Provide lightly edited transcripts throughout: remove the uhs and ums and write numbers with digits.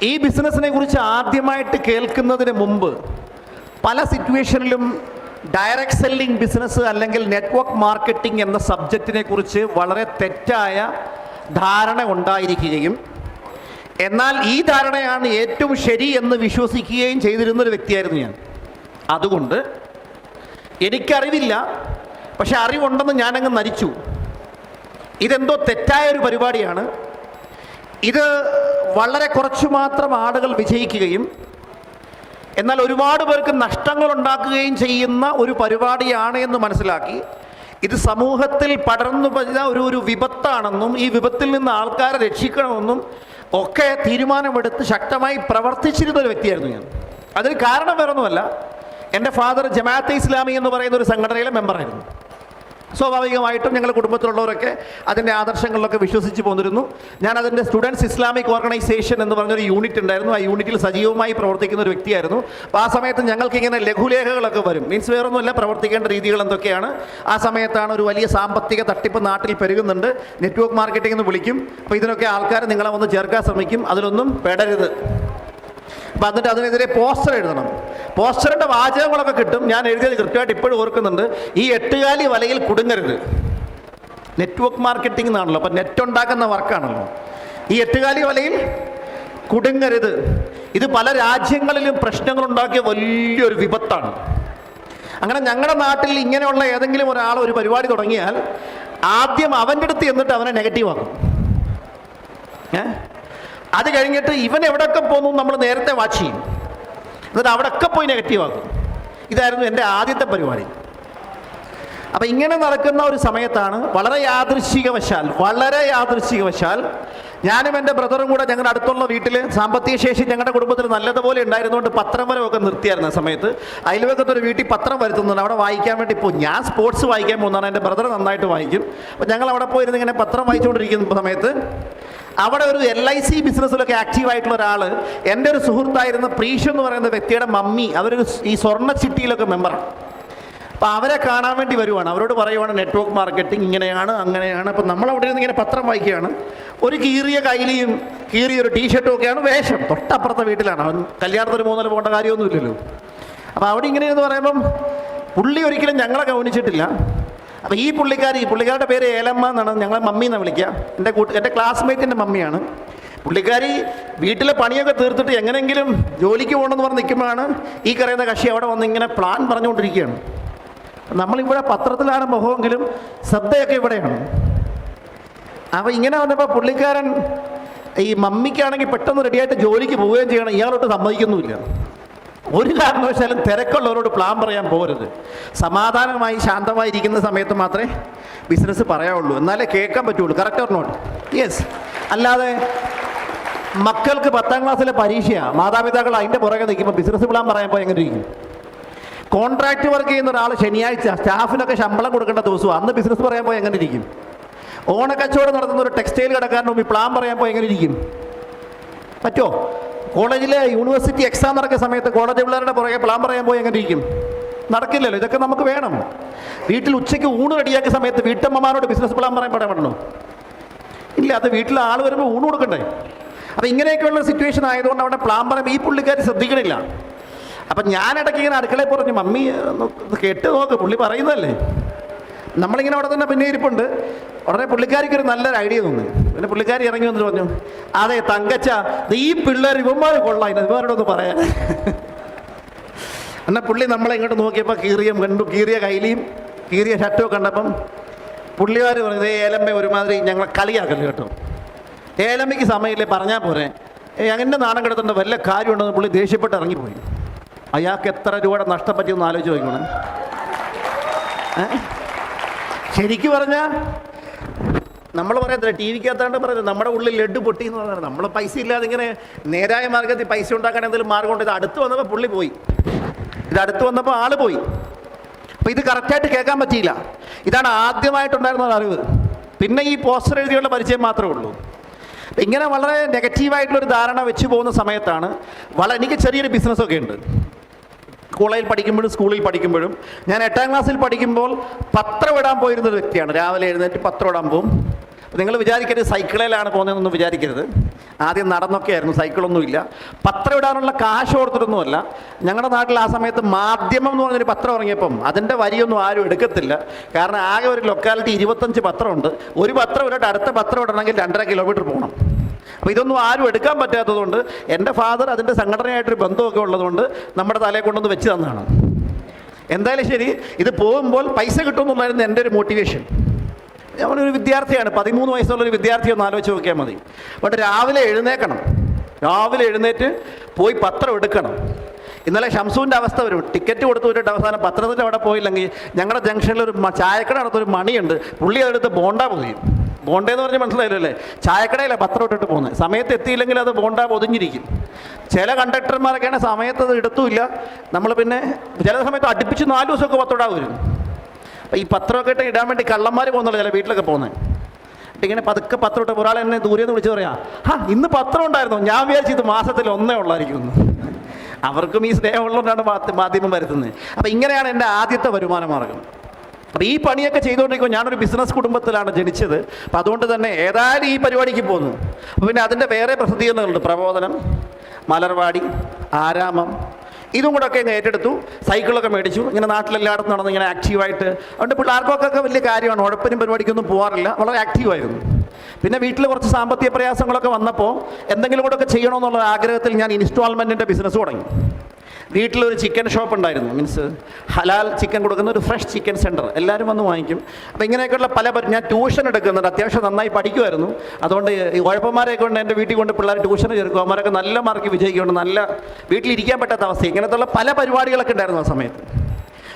ഈ ബിസിനസ്സിനെ കുറിച്ച് ആദ്യമായിട്ട് കേൾക്കുന്നതിന് മുമ്പ് പല സിറ്റുവേഷനിലും ഡയറക്റ്റ് സെല്ലിംഗ് ബിസിനസ് അല്ലെങ്കിൽ നെറ്റ്വർക്ക് മാർക്കറ്റിംഗ് എന്ന സബ്ജക്റ്റിനെ കുറിച്ച് വളരെ തെറ്റായ ധാരണ ഉണ്ടായിരിക്കുകയും എന്നാൽ ഈ ധാരണയാണ് ഏറ്റവും ശരി എന്ന് വിശ്വസിക്കുകയും ചെയ്തിരുന്നൊരു വ്യക്തിയായിരുന്നു ഞാൻ. അതുകൊണ്ട് എനിക്കറിവില്ല, പക്ഷെ അറിവുണ്ടെന്ന് ഞാനങ്ങ് നരിച്ചു. ഇതെന്തോ തെറ്റായൊരു പരിപാടിയാണ്, ഇത് വളരെ കുറച്ചു മാത്രം ആളുകൾ വിജയിക്കുകയും എന്നാൽ ഒരുപാട് പേർക്ക് നഷ്ടങ്ങൾ ഉണ്ടാക്കുകയും ചെയ്യുന്ന ഒരു പരിപാടിയാണ് എന്ന് മനസ്സിലാക്കി ഇത് സമൂഹത്തിൽ പടർന്നു വരുന്ന ഒരു വിപത്താണെന്നും ഈ വിപത്തിൽ നിന്ന് ആൾക്കാരെ രക്ഷിക്കണമെന്നും ഒക്കെ തീരുമാനമെടുത്ത് ശക്തമായി പ്രവർത്തിച്ചിരുന്ന ഒരു വ്യക്തിയായിരുന്നു ഞാൻ. അതിന് കാരണം വേറൊന്നുമല്ല, എൻ്റെ ഫാദർ ജമാഅത്തെ ഇസ്ലാമി എന്ന് പറയുന്ന ഒരു സംഘടനയിലെ മെമ്പറായിരുന്നു. സ്വാഭാവികമായിട്ടും ഞങ്ങളുടെ കുടുംബത്തിലുള്ളവരൊക്കെ അതിൻ്റെ ആദർശങ്ങളിലൊക്കെ വിശ്വസിച്ച് പോന്നിരുന്നു. ഞാൻ അതിൻ്റെ സ്റ്റുഡൻസ് ഇസ്ലാമിക് ഓർഗനൈസേഷൻ എന്ന് പറഞ്ഞൊരു യൂണിറ്റ് ഉണ്ടായിരുന്നു. ആ യൂണിറ്റിൽ സജീവമായി പ്രവർത്തിക്കുന്ന ഒരു വ്യക്തിയായിരുന്നു. അപ്പോൾ ആ സമയത്ത് ഞങ്ങൾക്കിങ്ങനെ ലഘുലേഖകളൊക്കെ വരും. മീൻസ് വേറൊന്നുമല്ല, പ്രവർത്തിക്കേണ്ട രീതികൾ എന്തൊക്കെയാണ്. ആ സമയത്താണ് ഒരു വലിയ സാമ്പത്തിക തട്ടിപ്പ് നാട്ടിൽ പെരുകുന്നുണ്ട്, നെറ്റ്വർക്ക് മാർക്കറ്റിംഗ് എന്ന് വിളിക്കും. അപ്പോൾ ഇതിനൊക്കെ ആൾക്കാർ നിങ്ങളെ ഒന്ന് ചേർക്കാൻ ശ്രമിക്കും, അതിലൊന്നും പെടരുത്. അപ്പം എന്നിട്ട് അതിനെതിരെ പോസ്റ്റർ എഴുതണം. പോസ്റ്ററിൻ്റെ വാചകങ്ങളൊക്കെ കിട്ടും. ഞാൻ എഴുതിയത് കൃത്യമായിട്ട് ഇപ്പോഴും ഓർക്കുന്നുണ്ട്. ഈ എട്ടുകാലി വലയിൽ കുടുങ്ങരുത്. നെറ്റ്വർക്ക് മാർക്കറ്റിംഗ് എന്നാണല്ലോ, അപ്പം നെറ്റ് ഉണ്ടാക്കുന്ന വർക്കാണല്ലോ. ഈ എട്ടുകാലി വലയിൽ കുടുങ്ങരുത്. ഇത് പല രാജ്യങ്ങളിലും പ്രശ്നങ്ങളുണ്ടാക്കിയ വലിയൊരു വിപത്താണ്. അങ്ങനെ ഞങ്ങളുടെ നാട്ടിൽ ഇങ്ങനെയുള്ള ഏതെങ്കിലും ഒരാൾ ഒരു പരിപാടി തുടങ്ങിയാൽ ആദ്യം അവൻ്റെ അടുത്ത് എന്നിട്ട് അവനെ നെഗറ്റീവാക്കും. അത് കഴിഞ്ഞിട്ട് ഇവൻ എവിടെയൊക്കെ പോകുന്നു നമ്മൾ നേരത്തെ വാച്ച് ചെയ്യും, എന്നിട്ട് അവിടെയൊക്കെ പോയി നെഗറ്റീവാക്കും. ഇതായിരുന്നു എൻ്റെ ആദ്യത്തെ പരിപാടി. അപ്പം ഇങ്ങനെ നടക്കുന്ന ഒരു സമയത്താണ് വളരെ യാദൃശ്ചികവശാൽ ഞാനും എൻ്റെ ബ്രദറും കൂടെ ഞങ്ങളുടെ അടുത്തുള്ള വീട്ടിൽ സാമ്പത്തിക ശേഷി ഞങ്ങളുടെ കുടുംബത്തിൽ നല്ലതുപോലെ ഉണ്ടായിരുന്നുകൊണ്ട് പത്രം വരവൊക്കെ നിർത്തിയായിരുന്നു. ആ സമയത്ത് അയൽവക്കത്തൊരു വീട്ടിൽ പത്രം വരുത്തുന്നുണ്ട്, അവിടെ വായിക്കാൻ വേണ്ടി പോകും. ഞാൻ സ്പോർട്സ് വായിക്കാൻ പോകുന്നതാണ്, എൻ്റെ ബ്രദർ നന്നായിട്ട് വായിക്കും. അപ്പോൾ ഞങ്ങൾ അവിടെ പോയിരുന്ന് ഇങ്ങനെ പത്രം വായിച്ചുകൊണ്ടിരിക്കുന്ന സമയത്ത് അവിടെ ഒരു LIC ബിസിനസ്സിലൊക്കെ ആക്റ്റീവായിട്ടുള്ള ഒരാൾ, എൻ്റെ ഒരു സുഹൃത്തായിരുന്ന പ്രീഷ് എന്ന് പറയുന്ന വ്യക്തിയുടെ മമ്മി, അവരൊരു ഈ സ്വർണ്ണ ചിട്ടിയിലൊക്കെ മെമ്പറാണ്. അപ്പോൾ അവരെ കാണാൻ വേണ്ടി വരുവാണ്. അവരോട് പറയുവാണ് നെറ്റ്വർക്ക് മാർക്കറ്റിംഗ് ഇങ്ങനെയാണ് അങ്ങനെയാണ്. അപ്പോൾ നമ്മളവിടെ നിന്ന് ഇങ്ങനെ പത്രം വായിക്കുകയാണ്. ഒരു കീറിയ കൈലിയും കീറിയൊരു ടീഷർട്ടും ഒക്കെയാണ് വേഷം. തൊട്ടപ്പുറത്തെ വീട്ടിലാണ്. അവൻ കല്യാണത്തിന് പോകുന്നതിൽ പോകേണ്ട കാര്യമൊന്നുമില്ലല്ലോ. അപ്പോൾ അവിടെ ഇങ്ങനെയെന്ന് പറയുമ്പം പുള്ളി ഒരിക്കലും ഞങ്ങളെ ഗൗനിച്ചിട്ടില്ല. അപ്പോൾ ഈ പുള്ളിക്കാരുടെ പേര് ഏലമ്മ എന്നാണ്, ഞങ്ങളെ മമ്മി എന്നാണ് വിളിക്കുക. എൻ്റെ ക്ലാസ്മേറ്റിൻ്റെ മമ്മിയാണ്. പുള്ളിക്കാരി വീട്ടിലെ പണിയൊക്കെ തീർത്തിട്ട് എങ്ങനെയെങ്കിലും ജോലിക്ക് പോകണമെന്ന് പറഞ്ഞ് നിൽക്കുമ്പോഴാണ് ഈ കറിയുന്ന കക്ഷി അവിടെ വന്ന് ഇങ്ങനെ പ്ലാൻ പറഞ്ഞുകൊണ്ടിരിക്കുകയാണ്. നമ്മളിവിടെ പത്രത്തിലാണ് മുഖമെങ്കിലും ശ്രദ്ധയൊക്കെ ഇവിടെയാണ്. അപ്പോൾ ഇങ്ങനെ വന്നപ്പോൾ പുള്ളിക്കാരൻ ഈ മമ്മിക്കാണെങ്കിൽ പെട്ടെന്ന് റെഡിയായിട്ട് ജോലിക്ക് പോവുകയും ചെയ്യണം. ഇയാളോട്ട് സമ്മതിക്കുന്നുമില്ല. ഒരു കാരണവശാലും തിരക്കുള്ളവരോട് പ്ലാൻ പറയാൻ പോകരുത്. സമാധാനമായി ശാന്തമായി ഇരിക്കുന്ന സമയത്ത് മാത്രമേ ബിസിനസ് പറയാവുള്ളൂ, എന്നാലേ കേൾക്കാൻ പറ്റുള്ളൂ. Correct or not? യെസ്. അല്ലാതെ മക്കൾക്ക് 10ാം ക്ലാസ്സിലെ പരീക്ഷയാണ്, മാതാപിതാക്കൾ അതിൻ്റെ പുറകെ നിൽക്കുമ്പോൾ ബിസിനസ് പ്ലാൻ പറയാൻ പോയി എങ്ങനെ ഇരിക്കും? കോൺട്രാക്ട് വർക്ക് ചെയ്യുന്ന ഒരാൾ ശനിയാഴ്ച സ്റ്റാഫിനൊക്കെ ശമ്പളം കൊടുക്കേണ്ട ദിവസവും അന്ന് ബിസിനസ് പറയാൻ പോയി എങ്ങനെ ഇരിക്കും? ഓണക്കച്ചവടം നടത്തുന്ന ഒരു ടെക്സ്റ്റൈൽ കടക്കാരന് മുമ്പ് പ്ലാൻ പറയാൻ പോയി എങ്ങനെ ഇരിക്കും? പറ്റുമോ? കോളേജിലെ യൂണിവേഴ്സിറ്റി എക്സാം നടക്കുന്ന സമയത്ത് കോളേജ് പിള്ളേരുടെ പുറകെ പ്ലാൻ പറയാൻ പോയി എങ്ങനെ ഇരിക്കും? നടക്കില്ലല്ലോ. ഇതൊക്കെ നമുക്ക് വേണം. വീട്ടിൽ ഉച്ചയ്ക്ക് ഊണ് റെഡിയാക്കിയ സമയത്ത് വീട്ടമ്മമാരോട് ബിസിനസ് പ്ലാൻ പറയാൻ പറ്റണോ? ഇല്ല. അത് വീട്ടിൽ ആൾ വരുമ്പോൾ ഊണ് കൊടുക്കണ്ടേ? അപ്പോൾ ഇങ്ങനെയൊക്കെയുള്ള സിറ്റുവേഷൻ ആയതുകൊണ്ട് അവിടെ പ്ലാൻ പറയുമ്പോൾ ഈ പുള്ളിക്കാർ ശ്രദ്ധിക്കണില്ല. അപ്പം ഞാനിടയ്ക്ക് ഇങ്ങനെ അടുക്കളയിൽ പറഞ്ഞു, മമ്മി കേട്ട് നോക്ക്, പുള്ളി പറയുന്നതല്ലേ. നമ്മളിങ്ങനെ അവിടെ തന്നെ പിന്നെ ഇരിപ്പുണ്ട്. ഉടനെ പുള്ളിക്കാരിക്കൊരു നല്ലൊരു ഐഡിയ തോന്നി. പിന്നെ പുള്ളിക്കാരി ഇറങ്ങി വന്നിട്ട് പറഞ്ഞു, അതെ തങ്കച്ച, ഈ പിള്ളേർ ഇവന്മാർ കൊള്ളാം, ഇവന്മാരോടൊന്ന് പറയാൻ. എന്നാൽ പുള്ളി നമ്മളെ ഇങ്ങോട്ട് നോക്കിയപ്പോൾ കീറിയ കൈലിയും കീറിയ ഷർട്ടും കണ്ടപ്പം പുള്ളിക്കാർ പറഞ്ഞു, ഏലമ്മ ഒരുമാതിരി ഞങ്ങളെ കളിയാക്കല്ലേ കേട്ടോ, ഏലമ്മയ്ക്ക് സമയമില്ലേ പറഞ്ഞാൽ പോരെ, അങ്ങനെ നാണം കിടത്തേണ്ട വല്ല കാര്യമുണ്ടെന്ന് പുള്ളി ദേഷ്യപ്പെട്ട് ഇറങ്ങിപ്പോയി. അയാൾക്ക് എത്ര രൂപയുടെ നഷ്ടം പറ്റിയെന്ന് ആലോചിച്ച് നോക്കണം. ശരിക്കും പറഞ്ഞാൽ നമ്മൾ പറയത്തില്ല, ടി വിക്കകത്താണ്ട് പറയുന്നത് നമ്മുടെ ഉള്ളിൽ ലഡ്ഡു പൊട്ടി എന്ന് പറഞ്ഞാൽ നമ്മൾ പൈസ ഇല്ലാതെ ഇങ്ങനെ നേരായ മാർഗത്തിൽ പൈസ ഉണ്ടാക്കാൻ എന്തെങ്കിലും മാർഗമുണ്ട്. ഇത് അടുത്ത് വന്നപ്പോൾ പുള്ളി പോയി, ഇത് അടുത്ത് വന്നപ്പോൾ ആൾ പോയി. അപ്പോൾ ഇത് കറക്റ്റായിട്ട് കേൾക്കാൻ പറ്റിയില്ല. ഇതാണ് ആദ്യമായിട്ടുണ്ടായിരുന്ന അറിവ്. പിന്നെ ഈ പോസ്റ്റർ എഴുതിയുള്ള പരിചയം മാത്രമേ ഉള്ളൂ. ഇങ്ങനെ വളരെ നെഗറ്റീവായിട്ടുള്ളൊരു ധാരണ വെച്ച് പോകുന്ന സമയത്താണ് എനിക്ക് ചെറിയൊരു ബിസിനസ്സൊക്കെ ഉണ്ട്. കോളേജിൽ പഠിക്കുമ്പോഴും സ്കൂളിൽ പഠിക്കുമ്പോഴും ഞാൻ 8ാം ക്ലാസ്സിൽ പഠിക്കുമ്പോൾ പത്രം ഇടാൻ പോയിരുന്നൊരു വ്യക്തിയാണ്. രാവിലെ എഴുന്നേറ്റ് പത്രം ഇടാൻ പോകും. നിങ്ങൾ വിചാരിക്കരുത് സൈക്കിളിലാണ് പോകുന്നതെന്നൊന്നും വിചാരിക്കരുത്. ആദ്യം നടന്നൊക്കെ ആയിരുന്നു, സൈക്കിളൊന്നുമില്ല. പത്രം ഇടാനുള്ള കാശ് കൊടുത്തിട്ടൊന്നുമല്ല. ഞങ്ങളുടെ നാട്ടിൽ ആ സമയത്ത് മാധ്യമം എന്ന് പറഞ്ഞൊരു പത്രം ഇറങ്ങിയപ്പം അതിൻ്റെ വരിയൊന്നും ആരും എടുക്കത്തില്ല. കാരണം ആകെ ഒരു ലൊക്കാലിറ്റി 25 പത്രമുണ്ട്. ഒരു പത്രം ഇട്ടിട്ട് അടുത്ത പത്രം ഇടണമെങ്കിൽ 2.5 കിലോമീറ്റർ പോകണം. അപ്പോൾ ഇതൊന്നും ആരും എടുക്കാൻ പറ്റാത്തതുകൊണ്ട് എൻ്റെ ഫാദർ അതിൻ്റെ സംഘടനയായിട്ടൊരു ബന്ധമൊക്കെ ഉള്ളതുകൊണ്ട് നമ്മുടെ തലയെ കൊണ്ടൊന്ന് വെച്ച് തന്നതാണ്. എന്തായാലും ശരി, ഇത് പോകുമ്പോൾ പൈസ കിട്ടുമെന്നുള്ളായിരുന്നു എൻ്റെ ഒരു മോട്ടിവേഷൻ. ഞാനൊരു വിദ്യാർത്ഥിയാണ്, 13 വയസ്സുള്ളൊരു വിദ്യാർത്ഥി, ഒന്ന് ആലോചിച്ച് നോക്കിയാൽ മതി. ബട്ട് രാവിലെ എഴുന്നേൽക്കണം, രാവിലെ എഴുന്നേറ്റ് പോയി പത്രം എടുക്കണം. ഇന്നലെ ഷംസുവിൻ്റെ അവസ്ഥ വരും, ടിക്കറ്റ് കൊടുത്ത് വിട്ടിട്ട് അവസാനം പത്രത്തിൻ്റെ അവിടെ പോയില്ലെങ്കിൽ ഞങ്ങളുടെ ജംഗ്ഷനിൽ ഒരു ചായക്കട അടുത്തൊരു മണിയുണ്ട്, പുള്ളി അതെടുത്ത് ബോണ്ട പൊതിയും. ബോണ്ടയെന്ന് പറഞ്ഞാൽ മനസ്സിലായില്ലോ അല്ലേ? ചായക്കടയിലാണ് പത്രം ഇട്ടിട്ട് പോകുന്നത്. സമയത്ത് എത്തിയില്ലെങ്കിൽ അത് ബോണ്ട പൊതിഞ്ഞിരിക്കും. ചില കണ്ടക്ടർമാരൊക്കെയാണ് സമയത്ത് അത് എടുത്തുമില്ല. നമ്മൾ പിന്നെ ചില സമയത്ത് അടുപ്പിച്ച് 4 ദിവസമൊക്കെ പത്രം ഇടാൻ വരും. അപ്പോൾ ഈ പത്രമൊക്കെ ഇട്ട് ഇടാൻ വേണ്ടി കള്ളന്മാർ പോകുന്നുള്ളൂ ചില വീട്ടിലൊക്കെ പോകുന്നത്. ഇങ്ങനെ പതുക്കെ പത്രം ഇട്ട് ഒരാൾ എന്നെ ദൂരെ നിന്ന് വിളിച്ച് പറയാം, ഇന്ന് പത്രം ഉണ്ടായിരുന്നു, ഞാൻ വിചാരിച്ചു ഇത് മാസത്തിൽ ഒന്നേ ഉള്ളായിരിക്കുമെന്ന്. അവർക്കും ഈ സ്നേഹമുള്ളതുകൊണ്ടാണ് മാധ്യമം വരുത്തുന്നത്. അപ്പോൾ ഇങ്ങനെയാണ് എൻ്റെ ആദ്യത്തെ വരുമാന മാർഗം. അപ്പോൾ ഈ പണിയൊക്കെ ചെയ്തുകൊണ്ടിരിക്കുമ്പോൾ ഞാനൊരു ബിസിനസ് കുടുംബത്തിലാണ് ജനിച്ചത്. അപ്പോൾ അതുകൊണ്ട് തന്നെ ഏതായാലും ഈ പരിപാടിക്ക് പോകുന്നു. അപ്പോൾ പിന്നെ അതിൻ്റെ വേറെ പ്രസിദ്ധീകരണങ്ങളുണ്ട്, പ്രബോധനം, മലർവാടി, ആരാമം, ഇതും കൂടെ ഒക്കെ ഏറ്റെടുത്തു. സൈക്കിളൊക്കെ മേടിച്ചു. ഇങ്ങനെ നാട്ടിലെല്ലായിടത്തും നടന്ന് ഇങ്ങനെ ആക്റ്റീവായിട്ട്. അതുകൊണ്ട് പിള്ളേർക്കൊക്കെ വലിയ കാര്യമാണ്, ഉഴപ്പനും പരിപാടിക്കൊന്നും പോകാറില്ല, വളരെ ആക്റ്റീവായിരുന്നു. പിന്നെ വീട്ടിൽ കുറച്ച് സാമ്പത്തിക പ്രയാസങ്ങളൊക്കെ വന്നപ്പോൾ എന്തെങ്കിലും കൂടെ ഒക്കെ ചെയ്യണമെന്നുള്ള ആഗ്രഹത്തിൽ ഞാൻ ഇൻസ്റ്റാൾമെൻറ്റിൻ്റെ ബിസിനസ് തുടങ്ങി. വീട്ടിലൊരു ചിക്കൻ ഷോപ്പ് ഉണ്ടായിരുന്നു, മീൻസ് ഹലാൽ ചിക്കൻ കൊടുക്കുന്ന ഒരു ഫ്രഷ് ചിക്കൻ സെൻറ്റർ, എല്ലാവരും വന്ന് വാങ്ങിക്കും. അപ്പോൾ ഇങ്ങനെയൊക്കെയുള്ള ഞാൻ ട്യൂഷൻ എടുക്കുന്നുണ്ട്, അത്യാവശ്യം നന്നായി പഠിക്കുമായിരുന്നു. അതുകൊണ്ട് ഈ ഉഴപ്പന്മാരെയൊക്കെ കൊണ്ട് എൻ്റെ വീട്ടിൽ കൊണ്ട് പിള്ളേർ ട്യൂഷൻ ചേർക്കും. അവന്മാരൊക്കെ നല്ല മാർക്ക് വിജയിക്കുന്നുണ്ട്, നല്ല വീട്ടിലിരിക്കാൻ പറ്റാത്ത അവസ്ഥ. ഇങ്ങനത്തുള്ള പല പരിപാടികളൊക്കെ ഉണ്ടായിരുന്നു ആ സമയത്ത്.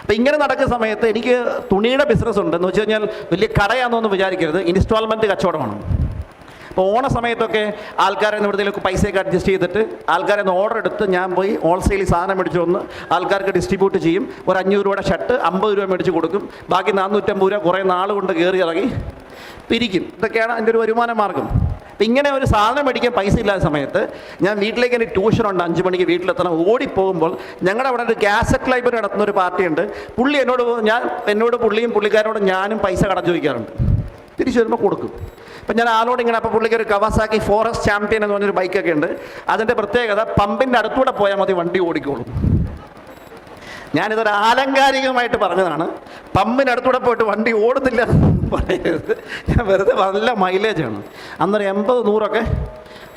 അപ്പോൾ ഇങ്ങനെ നടക്കുന്ന സമയത്ത് എനിക്ക് തുണിയുടെ ബിസിനസ് ഉണ്ട്. എന്ന് വെച്ച് കഴിഞ്ഞാൽ വലിയ കടയാണെന്നൊന്നും വിചാരിക്കരുത്, ഇൻസ്റ്റാൾമെൻറ്റ് കച്ചവടമാണ്. അപ്പോൾ ഓണ സമയത്തൊക്കെ ആൾക്കാരെ ഇവിടത്തേക്ക് പൈസയൊക്കെ അഡ്ജസ്റ്റ് ചെയ്തിട്ട് ആൾക്കാരെ ഓർഡർ എടുത്ത് ഞാൻ പോയി ഹോൾസെയിൽ സാധനം മേടിച്ച് വന്ന് ആൾക്കാർക്ക് ഡിസ്ട്രിബ്യൂട്ട് ചെയ്യും. ഒരു 500 രൂപയുടെ ഷർട്ട് 50 രൂപ മേടിച്ച് കൊടുക്കും, ബാക്കി 450 രൂപ കുറേ നാൾ കൊണ്ട് കയറി ഇറങ്ങി പിരിക്കും. ഇതൊക്കെയാണ് എൻ്റെ ഒരു വരുമാന മാർഗം. അപ്പം ഇങ്ങനെ ഒരു സാധനം മേടിക്കാൻ പൈസ ഇല്ലാത്ത സമയത്ത് ഞാൻ വീട്ടിലേക്ക് എൻ്റെ ട്യൂഷനുണ്ട്, 5 മണിക്ക് വീട്ടിലെത്തണം. ഓടിപ്പോകുമ്പോൾ ഞങ്ങളുടെ അവിടെ ഒരു കാസറ്റ് ലൈബ്രറി നടത്തുന്ന ഒരു പാർട്ടിയുണ്ട്. പുള്ളി എന്നോട് പുള്ളിയും പുള്ളിക്കാരോടും ഞാനും പൈസ കടം ചോദിക്കാറുണ്ട്. തിരിച്ചു വരുമ്പോൾ കൊടുക്കും. അപ്പം ഞാൻ ആളോട് ഇങ്ങനെ, അപ്പോൾ പുള്ളിക്ക് ഒരു കവാസാക്കി ഫോറസ്റ്റ് ചാമ്പ്യൻ എന്ന് പറഞ്ഞൊരു ബൈക്കൊക്കെ ഉണ്ട്. അതിൻ്റെ പ്രത്യേകത പമ്പിൻ്റെ അടുത്തൂടെ പോയാൽ മതി, വണ്ടി ഓടിക്കോളും. ഞാനിതൊരു ആലങ്കാരികമായിട്ട് പറഞ്ഞതാണ്. പമ്പിനടുത്തൂടെ പോയിട്ട് വണ്ടി ഓടുന്നില്ല പറയരുത്, ഞാൻ വെറുതെ നല്ല മൈലേജാണ്. അന്നൊരു 80-100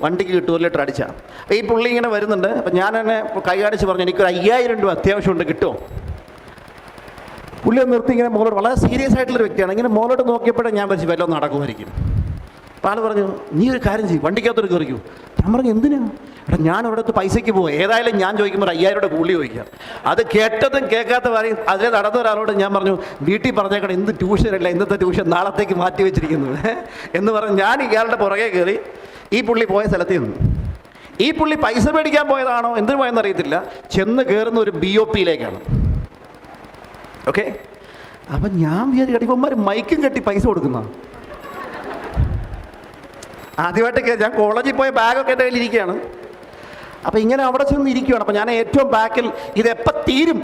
വണ്ടിക്ക് കിട്ടും, 1 ലിറ്റർ അടിച്ചാൽ. ഈ പുള്ളി ഇങ്ങനെ വരുന്നുണ്ട്. അപ്പം ഞാൻ തന്നെ കൈകാണിച്ച് പറഞ്ഞു, എനിക്കൊരു 5000 രൂപ അത്യാവശ്യമുണ്ട്, കിട്ടുമോ? പുള്ളി നിർത്തി ഇങ്ങനെ മോളോട്, വളരെ സീരിയസ് ആയിട്ടുള്ളൊരു വ്യക്തിയാണ്. ഇങ്ങനെ മോളോട് നോക്കിയപ്പോഴേ ഞാൻ വെച്ച് വല്ലതും നടക്കുമായിരിക്കും. അപ്പോൾ ആൾ പറഞ്ഞു, നീ ഒരു കാര്യം ചെയ്യും, വണ്ടിക്കകത്തോട് കയറിക്കൂ. ഞാൻ പറഞ്ഞു, എന്തിനാ? എടാ ഞാൻ അവിടുത്തെ പൈസയ്ക്ക് പോകും, ഏതായാലും ഞാൻ ചോദിക്കുമ്പോൾ 5000 രൂപ കൂലി ചോദിക്കാം. അത് കേട്ടതും കേൾക്കാത്ത പറയും. അതിലെ നടന്ന ഒരാളോട് ഞാൻ പറഞ്ഞു, വീട്ടിൽ പറഞ്ഞേക്കണം, ഇന്ന് ട്യൂഷനല്ല, ഇന്നത്തെ ട്യൂഷൻ നാളത്തേക്ക് മാറ്റി വെച്ചിരിക്കുന്നു എന്ന് പറഞ്ഞ് ഞാൻ ഇയാളുടെ പുറകെ കയറി ഈ പുള്ളി പോയ സ്ഥലത്ത് നിന്നു. ഈ പുള്ളി പൈസ മേടിക്കാൻ പോയതാണോ എന്തിനു പോയെന്ന് അറിയത്തില്ല, ചെന്ന് കയറുന്ന ഒരു BOPയിലേക്കാണ്. ഓക്കെ, അപ്പം ഞാൻ വിചാരിച്ചു ഇവന്മാർ മൈക്കും കെട്ടി പൈസ കൊടുക്കുന്ന. ആദ്യമായിട്ടൊക്കെ ഞാൻ കോളേജിൽ പോയ ബാഗൊക്കെ എൻ്റെ കയ്യിൽ ഇരിക്കുകയാണ്. അപ്പോൾ ഇങ്ങനെ അവിടെ ചെന്ന് ഇരിക്കുകയാണ്. അപ്പോൾ ഞാൻ ഏറ്റവും ബാക്കിൽ ഇതെപ്പം തീരും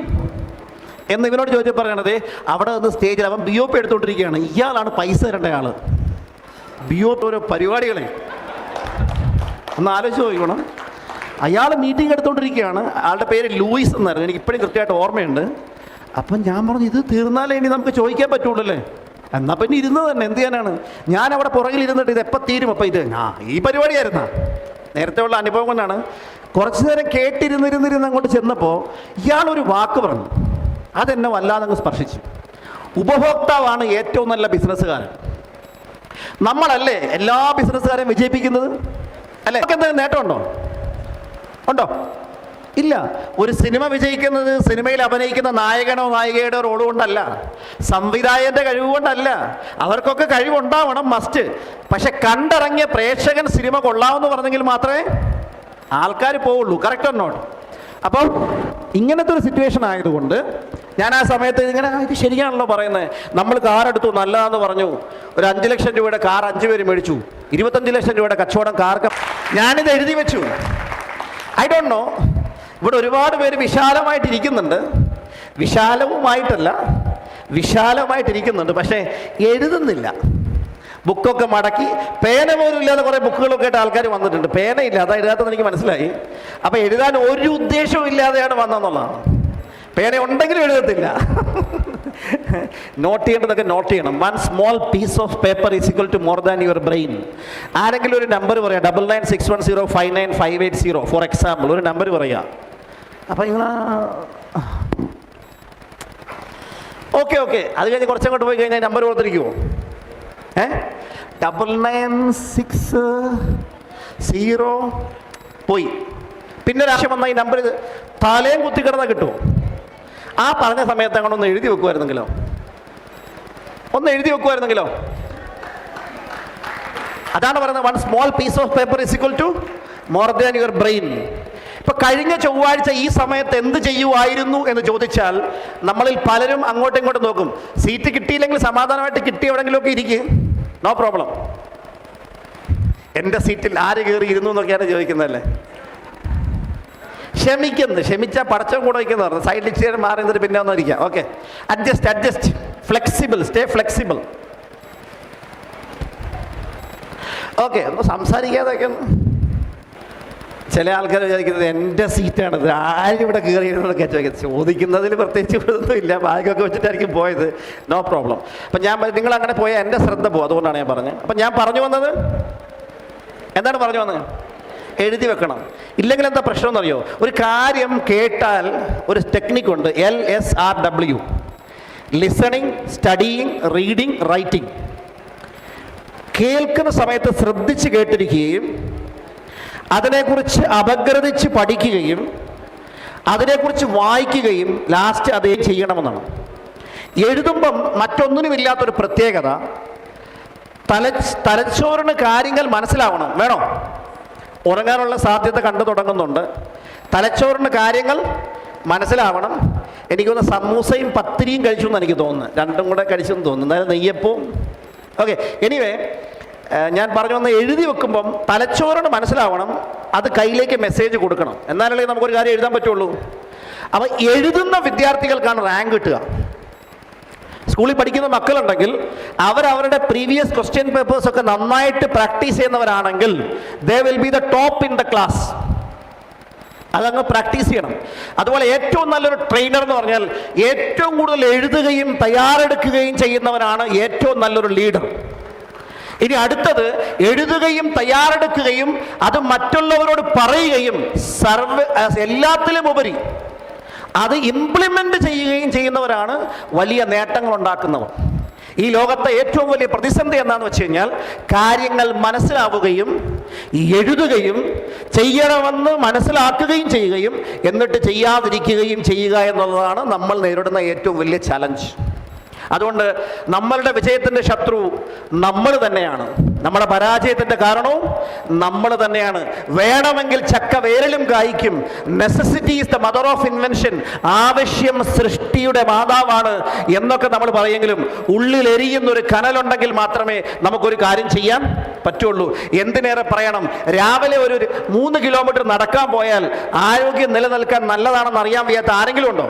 എന്ന് ഇവനോട് ചോദിച്ചു പറയണത്, അവിടെ നിന്ന് സ്റ്റേജിൽ അവൻ BOP എടുത്തുകൊണ്ടിരിക്കുകയാണ്. ഇയാളാണ് പൈസ തരേണ്ട ആൾ. BOP ഓരോ പരിപാടികളെ ഒന്ന് ആലോചിച്ച് നോക്കണം. അയാൾ മീറ്റിംഗ് എടുത്തുകൊണ്ടിരിക്കുകയാണ്. ആളുടെ പേര് ലൂയിസ് എന്നായിരുന്നു, എനിക്ക് ഇപ്പോഴും കൃത്യമായിട്ട് ഓർമ്മയുണ്ട്. അപ്പം ഞാൻ പറഞ്ഞു, ഇത് തീർന്നാലേ ഇനി നമുക്ക് ചോദിക്കാൻ പറ്റുള്ളൂ. എന്നാൽ പിന്നെ ഇരുന്നത് തന്നെ, എന്ത് ചെയ്യാനാണ്? ഞാൻ അവിടെ പുറകിൽ ഇരുന്നിട്ട് ഇത് എപ്പോൾ തീരും? അപ്പം ഇത് ഈ പരിപാടിയായിരുന്നാ നേരത്തെ ഉള്ള അനുഭവം കൊണ്ടാണ്. കുറച്ചു നേരം കേട്ടിരുന്നിരുന്നിരുന്ന് അങ്ങോട്ട് ചെന്നപ്പോൾ ഇയാളൊരു വാക്ക് പറഞ്ഞു, അതെന്നെ വല്ലാതെ അങ്ങ് സ്പർശിച്ചു. ഉപഭോക്താവാണ് ഏറ്റവും നല്ല ബിസിനസ്സുകാരൻ. നമ്മളല്ലേ എല്ലാ ബിസിനസ്സുകാരെയും വിജയിപ്പിക്കുന്നത്? അല്ലേ? എന്തെങ്കിലും നേട്ടമുണ്ടോ? ഉണ്ടോ? ഇല്ല. ഒരു സിനിമ വിജയിക്കുന്നത് സിനിമയിൽ അഭിനയിക്കുന്ന നായകനോ നായികയുടെ റോള് കൊണ്ടല്ല, സംവിധായകന്റെ കഴിവ് കൊണ്ടല്ല. അവർക്കൊക്കെ കഴിവുണ്ടാവണം, മസ്റ്റ്. പക്ഷെ കണ്ടിറങ്ങിയ പ്രേക്ഷകൻ സിനിമ കൊള്ളാമെന്ന് പറഞ്ഞെങ്കിൽ മാത്രമേ ആൾക്കാർ പോവുള്ളൂ. Correct or not? അപ്പം ഇങ്ങനത്തെ ഒരു സിറ്റുവേഷൻ ആയതുകൊണ്ട് ഞാൻ ആ സമയത്ത് ഇങ്ങനെ, ഇത് ശരിയാണല്ലോ പറയുന്നത്, നമ്മൾ കാർ എടുത്തു, നല്ലതാന്ന് പറഞ്ഞു, ഒരു 5 ലക്ഷം രൂപയുടെ കാർ 5 പേര് മേടിച്ചു, 25 ലക്ഷം രൂപയുടെ കച്ചവടം കാർക്ക്. ഞാനിത് എഴുതി വെച്ചു. ഐ ഡോണ്ട് നോ, ഇവിടെ ഒരുപാട് പേര് വിശാലമായിട്ടിരിക്കുന്നുണ്ട്, വിശാലമായിട്ടിരിക്കുന്നുണ്ട്, പക്ഷേ എഴുതുന്നില്ല. ബുക്കൊക്കെ മടക്കി, പേന പോലും ഇല്ലാതെ കുറേ ബുക്കുകളൊക്കെ ആയിട്ട് ആൾക്കാർ വന്നിട്ടുണ്ട്. പേനയില്ല, അതാ എഴുതാത്തതെന്ന് എനിക്ക് മനസ്സിലായി. അപ്പോൾ എഴുതാൻ ഒരു ഉദ്ദേശവും ഇല്ലാതെയാണ് വന്നതെന്നുള്ളതാണ്. പേന ഉണ്ടെങ്കിലും എഴുതത്തില്ല. നോട്ട് ചെയ്യേണ്ടതൊക്കെ നോട്ട് ചെയ്യണം. 1 small piece of paper is equal to more than your brain. ആരെങ്കിലും ഒരു നമ്പർ പറയാം, 9961059580 ഫോർ എക്സാമ്പിൾ ഒരു നമ്പർ പറയാം. അപ്പം നിങ്ങൾ ഓക്കെ അത് കഴിഞ്ഞ് കുറച്ചങ്ങോട്ട് പോയി കഴിഞ്ഞാൽ നമ്പർ കൊടുത്തിരിക്കുമോ? 9960 പോയി. പിന്നെ ഒരാവശ്യം വന്നാൽ ഈ നമ്പർ തലയും കുത്തിക്കിടന്നാൽ കിട്ടുമോ? ആ പറഞ്ഞ സമയത്ത് അങ്ങനെ ഒന്ന് എഴുതി വെക്കുമായിരുന്നെങ്കിലോ? അതാണ് പറയുന്നത് 1 small piece of paper is equal to more than your brain. ഇപ്പൊ കഴിഞ്ഞ ചൊവ്വാഴ്ച ഈ സമയത്ത് എന്ത് ചെയ്യുമായിരുന്നു എന്ന് ചോദിച്ചാൽ നമ്മളിൽ പലരും അങ്ങോട്ടും ഇങ്ങോട്ടും നോക്കും. സീറ്റ് കിട്ടിയില്ലെങ്കിൽ സമാധാനമായിട്ട് കിട്ടി എവിടെങ്കിലുമൊക്കെ ഇരിക്കും, നോ പ്രോബ്ലം. എൻ്റെ സീറ്റിൽ ആര് കയറിയിരുന്നു എന്നൊക്കെയാണ് ചോദിക്കുന്നതല്ലേ. ക്ഷമിച്ചാൽ പടച്ചം കൂടെ വയ്ക്കുന്ന പറഞ്ഞു. സൈഡിൽ ഇച്ചിരി മാറി നിന്നിട്ട് പിന്നെ ഒന്നും ഇരിക്കാം. Okay, adjust flexible, stay flexible. Okay, ഒന്ന് സംസാരിക്കാതൊക്കെ. ചില ആൾക്കാർ വിചാരിക്കുന്നത് എൻ്റെ സീറ്റാണിത്, ആരും ഇവിടെ കയറിയിരുന്നതൊക്കെ ചോദിക്കുന്നതിൽ പ്രത്യേകിച്ച് ഇവിടെയൊന്നും ഇല്ല, ബാഗൊക്കെ വെച്ചിട്ടായിരിക്കും പോയത്, നോ പ്രോബ്ലം. അപ്പം നിങ്ങൾ അങ്ങനെ പോയാൽ എൻ്റെ ശ്രദ്ധ പോകും, അതുകൊണ്ടാണ് ഞാൻ പറഞ്ഞത്. അപ്പം ഞാൻ പറഞ്ഞു വന്നത് എഴുതി വെക്കണം. ഇല്ലെങ്കിൽ എന്താ പ്രശ്നം എന്നറിയോ? ഒരു കാര്യം കേട്ടാൽ ഒരു ടെക്നിക്കുണ്ട്, LSRW, listening, studying, reading, writing. കേൾക്കുന്ന സമയത്ത് ശ്രദ്ധിച്ച് കേട്ടിരിക്കുകയും അതിനെക്കുറിച്ച് അപഗ്രഥിച്ച് പഠിക്കുകയും അതിനെക്കുറിച്ച് വായിക്കുകയും ലാസ്റ്റ് അതേ ചെയ്യണമെന്നാണ്. എഴുതുമ്പം മറ്റൊന്നിനുമില്ലാത്തൊരു പ്രത്യേകത, തലച്ചോറിന് കാര്യങ്ങൾ മനസ്സിലാവണം. വേണോ? ഉറങ്ങാനുള്ള സാധ്യത കണ്ടു തുടങ്ങുന്നുണ്ട്. തലച്ചോറിന് കാര്യങ്ങൾ മനസ്സിലാവണം. എനിക്കൊന്ന് സമൂസയും പത്തിരിയും കഴിച്ചു എന്ന് എനിക്ക് തോന്നുന്നു, രണ്ടും കൂടെ കഴിച്ചെന്ന് തോന്നുന്നു. എന്നാലും നെയ്യപ്പവും. ഓക്കെ, എനിവേ ഞാൻ പറഞ്ഞു വന്ന എഴുതി വെക്കുമ്പം തലച്ചോറിന് മനസ്സിലാവണം, അത് കയ്യിലേക്ക് മെസ്സേജ് കൊടുക്കണം, എന്നാലല്ലേ നമുക്കൊരു കാര്യം എഴുതാൻ പറ്റുള്ളൂ. അപ്പം എഴുതുന്ന വിദ്യാർത്ഥികൾക്കാണ് റാങ്ക് കിട്ടുക. സ്കൂളിൽ പഠിക്കുന്ന മക്കളുണ്ടെങ്കിൽ അവരവരുടെ പ്രീവിയസ് ക്വസ്റ്റ്യൻ പേപ്പേഴ്സ് ഒക്കെ നന്നായിട്ട് പ്രാക്ടീസ് ചെയ്യുന്നവരാണെങ്കിൽ they will be the top in the class. അതങ്ങ് പ്രാക്ടീസ് ചെയ്യണം. അതുപോലെ ഏറ്റവും നല്ലൊരു ട്രെയിനർ എന്ന് പറഞ്ഞാൽ ഏറ്റവും കൂടുതൽ എഴുതുകയും തയ്യാറെടുക്കുകയും ചെയ്യുന്നവനാണ് ഏറ്റവും നല്ലൊരു ലീഡർ. ഇനി അടുത്തത്, എഴുതുകയും തയ്യാറെടുക്കുകയും അത് മറ്റുള്ളവരോട് പറയുകയും എല്ലാത്തിലും ഉപരി അത് ഇംപ്ലിമെൻ്റ് ചെയ്യുകയും ചെയ്യുന്നവരാണ് വലിയ നേട്ടങ്ങൾ ഉണ്ടാക്കുന്നവർ. ഈ ലോകത്തെ ഏറ്റവും വലിയ പ്രതിസന്ധി എന്താണെന്ന് വെച്ച് കഴിഞ്ഞാൽ കാര്യങ്ങൾ മനസ്സിലാവുകയും എഴുതുകയും ചെയ്യണമെന്ന് മനസ്സിലാക്കുകയും ചെയ്യുകയും എന്നിട്ട് ചെയ്യാതിരിക്കുകയും ചെയ്യുക എന്നുള്ളതാണ് നമ്മൾ നേരിടുന്ന ഏറ്റവും വലിയ ചലഞ്ച്. അതുകൊണ്ട് നമ്മളുടെ വിജയത്തിൻ്റെ ശത്രു നമ്മൾ തന്നെയാണ്, നമ്മുടെ പരാജയത്തിൻ്റെ കാരണവും നമ്മൾ തന്നെയാണ്. വേണമെങ്കിൽ ചക്ക വേരിലും കായ്ക്കും. Necessity is the mother of invention. ആവശ്യം സൃഷ്ടിയുടെ മാതാവാണ് എന്നൊക്കെ നമ്മൾ പറയെങ്കിലും ഉള്ളിൽ എരിയുന്നൊരു കനലുണ്ടെങ്കിൽ മാത്രമേ നമുക്കൊരു കാര്യം ചെയ്യാൻ പറ്റുള്ളൂ. എന്തിനേറെ പറയണം, രാവിലെ ഒരു 3 കിലോമീറ്റർ നടക്കാൻ പോയാൽ ആരോഗ്യം നിലനിൽക്കാൻ നല്ലതാണെന്ന് അറിയാൻ വയ്യാത്ത ആരെങ്കിലും ഉണ്ടോ?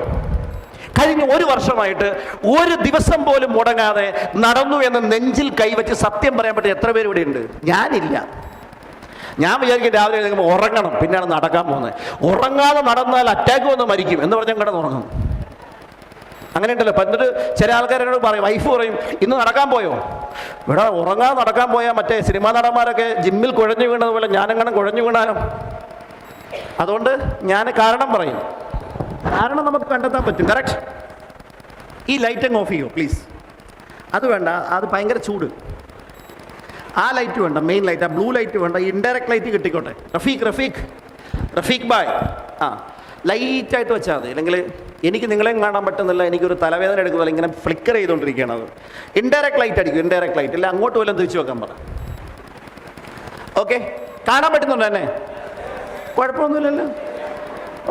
കഴിഞ്ഞ 1 വർഷമായിട്ട് ഒരു ദിവസം പോലും മുടങ്ങാതെ നടന്നു എന്ന് നെഞ്ചിൽ കൈവച്ച് സത്യം പറയാൻ പറ്റിയ എത്ര പേര് ഇവിടെ ഉണ്ട്? ഞാനില്ല. ഞാൻ വിചാരിക്കും രാവിലെ എഴുതുമ്പോൾ ഉറങ്ങണം, പിന്നെയാണ് നടക്കാൻ പോകുന്നത്. ഉറങ്ങാതെ നടന്നാൽ അറ്റാക്ക് വന്ന് മരിക്കും എന്ന് പറഞ്ഞാൽ കിടന്നുറങ്ങും. അങ്ങനെ ഉണ്ടല്ലോ. എന്നിട്ട് ചില ആൾക്കാരോട് പറയും, വൈഫ് പറയും, ഇന്ന് നടക്കാൻ പോയോ? ഇവിടെ ഉറങ്ങാതെ നടക്കാൻ പോയാൽ മറ്റേ സിനിമാ നടന്മാരൊക്കെ ജിമ്മിൽ കുഴഞ്ഞു വീണതുപോലെ ഞാനെങ്ങനെ കുഴഞ്ഞു വീണാലും. അതുകൊണ്ട് ഞാൻ കാരണം പറയും, കാരണം നമുക്ക് കണ്ടെത്താൻ പറ്റും. കറക്റ്റ്. ഈ ലൈറ്റ് അങ്ങ് ഓഫ് ചെയ്യോ പ്ലീസ്? അത് വേണ്ട, അത് ഭയങ്കര ചൂട്. ആ ലൈറ്റ് വേണ്ട, മെയിൻ ലൈറ്റ്. ആ ബ്ലൂ ലൈറ്റ് വേണ്ട, ഇൻഡയറക്റ്റ് ലൈറ്റ് കിട്ടിക്കോട്ടെ. റഫീഖ് ബായ്, ലൈറ്റായിട്ട് വെച്ചാൽ മതി. അല്ലെങ്കിൽ എനിക്ക് നിങ്ങളെയും കാണാൻ പറ്റുന്നില്ല, എനിക്കൊരു തലവേദന എടുക്കുന്നില്ല, ഇങ്ങനെ ഫ്ലിക്കർ ചെയ്തുകൊണ്ടിരിക്കുകയാണ്. അത് ഇൻഡയറക്റ്റ് ലൈറ്റ് അടിക്കും, ഇൻഡയറക്റ്റ് ലൈറ്റ്. ഇല്ല അങ്ങോട്ട് വല്ലതും തിരിച്ചു വെക്കാൻ പറ. ഓക്കെ, കാണാൻ പറ്റുന്നുണ്ടോ എന്നെ? കുഴപ്പമൊന്നുമില്ലല്ലോ.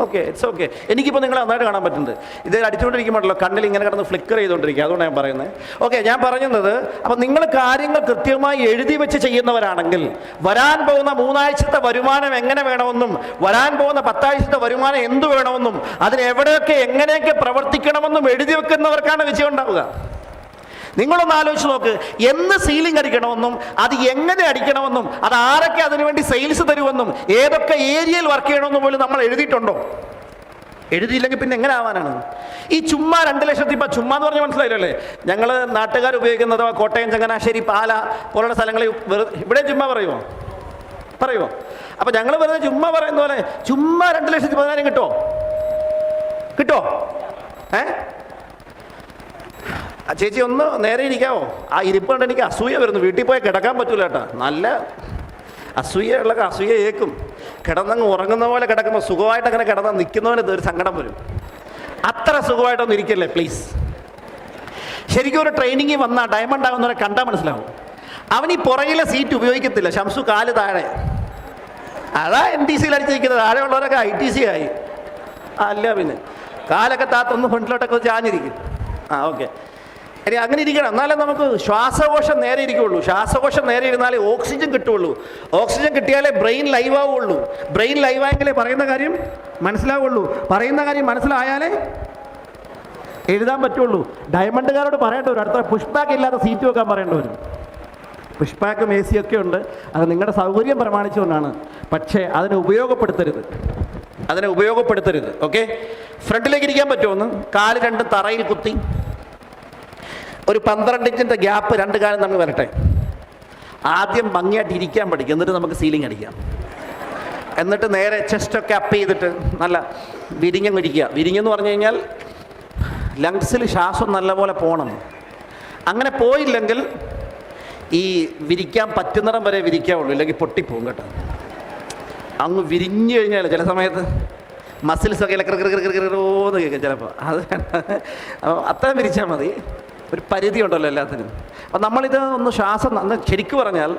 Okay, it's okay. എനിക്കിപ്പോൾ നിങ്ങളെ നന്നായിട്ട് കാണാൻ പറ്റുന്നത്. ഇത് അടിച്ചുകൊണ്ടിരിക്കുമ്പോഴല്ലോ കണ്ണിൽ ഇങ്ങനെ കിടന്ന് ഫ്ലിക്കർ ചെയ്തുകൊണ്ടിരിക്കുക, അതുകൊണ്ട് ഞാൻ പറയുന്നത്. ഓക്കെ, ഞാൻ പറയുന്നത്, അപ്പം നിങ്ങൾ കാര്യങ്ങൾ കൃത്യമായി എഴുതി വെച്ച് ചെയ്യുന്നവരാണെങ്കിൽ വരാൻ പോകുന്ന 3 ആഴ്ചത്തെ വരുമാനം എങ്ങനെ വേണമെന്നും വരാൻ പോകുന്ന 10 ആഴ്ചത്തെ വരുമാനം എന്ത് വേണമെന്നും അതിനെവിടെയൊക്കെ എങ്ങനെയൊക്കെ പ്രവർത്തിക്കണമെന്നും എഴുതി വെക്കുന്നവർക്കാണ് വിജയം ഉണ്ടാവുക. നിങ്ങളൊന്ന് ആലോചിച്ച് നോക്ക്. എന്ന് സീലിംഗ് അടിക്കണമെന്നും അത് എങ്ങനെ അടിക്കണമെന്നും അത് ആരൊക്കെ അതിനുവേണ്ടി സെയിൽസ് തരുമെന്നും ഏതൊക്കെ ഏരിയയിൽ വർക്ക് ചെയ്യണമെന്നും പോലും നമ്മൾ എഴുതിയിട്ടുണ്ടോ? എഴുതിയില്ലെങ്കിൽ പിന്നെ എങ്ങനെ ആവാനാണ്? ഈ ചുമ്മാ 2 ലക്ഷത്തി ഇപ്പം ചുമ്മാ എന്ന് പറഞ്ഞാൽ മനസ്സിലായില്ലേ? ഞങ്ങൾ നാട്ടുകാർ ഉപയോഗിക്കുന്നത് കോട്ടയം, ചങ്ങനാശ്ശേരി, പാല പോലുള്ള സ്ഥലങ്ങളിൽ ഇവിടെ ചുമ്മാ പറയുമോ? അപ്പം ഞങ്ങൾ വെറുതെ ചുമ്മാ പറയുന്ന പോലെ ചുമ്മാ 2,14,000 കിട്ടുമോ? ചേച്ചി ഒന്ന് നേരെ ഇരിക്കാവോ? ആ ഇരിപ്പ് കൊണ്ട് എനിക്ക് അസൂയ വരുന്നു. വീട്ടിൽ പോയി കിടക്കാൻ പറ്റൂല കേട്ടോ. നല്ല അസൂയ ഏക്കും. കിടന്നങ്ങ് ഉറങ്ങുന്ന പോലെ കിടക്കുമ്പോൾ സുഖമായിട്ട് അങ്ങനെ കിടന്നാൽ നിൽക്കുന്നവന് ഒരു സങ്കടം വരും. അത്ര സുഖമായിട്ടൊന്നും ഇരിക്കല്ലേ പ്ലീസ്. ശരിക്കും ഒരു ട്രെയിനിങ്ങിൽ വന്നാൽ ഡയമണ്ട് ആകുന്നവരെ കണ്ടാൽ മനസ്സിലാവും. അവൻ ഈ പുറകിലെ സീറ്റ് ഉപയോഗിക്കത്തില്ല. ശംസു കാല് താഴെ, അതാ NTCയിൽ അടിച്ചിരിക്കുന്നത്. താഴെ ഉള്ളവരൊക്കെ ITC ആയി. അല്ല പിന്നെ കാലൊക്കെ താത്തൊന്ന് ഫ്രണ്ടിലോട്ടൊക്കെ ചാഞ്ഞിരിക്കും. ഓക്കെ, ഇനി അങ്ങനെ ഇരിക്കണം. എന്നാലേ നമുക്ക് ശ്വാസകോശം നേരെ ഇരിക്കുകയുള്ളൂ. ശ്വാസകോശം നേരെ ഇരുന്നാലേ ഓക്സിജൻ കിട്ടുകയുള്ളൂ. ഓക്സിജൻ കിട്ടിയാലേ ബ്രെയിൻ ലൈവ് ആവുകയുള്ളൂ. ബ്രെയിൻ ലൈവായെങ്കിലേ പറയുന്ന കാര്യം മനസ്സിലാവുള്ളൂ. പറയുന്ന കാര്യം മനസ്സിലായാലേ എഴുതാൻ പറ്റുള്ളൂ. ഡയമണ്ടുകാരോട് പറയേണ്ട വരും, അടുത്ത പുഷ് ബാക്ക് ഇല്ലാത്ത സീറ്റ് വെക്കാൻ പറയേണ്ടി വരും. പുഷ് ബാക്കും AC ഒക്കെ ഉണ്ട്, അത് നിങ്ങളുടെ സൗകര്യം പ്രമാണിച്ചുകൊണ്ടാണ്. പക്ഷേ അതിനെ ഉപയോഗപ്പെടുത്തരുത്. ഓക്കെ, ഫ്രണ്ടിലേക്ക് ഇരിക്കാൻ പറ്റുമോ? കാല് 2 തറയിൽ കുത്തി ഒരു 12 ഇഞ്ചിൻ്റെ ഗ്യാപ്പ് 2 കാലം നമ്മൾ വരട്ടെ. ആദ്യം ഭംഗിയായിട്ട് ഇരിക്കാൻ പഠിക്കും, എന്നിട്ട് നമുക്ക് സീലിംഗ് അടിക്കാം. എന്നിട്ട് നേരെ ചെസ്റ്റൊക്കെ അപ്പ് ചെയ്തിട്ട് നല്ല വിരിഞ്ഞങ്ങ് ഇരിക്കുക. വിരിഞ്ഞെന്ന് പറഞ്ഞു കഴിഞ്ഞാൽ ലങ്സിൽ ശ്വാസം നല്ലപോലെ പോകണം. അങ്ങനെ പോയില്ലെങ്കിൽ ഈ വിരിക്കാൻ പറ്റുന്നിടം വരെ വിരിക്കാവുള്ളൂ, ഇല്ലെങ്കിൽ പൊട്ടിപ്പോവും കേട്ടോ. അങ്ങ് വിരിഞ്ഞു കഴിഞ്ഞാൽ ചില സമയത്ത് മസിൽസൊക്കെ കിറോന്ന് കേൾക്കും ചിലപ്പോൾ. അത് അത്രയും വിരിച്ചാൽ മതി. ഒരു പരിധി ഉണ്ടല്ലോ എല്ലാത്തിനും. അപ്പം നമ്മളിത് ഒന്ന് ശ്വാസം ശരിക്കും പറഞ്ഞാൽ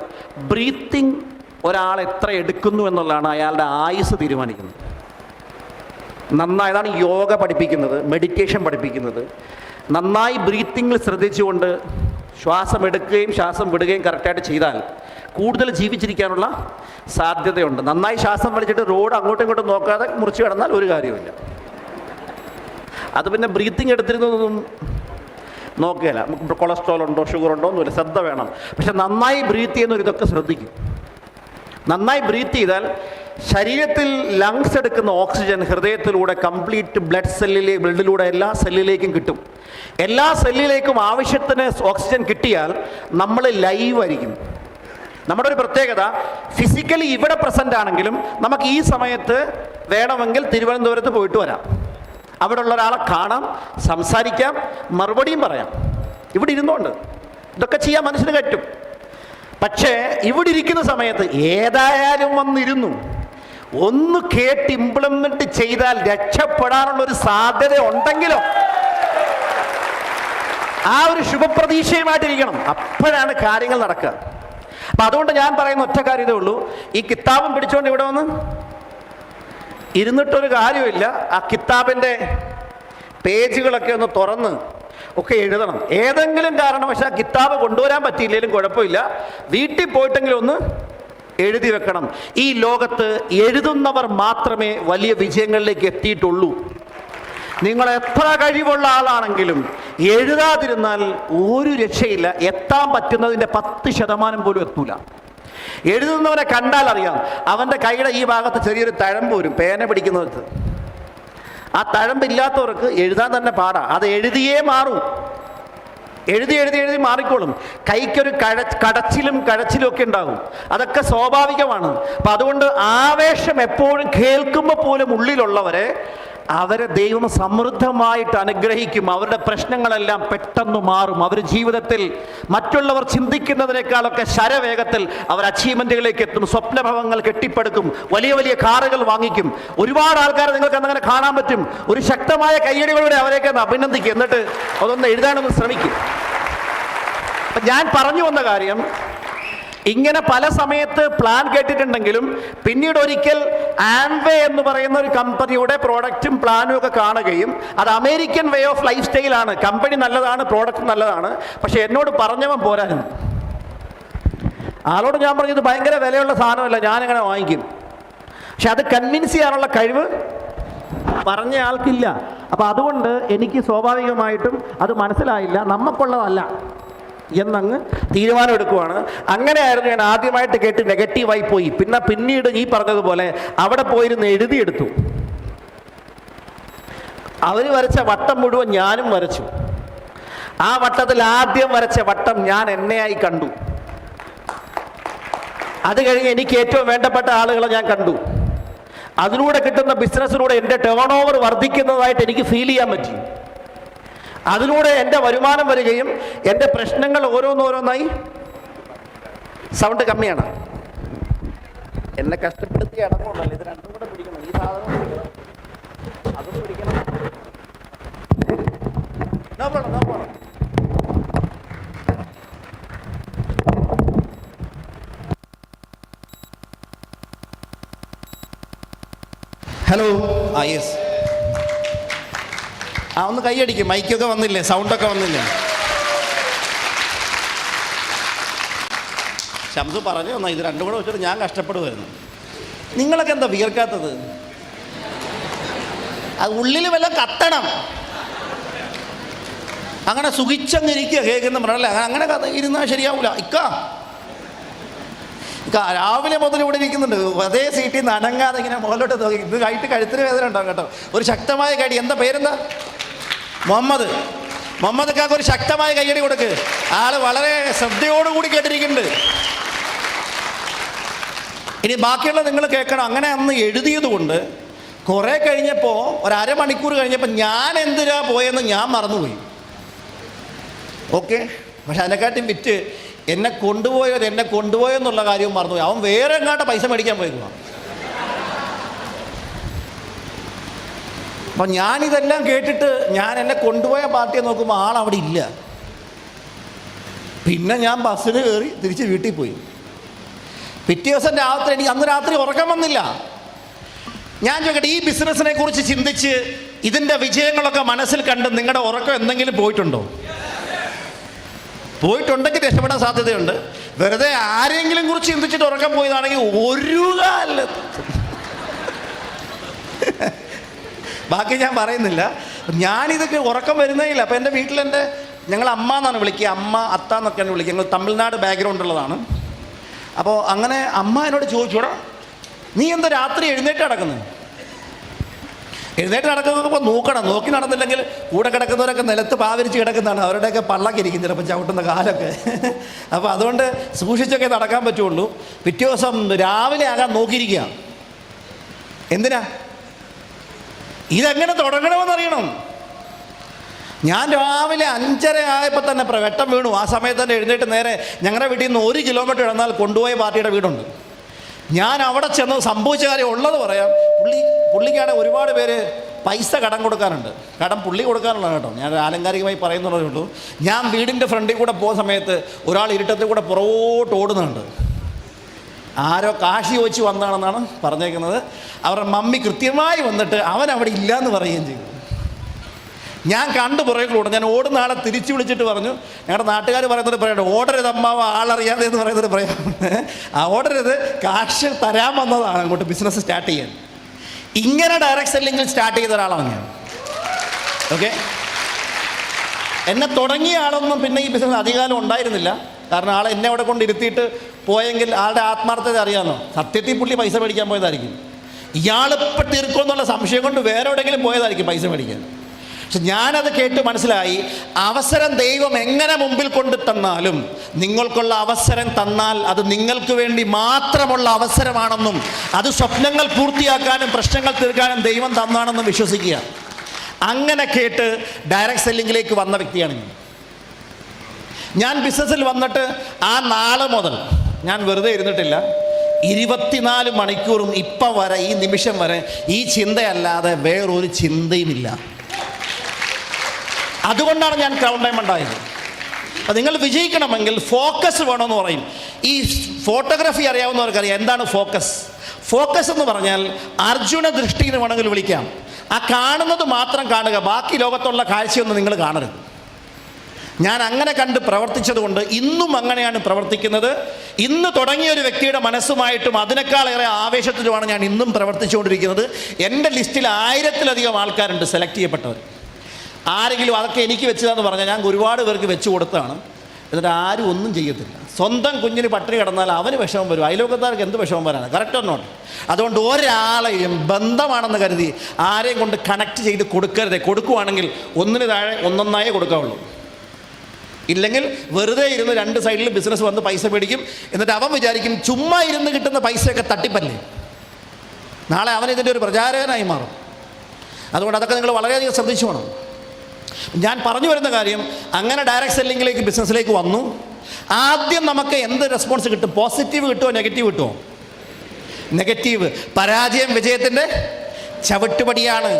ബ്രീത്തിങ് ഒരാൾ എത്ര എടുക്കുന്നു എന്നുള്ളതാണ് അയാളുടെ ആയുസ് തീരുമാനിക്കുന്നത്. നന്നായതാണ് യോഗ പഠിപ്പിക്കുന്നത്, മെഡിറ്റേഷൻ പഠിപ്പിക്കുന്നത്. നന്നായി ബ്രീത്തിങ്ങിൽ ശ്രദ്ധിച്ചുകൊണ്ട് ശ്വാസം എടുക്കുകയും ശ്വാസം വിടുകയും കറക്റ്റായിട്ട് ചെയ്താൽ കൂടുതൽ ജീവിച്ചിരിക്കാനുള്ള സാധ്യതയുണ്ട്. നന്നായി ശ്വാസം വലിച്ചിട്ട് റോഡ് അങ്ങോട്ടും ഇങ്ങോട്ടും നോക്കാതെ മുറിച്ച് കിടന്നാൽ ഒരു കാര്യമില്ല. അത് പിന്നെ ബ്രീത്തിങ് എടുത്തിരുന്നതൊന്നും നോക്കുകയില്ല. നമുക്ക് കൊളസ്ട്രോൾ ഉണ്ടോ ഷുഗർ ഉണ്ടോ ഒന്നുമില്ല, ശ്രദ്ധ വേണം. പക്ഷെ നന്നായി ബ്രീത്ത് ചെയ്യുന്നവർ ഇതൊക്കെ ശ്രദ്ധിക്കും. നന്നായി ബ്രീത്ത് ചെയ്താൽ ശരീരത്തിൽ ലങ്സ് എടുക്കുന്ന ഓക്സിജൻ ഹൃദയത്തിലൂടെ കംപ്ലീറ്റ് ബ്ലഡിലൂടെ എല്ലാ സെല്ലിലേക്കും കിട്ടും. എല്ലാ സെല്ലിലേക്കും ആവശ്യത്തിന് ഓക്സിജൻ കിട്ടിയാൽ നമ്മൾ ലൈവ് ആയിരിക്കും. നമ്മുടെ ഒരു പ്രത്യേകത, ഫിസിക്കലി ഇവിടെ പ്രസൻ്റ് ആണെങ്കിലും നമുക്ക് ഈ സമയത്ത് വേണമെങ്കിൽ തിരുവനന്തപുരത്ത് പോയിട്ട് വരാം. അവിടെ ഉള്ള ഒരാളെ കാണാം, സംസാരിക്കാം, മറുപടിയും പറയാം. ഇവിടെ ഇരുന്നുകൊണ്ട് ഇതൊക്കെ ചെയ്യാൻ മനുഷ്യന് പറ്റും. പക്ഷേ ഇവിടെ ഇരിക്കുന്ന സമയത്ത് ഏതായാലും വന്നിരുന്നു ഒന്ന് കേട്ട് ഇംപ്ലിമെന്റ് ചെയ്താൽ രക്ഷപ്പെടാനുള്ളൊരു സാധ്യത ഉണ്ടെങ്കിലോ ആ ഒരു ശുഭപ്രതീക്ഷയുമായിട്ടിരിക്കണം. അപ്പോഴാണ് കാര്യങ്ങൾ നടക്കുക. അപ്പം അതുകൊണ്ട് ഞാൻ പറയുന്ന ഒറ്റ കാര്യം ഇതേ ഉള്ളൂ. ഈ കിതാബും പിടിച്ചുകൊണ്ട് ഇവിടെ വന്ന് ഇരുന്നിട്ടൊരു കാര്യമില്ല. ആ കിതാബിൻ്റെ പേജുകളൊക്കെ ഒന്ന് തുറന്ന് ഒക്കെ എഴുതണം. ഏതെങ്കിലും കാരണവശാൽ കിതാബ് കൊണ്ടുവരാൻ പറ്റിയില്ലെങ്കിലും കുഴപ്പമില്ല, വീട്ടിൽ പോയിട്ടെങ്കിലും ഒന്ന് എഴുതി വെക്കണം. ഈ ലോകത്ത് എഴുതുന്നവർ മാത്രമേ വലിയ വിജയങ്ങളിലേക്ക് എത്തിയിട്ടുള്ളൂ. നിങ്ങൾ എത്ര കഴിവുള്ള ആളാണെങ്കിലും എഴുതാതിരുന്നാൽ ഒരു രക്ഷയില്ല. എത്താൻ പറ്റുന്നതിൻ്റെ 10% പോലും എത്തൂല. എഴുതുന്നവനെ കണ്ടാൽ അറിയാം, അവൻ്റെ കൈയുടെ ഈ ഭാഗത്ത് ചെറിയൊരു തഴമ്പ് വരും പേന പിടിക്കുന്നവർക്ക്. ആ തഴമ്പില്ലാത്തവർക്ക് എഴുതാൻ തന്നെ പാടാ. അത് എഴുതിയേ മാറും. എഴുതി മാറിക്കോളും. കൈക്കൊരു കടച്ചിലും ഒക്കെ ഉണ്ടാകും. അതൊക്കെ സ്വാഭാവികമാണ്. അപ്പം അതുകൊണ്ട് ആവേശം എപ്പോഴും കേൾക്കുമ്പോൾ പോലും ഉള്ളിലുള്ളവരെ അവരെ ദൈവം സമൃദ്ധമായിട്ട് അനുഗ്രഹിക്കും. അവരുടെ പ്രശ്നങ്ങളെല്ലാം പെട്ടെന്ന് മാറും. അവർ ജീവിതത്തിൽ മറ്റുള്ളവർ ചിന്തിക്കുന്നതിനേക്കാളൊക്കെ ശരവേഗത്തിൽ അവർ അച്ചീവ്മെന്റുകളിലേക്ക് എത്തും. സ്വപ്നഭവങ്ങൾ കെട്ടിപ്പടുക്കും. വലിയ വലിയ കാറുകൾ വാങ്ങിക്കും. ഒരുപാട് ആൾക്കാരെ നിങ്ങൾക്ക് അങ്ങനെ കാണാൻ പറ്റും. ഒരു ശക്തമായ കയ്യടികളുടെ അവരെയൊക്കെ അഭിനന്ദിക്കും. എന്നിട്ട് അതൊന്ന് എഴുതാനൊന്ന് ശ്രമിക്കും. ഞാൻ പറഞ്ഞു വന്ന കാര്യം, ഇങ്ങനെ പല സമയത്ത് പ്ലാൻ കേട്ടിട്ടുണ്ടെങ്കിലും പിന്നീട് ഒരിക്കൽ ആംവേ എന്ന് പറയുന്ന ഒരു കമ്പനിയുടെ പ്രോഡക്റ്റും പ്ലാനും ഒക്കെ കാണുകയും അത് അമേരിക്കൻ വേ ഓഫ് ലൈഫ് സ്റ്റൈലാണ്. കമ്പനി നല്ലതാണ്, പ്രോഡക്റ്റ് നല്ലതാണ്, പക്ഷെ എന്നോട് പറഞ്ഞവൻ പോരായിരുന്നു. ആളോട് ഞാൻ പറഞ്ഞത് ഭയങ്കര വിലയുള്ള സാധനമല്ല, ഞാനങ്ങനെ വാങ്ങിക്കും. പക്ഷെ അത് കൺവിൻസ് ചെയ്യാനുള്ള കഴിവ് പറഞ്ഞ ആൾക്കില്ല. അപ്പം അതുകൊണ്ട് എനിക്ക് സ്വാഭാവികമായിട്ടും അത് മനസ്സിലായില്ല. നമുക്കുള്ളതല്ല. എന്നങ്ങ് തീരുമാനമെടുക്കുവാണ്. അങ്ങനെയായിരുന്നു ഞാൻ ആദ്യമായിട്ട് കേട്ട് നെഗറ്റീവായി പോയി. പിന്നീട് ഈ പറഞ്ഞതുപോലെ അവിടെ പോയിരുന്ന് എഴുതിയെടുത്തു. അവർ വരച്ച വട്ടം മുഴുവൻ ഞാനും വരച്ചു. ആ വട്ടത്തിൽ ആദ്യം വരച്ച വട്ടം ഞാൻ എന്നെയായി കണ്ടു. അത് കഴിഞ്ഞ് എനിക്ക് ഏറ്റവും വേണ്ടപ്പെട്ട ആളുകളെ ഞാൻ കണ്ടു. അതിലൂടെ കിട്ടുന്ന ബിസിനസ്സിലൂടെ എൻ്റെ ടേൺ ഓവർ വർദ്ധിക്കുന്നതായിട്ട് എനിക്ക് ഫീൽ ചെയ്യാൻ പറ്റി. അതിലൂടെ എൻ്റെ വരുമാനം വരികയും എൻ്റെ പ്രശ്നങ്ങൾ ഓരോന്നോരോന്നായി. സൗണ്ട് കമ്മിയാണ്. എന്നെ കഷ്ടപ്പെടുത്തി അടങ്ങുണ്ടല്ലോ. ഇത് രണ്ടും കൂടെ പിടിക്കണം. ഈ സാധനം പിടിക്കണം, അതും പിടിക്കണം. ഹലോ. യെസ്. ഒന്ന് കൈയടിക്കും. മൈക്കൊക്കെ വന്നില്ലേ? സൗണ്ടൊക്കെ വന്നില്ലേ? ശംസു പറഞ്ഞു എന്നാ ഇത് രണ്ടും കൂടെ വെച്ചിട്ട് ഞാൻ കഷ്ടപ്പെടുമായിരുന്നു. നിങ്ങളൊക്കെ എന്താ വിയർക്കാത്തത്? അത് ഉള്ളിൽ വല്ല കത്തണം. അങ്ങനെ സുഖിച്ചങ്ങിരിക്കുക കേൾക്കുന്ന പറഞ്ഞല്ലേ. അങ്ങനെ ഇരുന്നാൽ ശരിയാവൂല. രാവിലെ മുതൽ ഇവിടെ ഇരിക്കുന്നുണ്ട്. അതേ സീറ്റിൽ നിന്ന് അനങ്ങാതെ ഇങ്ങനെ മുകളിലോട്ട് നോക്കി. ഇത് കഴുത്തിന് വേദന ഉണ്ടാവും കേട്ടോ. ഒരു ശക്തമായ കൈ. എന്താ പേരെന്താ? മുഹമ്മദ് കാക്ക് ഒരു ശക്തമായ കൈയടി കൊടുക്ക്. ആള് വളരെ ശ്രദ്ധയോടുകൂടി കേട്ടിരിക്കുന്നുണ്ട്. ഇനി ബാക്കിയുള്ള നിങ്ങൾ കേൾക്കണം. അങ്ങനെ അന്ന് എഴുതിയത് കൊണ്ട് കുറേ കഴിഞ്ഞപ്പോൾ, ഒരു അരമണിക്കൂർ കഴിഞ്ഞപ്പോൾ ഞാൻ എന്തിനാ പോയെന്ന് ഞാൻ മറന്നുപോയി. ഓക്കെ. പക്ഷെ അതിനെക്കാട്ടും വിറ്റ് എന്നെ കൊണ്ടുപോയെന്നുള്ള കാര്യവും മറന്നുപോയി. അവൻ വേറെ എങ്ങാട്ട് പൈസ മേടിക്കാൻ പോയിരിക്കുക. അപ്പം ഞാനിതെല്ലാം കേട്ടിട്ട് ഞാൻ എന്നെ കൊണ്ടുപോയ പാർട്ടിയെ നോക്കുമ്പോൾ ആളവിടെ ഇല്ല. പിന്നെ ഞാൻ ബസ്സിന് കയറി തിരിച്ച് വീട്ടിൽ പോയി. പിറ്റേ ദിവസം രാത്രി അന്ന് രാത്രി ഉറക്കം വന്നില്ല. ഞാൻ ചോദിക്കട്ടെ, ഈ ബിസിനസ്സിനെ കുറിച്ച് ചിന്തിച്ച് ഇതിൻ്റെ വിജയങ്ങളൊക്കെ മനസ്സിൽ കണ്ട് നിങ്ങളുടെ ഉറക്കം എന്തെങ്കിലും പോയിട്ടുണ്ടോ? പോയിട്ടുണ്ടെങ്കിൽ രക്ഷപ്പെടാൻ സാധ്യതയുണ്ട്. വെറുതെ ആരെങ്കിലും കുറിച്ച് ചിന്തിച്ചിട്ട് ഉറക്കം പോയതാണെങ്കിൽ ഒരു കാലത്ത് ബാക്കി ഞാൻ പറയുന്നില്ല. ഞാനിതൊക്കെ ഉറക്കം വരുന്നേയില്ല. അപ്പോൾ എൻ്റെ വീട്ടിൽ ഞങ്ങൾ അമ്മ എന്നാണ് വിളിക്കുക. അമ്മ അത്ത എന്നൊക്കെയാണ് വിളിക്കുക. ഞങ്ങൾ തമിഴ്നാട് ബാക്ക്ഗ്രൗണ്ട് ഉള്ളതാണ്. അപ്പോൾ അങ്ങനെ അമ്മ എന്നോട് ചോദിച്ചോടാ, നീ എന്താ രാത്രി എഴുന്നേറ്റ് നടക്കുന്നത്? എഴുന്നേറ്റ് നടക്കുന്നപ്പോൾ നോക്കി നടന്നില്ലെങ്കിൽ കൂടെ കിടക്കുന്നവരൊക്കെ നിലത്ത് പാവരിച്ച് കിടക്കുന്നതാണ്. അവരുടെയൊക്കെ പള്ളൊക്കെ ഇരിക്കും ചിലപ്പോൾ, ചവിട്ടുന്ന കാലൊക്കെ. അപ്പോൾ അതുകൊണ്ട് സൂക്ഷിച്ചൊക്കെ നടക്കാൻ പറ്റുള്ളൂ. പിറ്റേ ദിവസം രാവിലെ ആകാൻ നോക്കിയിരിക്കുക. എന്തിനാ? ഇതെങ്ങനെ തുടങ്ങണമെന്നറിയണം. ഞാൻ രാവിലെ 5:30 ആയപ്പോൾ തന്നെ വെട്ടം വീണു. ആ സമയത്ത് തന്നെ എഴുന്നേറ്റ് നേരെ ഞങ്ങളുടെ വീട്ടിൽ നിന്ന് 1 കിലോമീറ്റർ ഇടന്നാൽ കൊണ്ടുപോയ പാർട്ടിയുടെ വീടുണ്ട്. ഞാൻ അവിടെ ചെന്ന് സംഭവിച്ച കാര്യം ഉള്ളത് പറയാം. പുള്ളിക്കാണെങ്കിൽ ഒരുപാട് പേര് പൈസ കടം കൊടുക്കാനുണ്ട്. കടം പുള്ളി കൊടുക്കാനുള്ളതാണ് കേട്ടോ. ഞാൻ ആലങ്കാരികമായി പറയുന്നതേ ഉള്ളൂ. ഞാൻ വീടിൻ്റെ ഫ്രണ്ടിൽ കൂടെ പോകുന്ന സമയത്ത് ഒരാൾ ഇരുട്ടത്തിൽ കൂടെ പുറകോട്ട് ഓടുന്നുണ്ട്. ആരോ കാശി ചോദിച്ച് വന്നാണെന്നാണ് പറഞ്ഞേക്കുന്നത്. അവരുടെ മമ്മി കൃത്യമായി വന്നിട്ട് അവൻ അവിടെ ഇല്ലയെന്ന് പറയുകയും ചെയ്തു. ഞാൻ കണ്ടു പുറകിലൂടെ. ഞാൻ ഓടുന്ന ആളെ തിരിച്ചു വിളിച്ചിട്ട് പറഞ്ഞു, ഞങ്ങളുടെ നാട്ടുകാർ പറയുന്നത് പറയട്ടെ, ഓടരുത് അമ്മാവ, ആളറിയാതെ എന്ന് പറയുന്നത് പറയാം. ഓടരുത്, കാശ് തരാൻ വന്നതാണ് അങ്ങോട്ട് ബിസിനസ് സ്റ്റാർട്ട് ചെയ്യാൻ. ഇങ്ങനെ ഡയറക്റ്റ് സെല്ലിങ്ങിൽ സ്റ്റാർട്ട് ചെയ്ത ഒരാളാണ് ഞാൻ. ഓക്കെ. എന്നെ തുടങ്ങിയ ആളൊന്നും പിന്നെ ഈ ബിസിനസ് അധികകാലം ഉണ്ടായിരുന്നില്ല. കാരണം ആളെ എന്നെ അവിടെ കൊണ്ട് ഇരുത്തിയിട്ട് പോയെങ്കിൽ ആളുടെ ആത്മാർത്ഥത അറിയാമല്ലോ. സത്യത്തിൽ പുള്ളി പൈസ മേടിക്കാൻ പോയതായിരിക്കും. ഇയാളിപ്പോൾ തീർക്കുമെന്നുള്ള സംശയം കൊണ്ട് വേറെ എവിടെയെങ്കിലും പോയതായിരിക്കും പൈസ മേടിക്കാൻ. പക്ഷെ ഞാനത് കേട്ട് മനസ്സിലായി, അവസരം ദൈവം എങ്ങനെ മുമ്പിൽ കൊണ്ട് തന്നാലും നിങ്ങൾക്കുള്ള അവസരം തന്നാൽ അത് നിങ്ങൾക്ക് വേണ്ടി മാത്രമുള്ള അവസരമാണെന്നും അത് സ്വപ്നങ്ങൾ പൂർത്തിയാക്കാനും പ്രശ്നങ്ങൾ തീർക്കാനും ദൈവം തന്നാണെന്നും വിശ്വസിക്കുക. അങ്ങനെ കേട്ട് ഡയറക്റ്റ് സെല്ലിങ്ങിലേക്ക് വന്ന വ്യക്തിയാണ് ഞാൻ. ബിസിനസ്സിൽ വന്നിട്ട് ആ നാളെ മുതൽ ഞാൻ വെറുതെ ഇരുന്നിട്ടില്ല. 24 മണിക്കൂറും ഇപ്പം വരെ, ഈ നിമിഷം വരെ ഈ ചിന്തയല്ലാതെ വേറൊരു ചിന്തയുമില്ല. അതുകൊണ്ടാണ് ഞാൻ ക്രൗൺ ഡയമണ്ട് ആയത്. അപ്പം നിങ്ങൾ വിജയിക്കണമെങ്കിൽ ഫോക്കസ് വേണമെന്ന് പറയും. ഈ ഫോട്ടോഗ്രാഫി അറിയാവുന്നവർക്കറിയാം എന്താണ് ഫോക്കസ്. ഫോക്കസ് എന്ന് പറഞ്ഞാൽ അർജുന ദൃഷ്ടി എന്ന് വേണമെങ്കിൽ വിളിക്കാം. ആ കാണുന്നത് മാത്രം കാണുക, ബാക്കി ലോകത്തുള്ള കാഴ്ചയൊന്നും നിങ്ങൾ കാണരുത്. ഞാൻ അങ്ങനെ കണ്ട് പ്രവർത്തിച്ചതുകൊണ്ട് ഇന്നും അങ്ങനെയാണ് പ്രവർത്തിക്കുന്നത്. ഇന്ന് തുടങ്ങിയ ഒരു വ്യക്തിയുടെ മനസ്സുമായിട്ടും അതിനേക്കാളേറെ ആവേശത്തിലുമാണ് ഞാൻ ഇന്നും പ്രവർത്തിച്ചുകൊണ്ടിരിക്കുന്നത്. എൻ്റെ ലിസ്റ്റിൽ 1000-ലധികം ആൾക്കാരുണ്ട് സെലക്ട് ചെയ്യപ്പെട്ടവർ. ആരെങ്കിലും അതൊക്കെ എനിക്ക് വെച്ചതാന്ന് പറഞ്ഞാൽ ഞാൻ ഒരുപാട് പേർക്ക് വെച്ച് കൊടുത്തതാണ്. എന്നിട്ട് ആരും ഒന്നും ചെയ്യത്തില്ല. സ്വന്തം കുഞ്ഞിന് പട്ടിണി കിടന്നാൽ അവന് വിഷമം വരും, അയൽവക്കക്കാർക്ക് എന്ത് വിഷമം വരാനാണ്? കറക്റ്റ് ഒന്നോട്ട്. അതുകൊണ്ട് ഒരാളെയും ബന്ധമാണെന്ന് കരുതി ആരെയും കൊണ്ട് കണക്ട് ചെയ്ത് കൊടുക്കരുത്. കൊടുക്കുവാണെങ്കിൽ ഒന്നിന് താഴെ ഒന്നൊന്നായേ കൊടുക്കാവുള്ളൂ. ഇല്ലെങ്കിൽ വെറുതെ ഇരുന്ന് രണ്ട് സൈഡിൽ ബിസിനസ് വന്ന് പൈസ മേടിക്കും. എന്നിട്ട് അവൻ വിചാരിക്കും ചുമ്മാ ഇരുന്ന് കിട്ടുന്ന പൈസയൊക്കെ തട്ടിപ്പല്ലേ, നാളെ അവൻ ഇതിൻ്റെ ഒരു പ്രചാരകനായി മാറും. അതുകൊണ്ട് അതൊക്കെ നിങ്ങൾ വളരെയധികം ശ്രദ്ധിച്ചു വേണം. ഞാൻ പറഞ്ഞു വരുന്ന കാര്യം, അങ്ങനെ ഡയറക്റ്റ് സെല്ലിങ്ങിലേക്ക് ബിസിനസ്സിലേക്ക് വന്നു. ആദ്യം നമുക്ക് എന്ത് റെസ്പോൺസ് കിട്ടും? പോസിറ്റീവ് കിട്ടുമോ നെഗറ്റീവ് കിട്ടുമോ? നെഗറ്റീവ്. പരാജയം വിജയത്തിൻ്റെ ചവിട്ടുപടിയാണ്.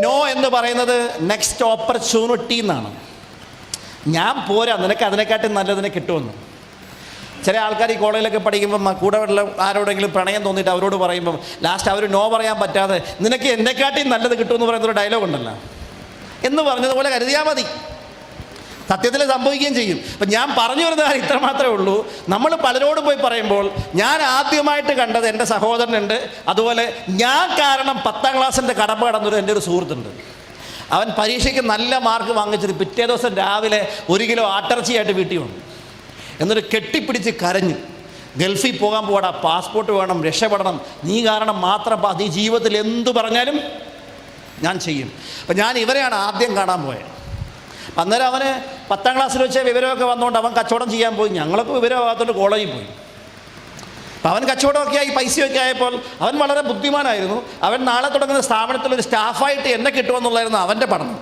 നോ എന്ന് പറയുന്നത് നെക്സ്റ്റ് ഓപ്പർച്യൂണിറ്റി എന്നാണ്. ഞാൻ പോരാ, നിനക്ക് അതിനെക്കാട്ടും നല്ലതിനെ കിട്ടുമെന്ന്. ചില ആൾക്കാർ ഈ കോളേജിലൊക്കെ പഠിക്കുമ്പം കൂടെ ഉള്ള ആരോടെങ്കിലും പ്രണയം തോന്നിയിട്ട് അവരോട് പറയുമ്പം ലാസ്റ്റ് അവർ നോ പറയാൻ പറ്റാതെ നിനക്ക് എന്നെക്കാട്ടിയും നല്ലത് കിട്ടുമെന്ന് പറയുന്നൊരു ഡയലോഗ് ഉണ്ടല്ലോ, എന്ന് പറഞ്ഞതുപോലെ കരുതിയാൽ മതി. സത്യത്തിൽ സംഭവിക്കുകയും ചെയ്യും. അപ്പം ഞാൻ പറഞ്ഞു വരുന്ന കാര്യം ഇത്ര മാത്രമേ ഉള്ളൂ. നമ്മൾ പലരോടും പോയി പറയുമ്പോൾ ഞാൻ ആദ്യമായിട്ട് കണ്ടത് എൻ്റെ സഹോദരനുണ്ട്, അതുപോലെ ഞാൻ കാരണം 10ാം ക്ലാസ്സിൻ്റെ കടമ്പ കടന്നൊരു എൻ്റെ ഒരു സുഹൃത്തുണ്ട്. അവൻ പരീക്ഷയ്ക്ക് നല്ല മാർക്ക് വാങ്ങിച്ചത് പിറ്റേ ദിവസം രാവിലെ 1 കിലോ ആട്ടിറച്ചിയായിട്ട് വീട്ടിൽ വന്നു. എന്നിട്ട് കെട്ടിപ്പിടിച്ച് കരഞ്ഞു, ഗൾഫിൽ പോകാൻ പോടാ, പാസ്പോർട്ട് വേണം, രക്ഷപ്പെടണം, നീ കാരണം മാത്രം നീ ജീവിതത്തിൽ എന്തു പറഞ്ഞാലും ഞാൻ ചെയ്യും. അപ്പം ഞാൻ ഇവരെയാണ് ആദ്യം കാണാൻ പോയത്. അന്നേരം അവന് 10ാം ക്ലാസ്സിൽ വെച്ച വിവരമൊക്കെ വന്നുകൊണ്ട് അവൻ കച്ചവടം ചെയ്യാൻ പോയി. ഞങ്ങളൊക്കെ വിവരമാകാത്തോണ്ട് കോളേജിൽ പോയി. അപ്പം അവൻ കച്ചവടമൊക്കെ ആയി പൈസയൊക്കെ ആയപ്പോൾ അവൻ വളരെ ബുദ്ധിമാനായിരുന്നു. അവൻ നാളെ തുടങ്ങുന്ന സ്ഥാപനത്തിലൊരു സ്റ്റാഫായിട്ട് എന്നെ കിട്ടുമെന്നുള്ളായിരുന്നു അവൻ്റെ പഠനം.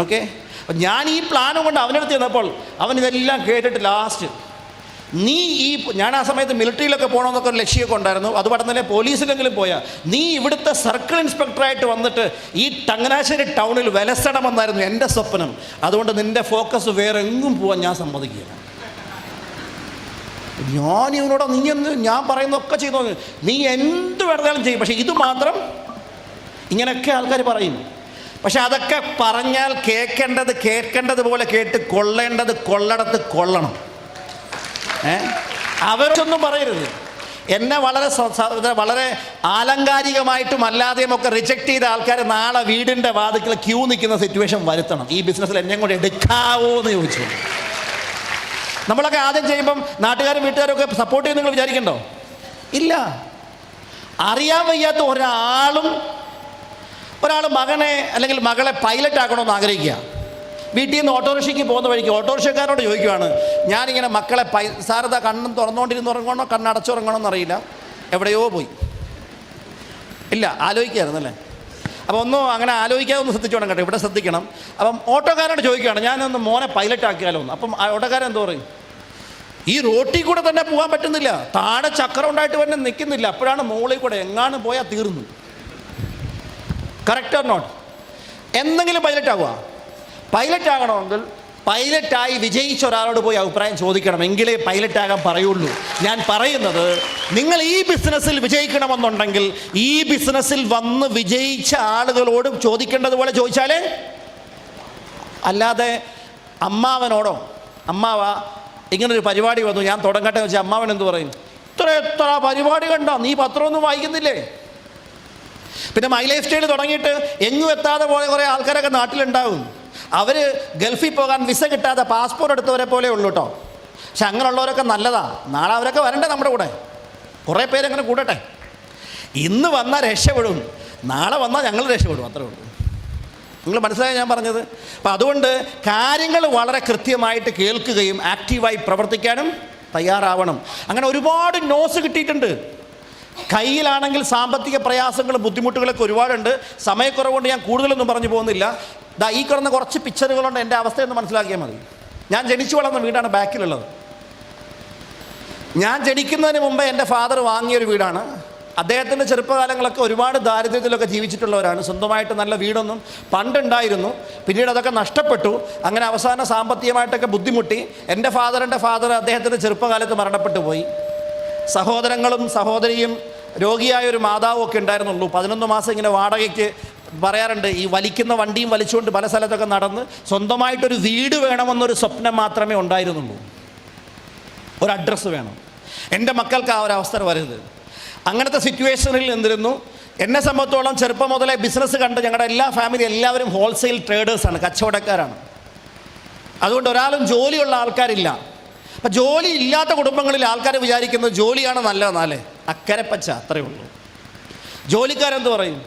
ഓക്കെ. അപ്പം ഞാൻ ഈ പ്ലാനും കൊണ്ട് അവനടുത്ത് ചെന്നപ്പോൾ അവൻ ഇതെല്ലാം കേട്ടിട്ട് ലാസ്റ്റ് ഞാൻ ആ സമയത്ത് മിലിറ്ററിയിലൊക്കെ പോകണമെന്നൊക്കെ ഒരു ലക്ഷ്യമൊക്കെ ഉണ്ടായിരുന്നു. അത് പഠനത്തിലെ പോലീസിലെങ്കിലും പോയാൽ നീ ഇവിടുത്തെ സർക്കിൾ ഇൻസ്പെക്ടറായിട്ട് വന്നിട്ട് ഈ ചങ്ങനാശ്ശേരി ടൗണിൽ വിലസണമെന്നായിരുന്നു എൻ്റെ സ്വപ്നം. അതുകൊണ്ട് നിൻ്റെ ഫോക്കസ് വേറെ എങ്ങും പോകാൻ ഞാൻ സമ്മതിക്കുകയില്ല. ഞാൻ ഇവനോട് ഞാൻ പറയുന്നതൊക്കെ ചെയ്തോ, നീ എന്ത് വേണമെങ്കിലും ചെയ്യും, പക്ഷേ ഇത് മാത്രം ഇങ്ങനെയൊക്കെ ആൾക്കാർ പറയും. പക്ഷെ അതൊക്കെ പറഞ്ഞാൽ കേൾക്കേണ്ടതുപോലെ കേട്ട് കൊള്ളേണ്ടത് കൊള്ളണം. അവരൊന്നും പറയരുത്. എന്നെ വളരെ ആലങ്കാരികമായിട്ടും അല്ലാതെയും ഒക്കെ റിജക്റ്റ് ചെയ്ത ആൾക്കാർ നാളെ വീടിൻ്റെ വാതിക്കൽ ക്യൂ നിൽക്കുന്ന സിറ്റുവേഷൻ വരുത്തണം. ഈ ബിസിനസ്സിൽ എന്നെ കൂടെ എടുക്കാവോ എന്ന് ചോദിച്ചു. നമ്മളൊക്കെ ആദ്യം ചെയ്യുമ്പം നാട്ടുകാരും വീട്ടുകാരും ഒക്കെ സപ്പോർട്ട് ചെയ്ത് നിങ്ങൾ വിചാരിക്കണ്ടോ? ഇല്ല. അറിയാൻ വയ്യാത്ത ഒരാൾ മകനെ അല്ലെങ്കിൽ മകളെ പൈലറ്റ് ആക്കണമെന്ന് ആഗ്രഹിക്കുക. വീട്ടിൽ നിന്ന് ഓട്ടോറിക്ഷയ്ക്ക് പോകുന്ന വഴിക്ക് ഓട്ടോറിക്ഷക്കാരോട് ചോദിക്കുവാണ്, ഞാനിങ്ങനെ മക്കളെ സാരത കണ്ണും തുറന്നുകൊണ്ടിരുന്ന് ഉറങ്ങണോ കണ്ണടച്ചുറങ്ങണമെന്ന് അറിയില്ല, എവിടെയോ പോയി. ഇല്ല, ആലോചിക്കായിരുന്നല്ലേ? അപ്പോൾ ഒന്നും അങ്ങനെ ആലോചിക്കാതെ ഒന്ന് ശ്രദ്ധിച്ചോണം കേട്ടോ, ഇവിടെ ശ്രദ്ധിക്കണം. അപ്പം ഓട്ടോക്കാരോട് ചോദിക്കുകയാണ്, ഞാനൊന്ന് മോനെ പൈലറ്റ് ആക്കിയാലോ എന്ന്. അപ്പം ഓട്ടോക്കാരൻ എന്തോ പറയും, ഈ റോട്ടിൽ കൂടെ തന്നെ പോകാൻ പറ്റുന്നില്ല, താഴെ ചക്രം ഉണ്ടായിട്ട് തന്നെ നിൽക്കുന്നില്ല, അപ്പോഴാണ് മുകളിൽ കൂടെ എങ്ങാനും പോയാൽ തീർന്നു. Correct or not? എന്തെങ്കിലും പൈലറ്റ് ആവുക. പൈലറ്റ് ആകണമെങ്കിൽ പൈലറ്റായി വിജയിച്ച ഒരാളോട് പോയി അഭിപ്രായം ചോദിക്കണം, എങ്കിലേ പൈലറ്റാകാൻ പറയുള്ളൂ. ഞാൻ പറയുന്നത്, നിങ്ങൾ ഈ ബിസിനസ്സിൽ വിജയിക്കണമെന്നുണ്ടെങ്കിൽ ഈ ബിസിനസ്സിൽ വന്ന് വിജയിച്ച ആളുകളോട് ചോദിക്കേണ്ടത് പോലെ ചോദിച്ചാലേ. അല്ലാതെ അമ്മാവനോടോ, അമ്മാവ ഇങ്ങനൊരു പരിപാടി വന്നു ഞാൻ തുടങ്ങട്ടെ വെച്ചാൽ അമ്മാവൻ എന്ത് പറയും, എത്ര പരിപാടി കണ്ടോ, നീ പത്രമൊന്നും വായിക്കുന്നില്ലേ? പിന്നെ മൈ ലൈഫ് സ്റ്റൈൽ തുടങ്ങിയിട്ട് എങ്ങും എത്താതെ പോയ കുറേ ആൾക്കാരൊക്കെ നാട്ടിലുണ്ടാവും. അവർ ഗൾഫിൽ പോകാൻ വിസ കിട്ടാതെ പാസ്പോർട്ട് എടുത്തവരെ പോലെ ഉള്ളൂ കേട്ടോ. പക്ഷെ അങ്ങനെയുള്ളവരൊക്കെ നല്ലതാണ്, നാളെ അവരൊക്കെ വരണ്ടേ നമ്മുടെ കൂടെ. കുറേ പേരങ്ങനെ കൂടട്ടെ. ഇന്ന് വന്നാൽ രക്ഷപ്പെടും, നാളെ വന്നാൽ ഞങ്ങൾ രക്ഷപ്പെടും, അത്രേ ഉള്ളൂ. നിങ്ങൾ മനസ്സിലായി ഞാൻ പറഞ്ഞത്? അപ്പം അതുകൊണ്ട് കാര്യങ്ങൾ വളരെ കൃത്യമായിട്ട് കേൾക്കുകയും ആക്റ്റീവായി പ്രവർത്തിക്കാനും തയ്യാറാവണം. അങ്ങനെ ഒരുപാട് നോസ് കിട്ടിയിട്ടുണ്ട്. കയ്യിലാണെങ്കിൽ സാമ്പത്തിക പ്രയാസങ്ങളും ബുദ്ധിമുട്ടുകളൊക്കെ ഒരുപാടുണ്ട്. സമയക്കുറവുകൊണ്ട് ഞാൻ കൂടുതലൊന്നും പറഞ്ഞു പോകുന്നില്ല. ഈ കിടന്ന കുറച്ച് പിക്ചറുകളുണ്ട്, എൻ്റെ അവസ്ഥയെന്ന് മനസ്സിലാക്കിയാൽ മതി. ഞാൻ ജനിച്ചു വളർന്ന വീടാണ് ബാക്കിലുള്ളത്. ഞാൻ ജനിക്കുന്നതിന് മുമ്പ് എൻ്റെ ഫാദർ വാങ്ങിയൊരു വീടാണ്. അദ്ദേഹത്തിൻ്റെ ചെറുപ്പകാലങ്ങളൊക്കെ ഒരുപാട് ദാരിദ്ര്യത്തിലൊക്കെ ജീവിച്ചിട്ടുള്ളവരാണ്. സ്വന്തമായിട്ട് നല്ല വീടൊന്നും പണ്ടുണ്ടായിരുന്നു, പിന്നീട് അതൊക്കെ നഷ്ടപ്പെട്ടു. അങ്ങനെ അവസാനം സാമ്പത്തികമായിട്ടൊക്കെ ബുദ്ധിമുട്ടി. എൻ്റെ ഫാദർ അദ്ദേഹത്തിൻ്റെ ചെറുപ്പകാലത്ത് മരണപ്പെട്ടു പോയി. സഹോദരങ്ങളും സഹോദരിയും രോഗിയായ ഒരു മാതാവും ഒക്കെ ഉണ്ടായിരുന്നുള്ളൂ. 11 മാസം ഇങ്ങനെ വാടകയ്ക്ക് പറയാറുണ്ട്, ഈ വലിക്കുന്ന വണ്ടിയും വലിച്ചുകൊണ്ട് പല സ്ഥലത്തൊക്കെ നടന്ന് സ്വന്തമായിട്ടൊരു വീട് വേണമെന്നൊരു സ്വപ്നം മാത്രമേ ഉണ്ടായിരുന്നുള്ളൂ. ഒരു അഡ്രസ്സ് വേണം. എൻ്റെ മക്കൾക്ക് ആ ഒരു അവസരം വരരുത്. അങ്ങനത്തെ സിറ്റുവേഷനിൽ നിന്നിരുന്നു. എന്നെ സംബന്ധിച്ചോളം ചെറുപ്പം മുതലേ ബിസിനസ് കണ്ട് ഞങ്ങളുടെ എല്ലാ ഫാമിലി എല്ലാവരും ഹോൾസെയിൽ ട്രേഡേഴ്സാണ്, കച്ചവടക്കാരാണ്. അതുകൊണ്ട് ഒരാളും ജോലിയുള്ള ആൾക്കാരില്ല. അപ്പം ജോലി ഇല്ലാത്ത കുടുംബങ്ങളിൽ ആൾക്കാർ വിചാരിക്കുന്നത് ജോലിയാണ് നല്ലതെന്നാലേ. അക്കരപ്പച്ച അത്രയേ ഉള്ളൂ. ജോലിക്കാരെന്ത് പറയും?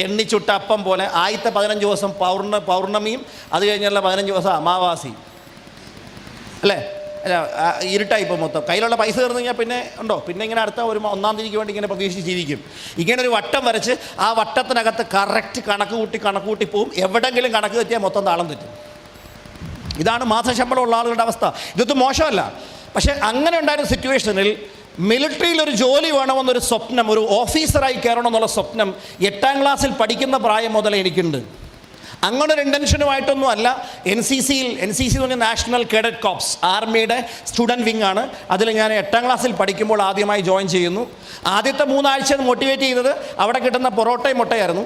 എണ്ണിച്ചുട്ട അപ്പം പോലെ ആദ്യത്തെ 15 ദിവസം പൗർണമിയും അത് കഴിഞ്ഞുള്ള 15 ദിവസം അമാവാസിയും അല്ലേ? അല്ല, ഇരുട്ടായിപ്പോൾ മൊത്തം. കയ്യിലുള്ള പൈസ തീർന്നു കഴിഞ്ഞാൽ പിന്നെ ഉണ്ടോ? പിന്നെ ഇങ്ങനെ അടുത്ത ഒരു 1-ാം തീയതിക്ക് വേണ്ടി ഇങ്ങനെ പ്രതീക്ഷിച്ച് ജീവിക്കും. ഇങ്ങനെ ഒരു വട്ടം വരച്ച് ആ വട്ടത്തിനകത്ത് കറക്റ്റ് കണക്ക് കൂട്ടി പോവും. എവിടെയെങ്കിലും കണക്ക് തെറ്റിയാൽ മൊത്തം താളം തെറ്റും. ഇതാണ് മാസശമ്പളമുള്ള ആളുകളുടെ അവസ്ഥ. ഇതൊന്നും മോശമല്ല. പക്ഷേ അങ്ങനെ ഉണ്ടായിരുന്ന സിറ്റുവേഷനിൽ മിലിറ്ററിയിൽ ഒരു ജോലി വേണമെന്നൊരു സ്വപ്നം, ഒരു ഓഫീസറായി കയറണമെന്നുള്ള സ്വപ്നം 8ാം ക്ലാസ്സിൽ പഠിക്കുന്ന പ്രായം മുതലേ എനിക്കുണ്ട്. അങ്ങനെ ഒരു ഇൻറ്റൻഷനുമായിട്ടൊന്നും അല്ല. എൻ സി സി എന്ന് പറഞ്ഞാൽ നാഷണൽ കേഡറ്റ് കോപ്സ്, ആർമിയുടെ സ്റ്റുഡൻറ്റ് വിങ് ആണ്. അതിൽ ഞാൻ 8ാം ക്ലാസ്സിൽ പഠിക്കുമ്പോൾ ആദ്യമായി ജോയിൻ ചെയ്യുന്നു. ആദ്യത്തെ 3 ആഴ്ച മോട്ടിവേറ്റ് ചെയ്തത് അവിടെ കിട്ടുന്ന പൊറോട്ടയും മുട്ടയായിരുന്നു.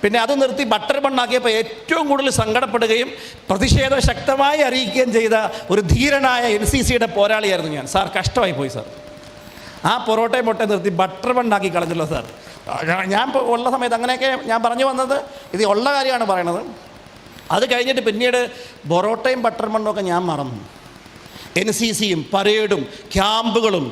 പിന്നെ അത് നിർത്തി ബട്ടർ ബണ്ണാക്കിയപ്പോൾ ഏറ്റവും കൂടുതൽ സങ്കടപ്പെടുകയും പ്രതിഷേധം ശക്തമായി അറിയിക്കുകയും ചെയ്ത ഒരു ധീരനായ NCCയുടെ പോരാളിയായിരുന്നു ഞാൻ. സാർ, കഷ്ടമായി പോയി സാർ. ആ പൊറോട്ടയും മുട്ടയും നിർത്തി ബട്ടർ ബണ്ണാക്കി കളഞ്ഞല്ലോ സാർ. ഞാൻ ഉള്ള സമയത്ത് അങ്ങനെയൊക്കെ ഞാൻ പറഞ്ഞു വന്നത് ഇത് ഉള്ള കാര്യമാണ് പറയണത്. അത് കഴിഞ്ഞിട്ട് പിന്നീട് പൊറോട്ടയും ബട്ടർ ബണ്ണും ഒക്കെ ഞാൻ മറന്നു. NCCയും പരേഡും ക്യാമ്പുകളും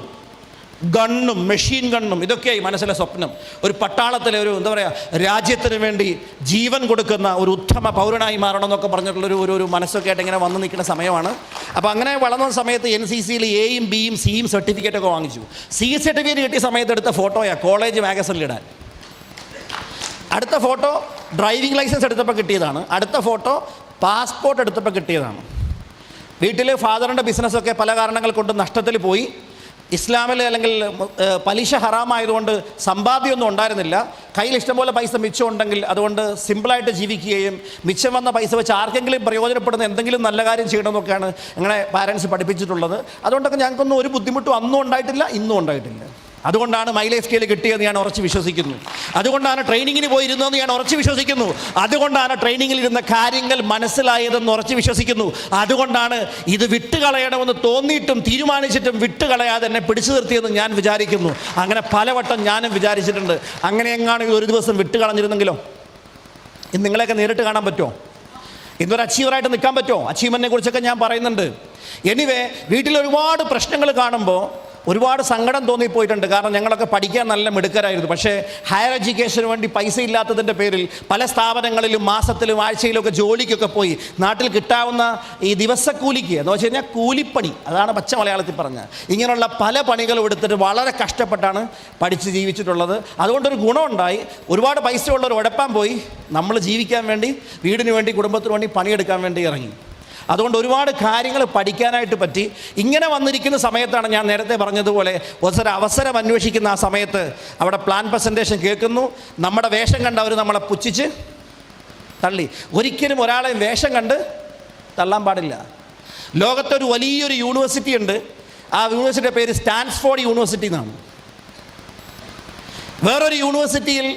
ഗണ്ണും മെഷീൻ ഗണ്ണും ഇതൊക്കെയായി മനസ്സിലെ സ്വപ്നം. ഒരു പട്ടാളത്തിലെ ഒരു എന്താ പറയുക, രാജ്യത്തിന് വേണ്ടി ജീവൻ കൊടുക്കുന്ന ഒരു ഉത്തമ പൗരനായി മാറണം എന്നൊക്കെ പറഞ്ഞിട്ടുള്ളൊരു ഒരു മനസ്സൊക്കെ ആയിട്ട് ഇങ്ങനെ വന്ന് നിൽക്കുന്ന സമയമാണ്. അപ്പോൾ അങ്ങനെ വളർന്ന സമയത്ത് NCCയിൽ Aയും Bയും Cയും സർട്ടിഫിക്കറ്റൊക്കെ വാങ്ങിച്ചു. C സർട്ടിഫിക്കറ്റ് കിട്ടിയ സമയത്ത് എടുത്ത ഫോട്ടോയാണ് കോളേജ് മാഗസിനിലിടാൻ. അടുത്ത ഫോട്ടോ ഡ്രൈവിംഗ് ലൈസൻസ് എടുത്തപ്പോൾ കിട്ടിയതാണ്. അടുത്ത ഫോട്ടോ പാസ്പോർട്ട് എടുത്തപ്പോൾ കിട്ടിയതാണ്. വീട്ടിൽ ഫാദറിൻ്റെ ബിസിനസ്സൊക്കെ പല കാരണങ്ങൾ കൊണ്ട് നഷ്ടത്തിൽ പോയി. ഇസ്ലാമിൽ അല്ലെങ്കിൽ പലിശ ഹറാമായതുകൊണ്ട് സമ്പാദ്യമൊന്നും ഉണ്ടായിരുന്നില്ല. കയ്യിൽ ഇഷ്ടംപോലെ പൈസ മിച്ചം ഉണ്ടെങ്കിൽ അതുകൊണ്ട് സിമ്പിളായിട്ട് ജീവിക്കുകയും മിച്ചം വന്ന പൈസ വെച്ച് ആർക്കെങ്കിലും പ്രയോജനപ്പെടുന്ന എന്തെങ്കിലും നല്ല കാര്യം ചെയ്യണമെന്നൊക്കെയാണ് അങ്ങനെ പാരൻസ് പഠിപ്പിച്ചിട്ടുള്ളത്. അതുകൊണ്ടൊക്കെ ഞങ്ങൾക്കൊന്നും ഒരു ബുദ്ധിമുട്ടും അന്നും ഉണ്ടായിട്ടില്ല, ഇന്നും ഉണ്ടായിട്ടില്ല. അതുകൊണ്ടാണ് മൈ ലൈഫ് സ്കെയിൽ കിട്ടിയതെന്ന് ഞാൻ ഉറച്ച് വിശ്വസിക്കുന്നു. അതുകൊണ്ടാണ് ട്രെയിനിങ്ങിന് പോയിരുന്നതെന്ന് ഞാൻ ഉറച്ച് വിശ്വസിക്കുന്നു. അതുകൊണ്ടാണ് ട്രെയിനിങ്ങിൽ ഇരുന്ന കാര്യങ്ങൾ മനസ്സിലായതെന്ന് ഉറച്ച് വിശ്വസിക്കുന്നു. അതുകൊണ്ടാണ് ഇത് വിട്ടുകളയണമെന്ന് തോന്നിയിട്ടും തീരുമാനിച്ചിട്ടും വിട്ടുകളയാതെ എന്നെ പിടിച്ചു നിർത്തിയെന്ന് ഞാൻ വിചാരിക്കുന്നു. അങ്ങനെ പലവട്ടം ഞാനും വിചാരിച്ചിട്ടുണ്ട്. അങ്ങനെ എങ്ങാണെങ്കിൽ ഒരു ദിവസം വിട്ടുകളഞ്ഞിരുന്നെങ്കിലോ? ഇന്ന് നിങ്ങളെയൊക്കെ നേരിട്ട് കാണാൻ പറ്റുമോ? ഇന്നൊരു അച്ചീവറായിട്ട് നിൽക്കാൻ പറ്റുമോ? അച്ചീവ്മെൻറ്റിനെ കുറിച്ചൊക്കെ ഞാൻ പറയുന്നുണ്ട്. എനിവേ, വീട്ടിൽ ഒരുപാട് പ്രശ്നങ്ങൾ കാണുമ്പോൾ ഒരുപാട് സങ്കടം തോന്നിപ്പോയിട്ടുണ്ട്. കാരണം ഞങ്ങളൊക്കെ പഠിക്കാൻ നല്ല മിടുക്കരായിരുന്നു. പക്ഷേ ഹയർ എഡ്യൂക്കേഷന് വേണ്ടി പൈസ ഇല്ലാത്തതിൻ്റെ പേരിൽ പല സ്ഥാപനങ്ങളിലും മാസത്തിലും ആഴ്ചയിലൊക്കെ ജോലിക്കൊക്കെ പോയി നാട്ടിൽ കിട്ടാവുന്ന ഈ ദിവസക്കൂലിക്ക് എന്ന് വെച്ച് കഴിഞ്ഞാൽ കൂലിപ്പണി, അതാണ് പച്ച മലയാളത്തിൽ പറഞ്ഞത്, ഇങ്ങനെയുള്ള പല പണികളും എടുത്തിട്ട് വളരെ കഷ്ടപ്പെട്ടാണ് പഠിച്ച് ജീവിച്ചിട്ടുള്ളത്. അതുകൊണ്ടൊരു ഗുണമുണ്ടായി. ഒരുപാട് പൈസ ഉള്ളവർ ഉഴപ്പാൻ പോയി. നമ്മൾ ജീവിക്കാൻ വേണ്ടി, വീടിന് വേണ്ടി, കുടുംബത്തിന് വേണ്ടി പണിയെടുക്കാൻ വേണ്ടി ഇറങ്ങി. അതുകൊണ്ട് ഒരുപാട് കാര്യങ്ങൾ പഠിക്കാനായിട്ട് പറ്റി. ഇങ്ങനെ വന്നിരിക്കുന്ന സമയത്താണ് ഞാൻ നേരത്തെ പറഞ്ഞതുപോലെ ഒരു അവസരം അന്വേഷിക്കുന്ന ആ സമയത്ത് അവിടെ പ്ലാൻ പ്രസൻറ്റേഷൻ കേൾക്കുന്നു. നമ്മുടെ വേഷം കണ്ട് അവർ നമ്മളെ പുച്ഛിച്ച് തള്ളി. ഒരിക്കലും ഒരാളെ വേഷം കണ്ട് തള്ളാൻ പാടില്ല. ലോകത്തൊരു വലിയൊരു യൂണിവേഴ്സിറ്റി ഉണ്ട്. ആ യൂണിവേഴ്സിറ്റിയുടെ പേര് സ്റ്റാൻഫോർഡ് യൂണിവേഴ്സിറ്റി എന്നാണ്. വേറൊരു യൂണിവേഴ്സിറ്റിയിൽ,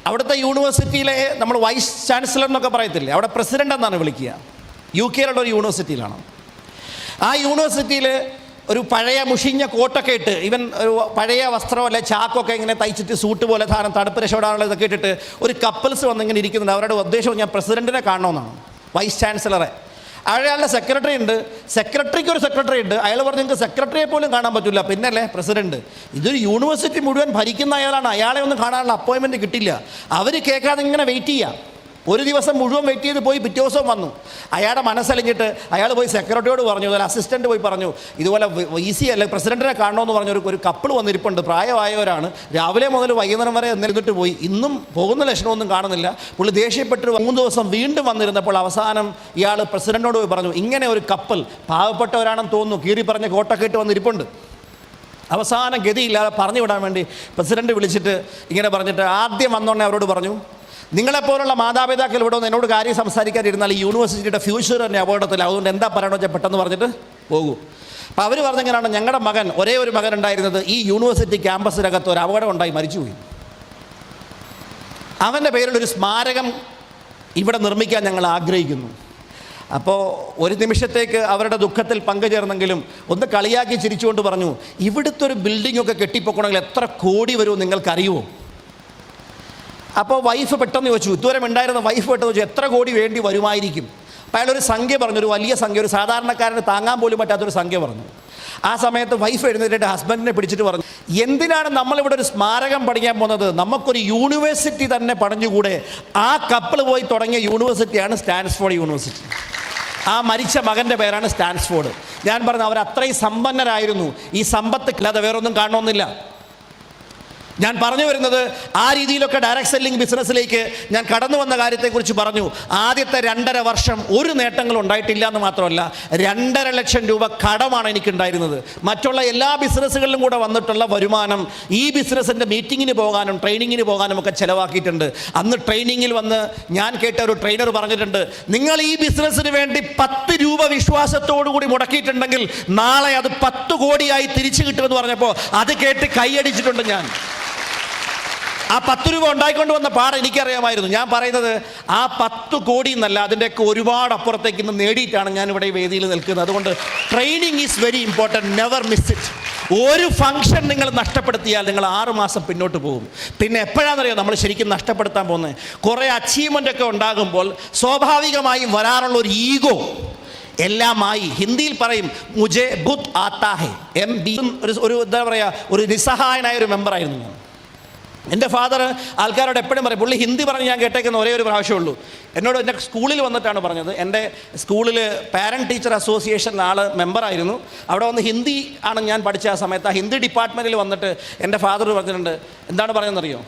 അവിടുത്തെ യൂണിവേഴ്സിറ്റിയിലെ നമ്മൾ വൈസ് ചാൻസലർ എന്നൊക്കെ പറയത്തില്ലേ, അവിടെ പ്രസിഡൻ്റ് എന്നാണ് വിളിക്കുക. UK ഒരു യൂണിവേഴ്സിറ്റിയിലാണ്. ആ യൂണിവേഴ്സിറ്റിയിൽ ഒരു പഴയ മുഷിഞ്ഞ കോട്ടൊക്കെ ഇട്ട്, ഈവൻ ഒരു പഴയ വസ്ത്രം അല്ലെ ചാക്കൊക്കെ ഇങ്ങനെ തയ്ച്ചിട്ട് സൂട്ട് പോലെ ധാരം തണുപ്പ് രക്ഷപ്പെടാനുള്ള ഇതൊക്കെ ഇട്ടിട്ട് ഒരു കപ്പിൾസ് വന്നിങ്ങനെ ഇരിക്കുന്നുണ്ട്. അവരുടെ ഉദ്ദേശം ഞാൻ പ്രസിഡൻറ്റിനെ കാണണമെന്നാണ്, വൈസ് ചാൻസലറെ. അയാളുടെ സെക്രട്ടറി ഉണ്ട്, സെക്രട്ടറിക്ക് ഒരു സെക്രട്ടറി ഉണ്ട്. അയാൾ പറഞ്ഞ് നിങ്ങൾക്ക് സെക്രട്ടറിയെ പോലും കാണാൻ പറ്റില്ല, പിന്നല്ലേ പ്രസിഡൻറ്റ്. ഇതൊരു യൂണിവേഴ്സിറ്റി മുഴുവൻ ഭരിക്കുന്ന അയാളാണ്. അയാളെ ഒന്നും കാണാനുള്ള അപ്പോയിൻമെൻറ്റ് കിട്ടില്ല. അവർ കേൾക്കാതെ ഇങ്ങനെ വെയിറ്റ് ചെയ്യാം. ഒരു ദിവസം മുഴുവൻ വെയിറ്റ് ചെയ്ത് പോയി. പിറ്റേ ദിവസം വന്നു. അയാളുടെ മനസ്സലിഞ്ഞിട്ട് അയാൾ പോയി സെക്രട്ടറിയോട് പറഞ്ഞു, അതുപോലെ അസിസ്റ്റൻറ്റ് പോയി പറഞ്ഞു, ഇതുപോലെ VC അല്ലെ പ്രസിഡൻറ്റിനെ കാണണമെന്ന് പറഞ്ഞ ഒരു കപ്പിൾ വന്നിരിപ്പുണ്ട്, പ്രായമായവരാണ്, രാവിലെ മുതൽ വൈകുന്നേരം വരെ എന്നിരുന്നിട്ട് പോയി, ഇന്നും പോകുന്ന ലക്ഷണമൊന്നും കാണുന്നില്ല. പുള്ളി ദേഷ്യപ്പെട്ട് 3 ദിവസം വീണ്ടും വന്നിരുന്നപ്പോൾ അവസാനം ഇയാൾ പ്രസിഡൻറ്റിനോട് പോയി പറഞ്ഞു, ഇങ്ങനെ ഒരു കപ്പിൾ, പാവപ്പെട്ടവരാണെന്ന് തോന്നുന്നു, കീറി പറഞ്ഞ കോട്ടൊക്കെ ഇട്ട് വന്നിരിപ്പുണ്ട്. അവസാനം ഗതിയില്ലാതെ പറഞ്ഞു വിടാൻ വേണ്ടി പ്രസിഡൻറ്റ് വിളിച്ചിട്ട് ഇങ്ങനെ പറഞ്ഞിട്ട് ആദ്യം വന്നോണ്ടേ അവരോട് പറഞ്ഞു, നിങ്ങളെപ്പോലുള്ള മാതാപിതാക്കൾ ഇവിടെ ഒന്ന് എന്നോട് കാര്യം സംസാരിക്കാതിരുന്നാൽ ഈ യൂണിവേഴ്സിറ്റിയുടെ ഫ്യൂച്ചർ തന്നെ അപകടത്തിൽ, അതുകൊണ്ട് എന്താ പറയണമെന്ന് വെച്ചാൽ പെട്ടെന്ന് പറഞ്ഞിട്ട് പോകൂ. അപ്പോൾ അവർ പറഞ്ഞെങ്ങനെയാണ്, ഞങ്ങളുടെ മകൻ, ഒരേ ഒരു മകൻ ഉണ്ടായിരുന്നത്, ഈ യൂണിവേഴ്സിറ്റി ക്യാമ്പസിനകത്ത് ഒരു അപകടം ഉണ്ടായി മരിച്ചുപോയി. അവൻ്റെ പേരിലൊരു സ്മാരകം ഇവിടെ നിർമ്മിക്കാൻ ഞങ്ങൾ ആഗ്രഹിക്കുന്നു. അപ്പോൾ ഒരു നിമിഷത്തേക്ക് അവരുടെ ദുഃഖത്തിൽ പങ്കുചേർന്നെങ്കിലും ഒന്ന് കളിയാക്കി ചിരിച്ചുകൊണ്ട് പറഞ്ഞു, ഇവിടുത്തെ ഒരു ബിൽഡിങ്ങൊക്കെ കെട്ടിപ്പൊക്കണമെങ്കിൽ എത്ര കോടി വരുമോ നിങ്ങൾക്കറിയുമോ? അപ്പോൾ വൈഫ് പെട്ടെന്ന് ചോദിച്ചു, ഇതുവരെ ഉണ്ടായിരുന്ന വൈഫ് പെട്ടെന്ന് ചോദിച്ചു, എത്ര കോടി വേണ്ടി വരുമായിരിക്കും? അപ്പോൾ അയാളൊരു സംഖ്യ പറഞ്ഞു, ഒരു വലിയ സംഖ്യ, ഒരു സാധാരണക്കാരന് താങ്ങാൻ പോലും പറ്റാത്തൊരു സംഖ്യ പറഞ്ഞു. ആ സമയത്ത് വൈഫ് എഴുന്നേറ്റിട്ട് ഹസ്ബൻഡിനെ പിടിച്ചിട്ട് പറഞ്ഞു, എന്തിനാണ് നമ്മളിവിടെ ഒരു സ്മാരകം പണിയാൻ പോകുന്നത്? നമുക്കൊരു യൂണിവേഴ്സിറ്റി തന്നെ പണിഞ്ഞുകൂടെ? ആ കപ്പിൾ പോയി തുടങ്ങിയ യൂണിവേഴ്സിറ്റിയാണ് സ്റ്റാൻഫോർഡ് യൂണിവേഴ്സിറ്റി. ആ മരിച്ച മകൻ്റെ പേരാണ് സ്റ്റാൻഫോർഡ്. ഞാൻ പറഞ്ഞു, അവർ അത്രയും സമ്പന്നരായിരുന്നു. ഈ സമ്പത്ത് ഇല്ലാതെ വേറൊന്നും കാണണമെന്നില്ല. ഞാൻ പറഞ്ഞു വരുന്നത്, ആ രീതിയിലൊക്കെ ഡയറക്റ്റ് സെല്ലിംഗ് ബിസിനസ്സിലേക്ക് ഞാൻ കടന്നു വന്ന കാര്യത്തെക്കുറിച്ച് പറഞ്ഞു. ആദ്യത്തെ 2.5 വർഷം ഒരു നേട്ടങ്ങളും ഉണ്ടായിട്ടില്ല എന്ന് മാത്രമല്ല, 2.5 ലക്ഷം രൂപ കടമാണ് എനിക്കുണ്ടായിരുന്നത്. മറ്റുള്ള എല്ലാ ബിസിനസ്സുകളിലും കൂടെ വന്നിട്ടുള്ള വരുമാനം ഈ ബിസിനസ്സിൻ്റെ മീറ്റിങ്ങിന് പോകാനും ട്രെയിനിങ്ങിന് പോകാനും ഒക്കെ ചിലവാക്കിയിട്ടുണ്ട്. അന്ന് ട്രെയിനിങ്ങിൽ വന്ന് ഞാൻ കേട്ട ഒരു ട്രെയിനർ പറഞ്ഞിട്ടുണ്ട്, നിങ്ങൾ ഈ ബിസിനസ്സിന് വേണ്ടി 10 രൂപ വിശ്വാസത്തോടു കൂടി മുടക്കിയിട്ടുണ്ടെങ്കിൽ നാളെ അത് 10 കോടിയായി തിരിച്ചു കിട്ടുമെന്ന് പറഞ്ഞപ്പോൾ അത് കേട്ട് കൈയടിച്ചിട്ടുണ്ട് ഞാൻ. ആ 10 രൂപ ഉണ്ടായിക്കൊണ്ട് വന്ന പാട് എനിക്കറിയാമായിരുന്നു. ഞാൻ പറയുന്നത് ആ 10 കോടി എന്നല്ല, അതിൻ്റെയൊക്കെ ഒരുപാട് അപ്പുറത്തേക്ക് ഇന്ന് നേടിയിട്ടാണ് ഞാനിവിടെ ഈ വേദിയിൽ നിൽക്കുന്നത്. അതുകൊണ്ട് training is very important, never miss it. ഒരു ഫംഗ്ഷൻ നിങ്ങൾ നഷ്ടപ്പെടുത്തിയാൽ നിങ്ങൾ 6 മാസം പിന്നോട്ട് പോകും. പിന്നെ എപ്പോഴാണെന്നറിയോ നമ്മൾ ശരിക്കും നഷ്ടപ്പെടുത്താൻ പോകുന്നത്? കുറേ അച്ചീവ്മെൻ്റ് ഒക്കെ ഉണ്ടാകുമ്പോൾ സ്വാഭാവികമായും വരാറുള്ള ഒരു ഈഗോ എല്ലാമായി. ഹിന്ദിയിൽ പറയും മുജെ ബുദ്ധ് ആത്താ ഹെ. MB ഒരു എന്താ പറയുക, ഒരു നിസ്സഹായനായ ഒരു മെമ്പറായിരുന്നു ഞാൻ. എൻ്റെ ഫാദർ ആൾക്കാരോട് എപ്പോഴും പറയും, പുള്ളി ഹിന്ദി പറഞ്ഞ് ഞാൻ കേട്ടേക്കുന്ന ഒരേ ഒരു പ്രാവശ്യമുള്ളൂ. എന്നോട് എൻ്റെ സ്കൂളിൽ വന്നിട്ടാണ് പറഞ്ഞത്. എൻ്റെ സ്കൂളിൽ പാരൻറ്റ് ടീച്ചർ അസോസിയേഷനിൽ ആൾ മെമ്പറായിരുന്നു. അവിടെ വന്ന് ഹിന്ദി ആണ് ഞാൻ പഠിച്ച ആ സമയത്ത്. ആ ഹിന്ദി ഡിപ്പാർട്ട്മെൻറ്റിൽ വന്നിട്ട് എൻ്റെ ഫാദർ പറഞ്ഞിട്ടുണ്ട്, എന്താണ് പറയുന്നതെന്നറിയോ,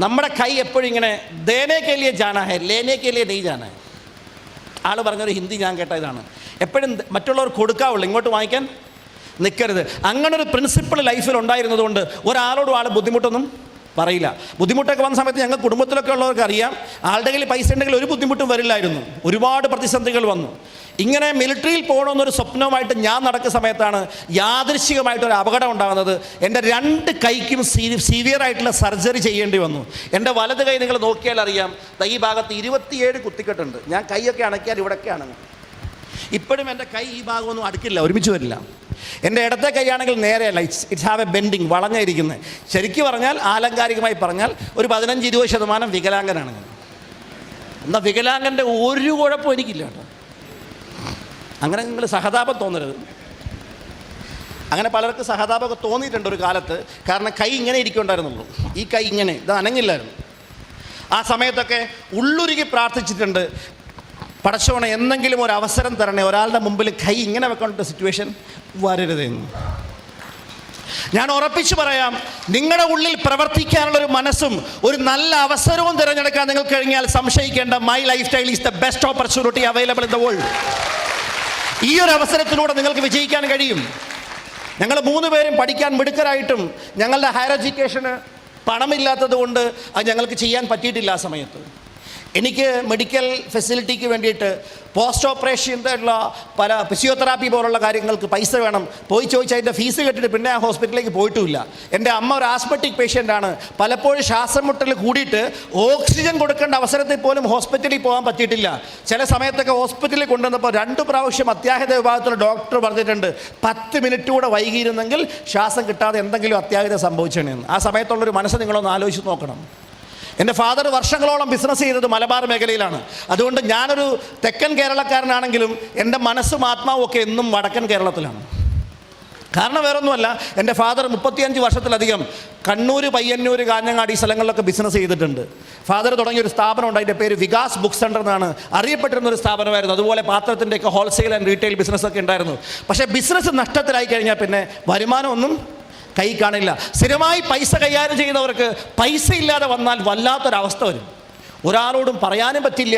നമ്മുടെ കൈ എപ്പോഴും ഇങ്ങനെ ദേനെ കെ ലിയെ ജാനാ ഹെ ലേനെ കെ ലിയെ നെയ് ജാനാ ഹെ. ആൾ പറഞ്ഞൊരു ഹിന്ദി ഞാൻ കേട്ട ഇതാണ്, എപ്പോഴും മറ്റുള്ളവർ കൊടുക്കാവുള്ളൂ, ഇങ്ങോട്ട് വാങ്ങിക്കാൻ നിൽക്കരുത്. അങ്ങനൊരു പ്രിൻസിപ്പിൾ ലൈഫിൽ ഉണ്ടായിരുന്നതുകൊണ്ട് ഒരാളോടും ആൾ ബുദ്ധിമുട്ടൊന്നും പറയില്ല. ബുദ്ധിമുട്ടൊക്കെ വന്ന സമയത്ത് ഞങ്ങൾ കുടുംബത്തിലൊക്കെ ഉള്ളവർക്ക് അറിയാം, ആളുടെ കയ്യിൽ പൈസ ഉണ്ടെങ്കിൽ ഒരു ബുദ്ധിമുട്ടും വരില്ലായിരുന്നു. ഒരുപാട് പ്രതിസന്ധികൾ വന്നു. ഇങ്ങനെ മിലിറ്ററിയിൽ പോകണമെന്നൊരു സ്വപ്നവുമായിട്ട് ഞാൻ നടക്കുന്ന സമയത്താണ് യാദൃശ്ചികമായിട്ടൊരു അപകടം ഉണ്ടാകുന്നത്. എൻ്റെ 2 കൈക്കും സിവിയറായിട്ടുള്ള സർജറി ചെയ്യേണ്ടി വന്നു. എൻ്റെ വലത് കൈ നിങ്ങൾ നോക്കിയാൽ അറിയാം, ഈ ഭാഗത്ത് 27 കുത്തിക്കെട്ടുണ്ട്. ഞാൻ കൈയൊക്കെ അണക്കിയാൽ ഇവിടെയൊക്കെയാണ്. ഇപ്പോഴും എൻ്റെ കൈ ഈ ഭാഗമൊന്നും അടുക്കില്ല, ഒരുമിച്ച് വരില്ല. എൻ്റെ ഇടത്തെ കൈയാണെങ്കിൽ നേരെയല്ല, ഇറ്റ്സ് ഹാവ് എ ബെൻഡിങ്, വളഞ്ഞിരിക്കുന്നത്. ശരിക്കും പറഞ്ഞാൽ, ആലങ്കാരികമായി പറഞ്ഞാൽ ഒരു 15-20% വികലാംഗനാണ് ഞാൻ. എന്നാൽ വികലാംഗൻ്റെ ഒരു കുഴപ്പവും എനിക്കില്ല കേട്ടോ. അങ്ങനെ നിങ്ങൾ സഹതാപം തോന്നരുത്. അങ്ങനെ പലർക്ക് സഹതാപമൊക്കെ തോന്നിയിട്ടുണ്ട് ഒരു കാലത്ത്. കാരണം കൈ ഇങ്ങനെ ഇരിക്കുന്നുണ്ടായിരുന്നുള്ളൂ, ഈ കൈ ഇങ്ങനെ, ഇത് അനങ്ങില്ലായിരുന്നു. ആ സമയത്തൊക്കെ ഉള്ളുരുകി പ്രാർത്ഥിച്ചിട്ടുണ്ട്, പടച്ചോനെ എന്തെങ്കിലും ഒരു അവസരം തരണേ, ഒരാളുടെ മുമ്പിൽ കൈ ഇങ്ങനെ വെക്കേണ്ട സിറ്റുവേഷൻ വരരുതെന്ന്. ഞാൻ ഉറപ്പിച്ചു പറയാം, നിങ്ങളുടെ ഉള്ളിൽ പ്രവർത്തിക്കാനുള്ളൊരു മനസ്സും ഒരു നല്ല അവസരവും തിരഞ്ഞെടുക്കാൻ നിങ്ങൾക്ക് കഴിഞ്ഞാൽ സംശയിക്കേണ്ട, my lifestyle is the best opportunity available in the world. ഈ ഒരു അവസരത്തിലൂടെ നിങ്ങൾക്ക് വിജയിക്കാൻ കഴിയും. ഞങ്ങൾ 3 പേരും പഠിക്കാൻ മിടുക്കരായിട്ടും ഞങ്ങളുടെ ഹയർ എഡ്യൂക്കേഷന് പണമില്ലാത്തത് കൊണ്ട് അത് ഞങ്ങൾക്ക് ചെയ്യാൻ പറ്റിയിട്ടില്ല. ആ സമയത്ത് എനിക്ക് മെഡിക്കൽ ഫെസിലിറ്റിക്ക് വേണ്ടിയിട്ട് പോസ്റ്റ് ഓപ്പറേഷനുള്ള പല ഫിസിയോതെറാപ്പി പോലുള്ള കാര്യങ്ങൾക്ക് പൈസ വേണം. പോയി ചോദിച്ചാൽ അതിൻ്റെ ഫീസ് കെട്ടിട്ട് പിന്നെ ആ ഹോസ്പിറ്റലിലേക്ക് പോയിട്ടുമില്ല. എൻ്റെ അമ്മ ഒരു ആസ്മറ്റിക് പേഷ്യൻ്റാണ്. പലപ്പോഴും ശ്വാസം മുട്ടൽ കൂടിയിട്ട് ഓക്സിജൻ കൊടുക്കേണ്ട അവസരത്തിൽ പോലും ഹോസ്പിറ്റലിൽ പോകാൻ പറ്റിയിട്ടില്ല. ചില സമയത്തൊക്കെ ഹോസ്പിറ്റലിൽ കൊണ്ടുവന്നപ്പോൾ 2 പ്രാവശ്യം അത്യാഹിത വിഭാഗത്തിൽ ഡോക്ടർ പറഞ്ഞിട്ടുണ്ട്, 10 മിനിറ്റ് കൂടെ വൈകിയിരുന്നെങ്കിൽ ശ്വാസം കിട്ടാതെ എന്തെങ്കിലും അത്യാഹിതം സംഭവിച്ചേനെന്ന്. ആ സമയത്തുള്ളൊരു മനസ്സ് നിങ്ങളൊന്ന് ആലോചിച്ച് നോക്കണം. എൻ്റെ ഫാദർ വർഷങ്ങളോളം ബിസിനസ് ചെയ്തത് മലബാർ മേഖലയിലാണ്. അതുകൊണ്ട് ഞാനൊരു തെക്കൻ കേരളക്കാരനാണെങ്കിലും എൻ്റെ മനസ്സും ആത്മാവും ഒക്കെ എന്നും വടക്കൻ കേരളത്തിലാണ്. കാരണം വേറൊന്നുമല്ല, എൻ്റെ ഫാദർ 35 വർഷത്തിലധികം കണ്ണൂർ, പയ്യന്നൂർ, കാഞ്ഞങ്ങാടി സ്ഥലങ്ങളിലൊക്കെ ബിസിനസ് ചെയ്തിട്ടുണ്ട്. ഫാദർ തുടങ്ങിയൊരു സ്ഥാപനമുണ്ട്, അതിൻ്റെ പേര് വികാസ് ബുക്ക് സെൻ്റർ എന്നാണ് അറിയപ്പെട്ടിരുന്നൊരു സ്ഥാപനമായിരുന്നു. അതുപോലെ പാത്രത്തിൻ്റെയൊക്കെ ഹോൾസെയിൽ ആൻഡ് റീറ്റെയിൽ ബിസിനസ്സൊക്കെ ഉണ്ടായിരുന്നു. പക്ഷേ ബിസിനസ് നഷ്ടത്തിലായി കഴിഞ്ഞാൽ പിന്നെ വരുമാനമൊന്നും കൈ കാണില്ല. സ്ഥിരമായി പൈസ കൈകാര്യം ചെയ്യുന്നവർക്ക് പൈസ ഇല്ലാതെ വന്നാൽ വല്ലാത്തൊരവസ്ഥ വരും. ഒരാളോടും പറയാനും പറ്റില്ല,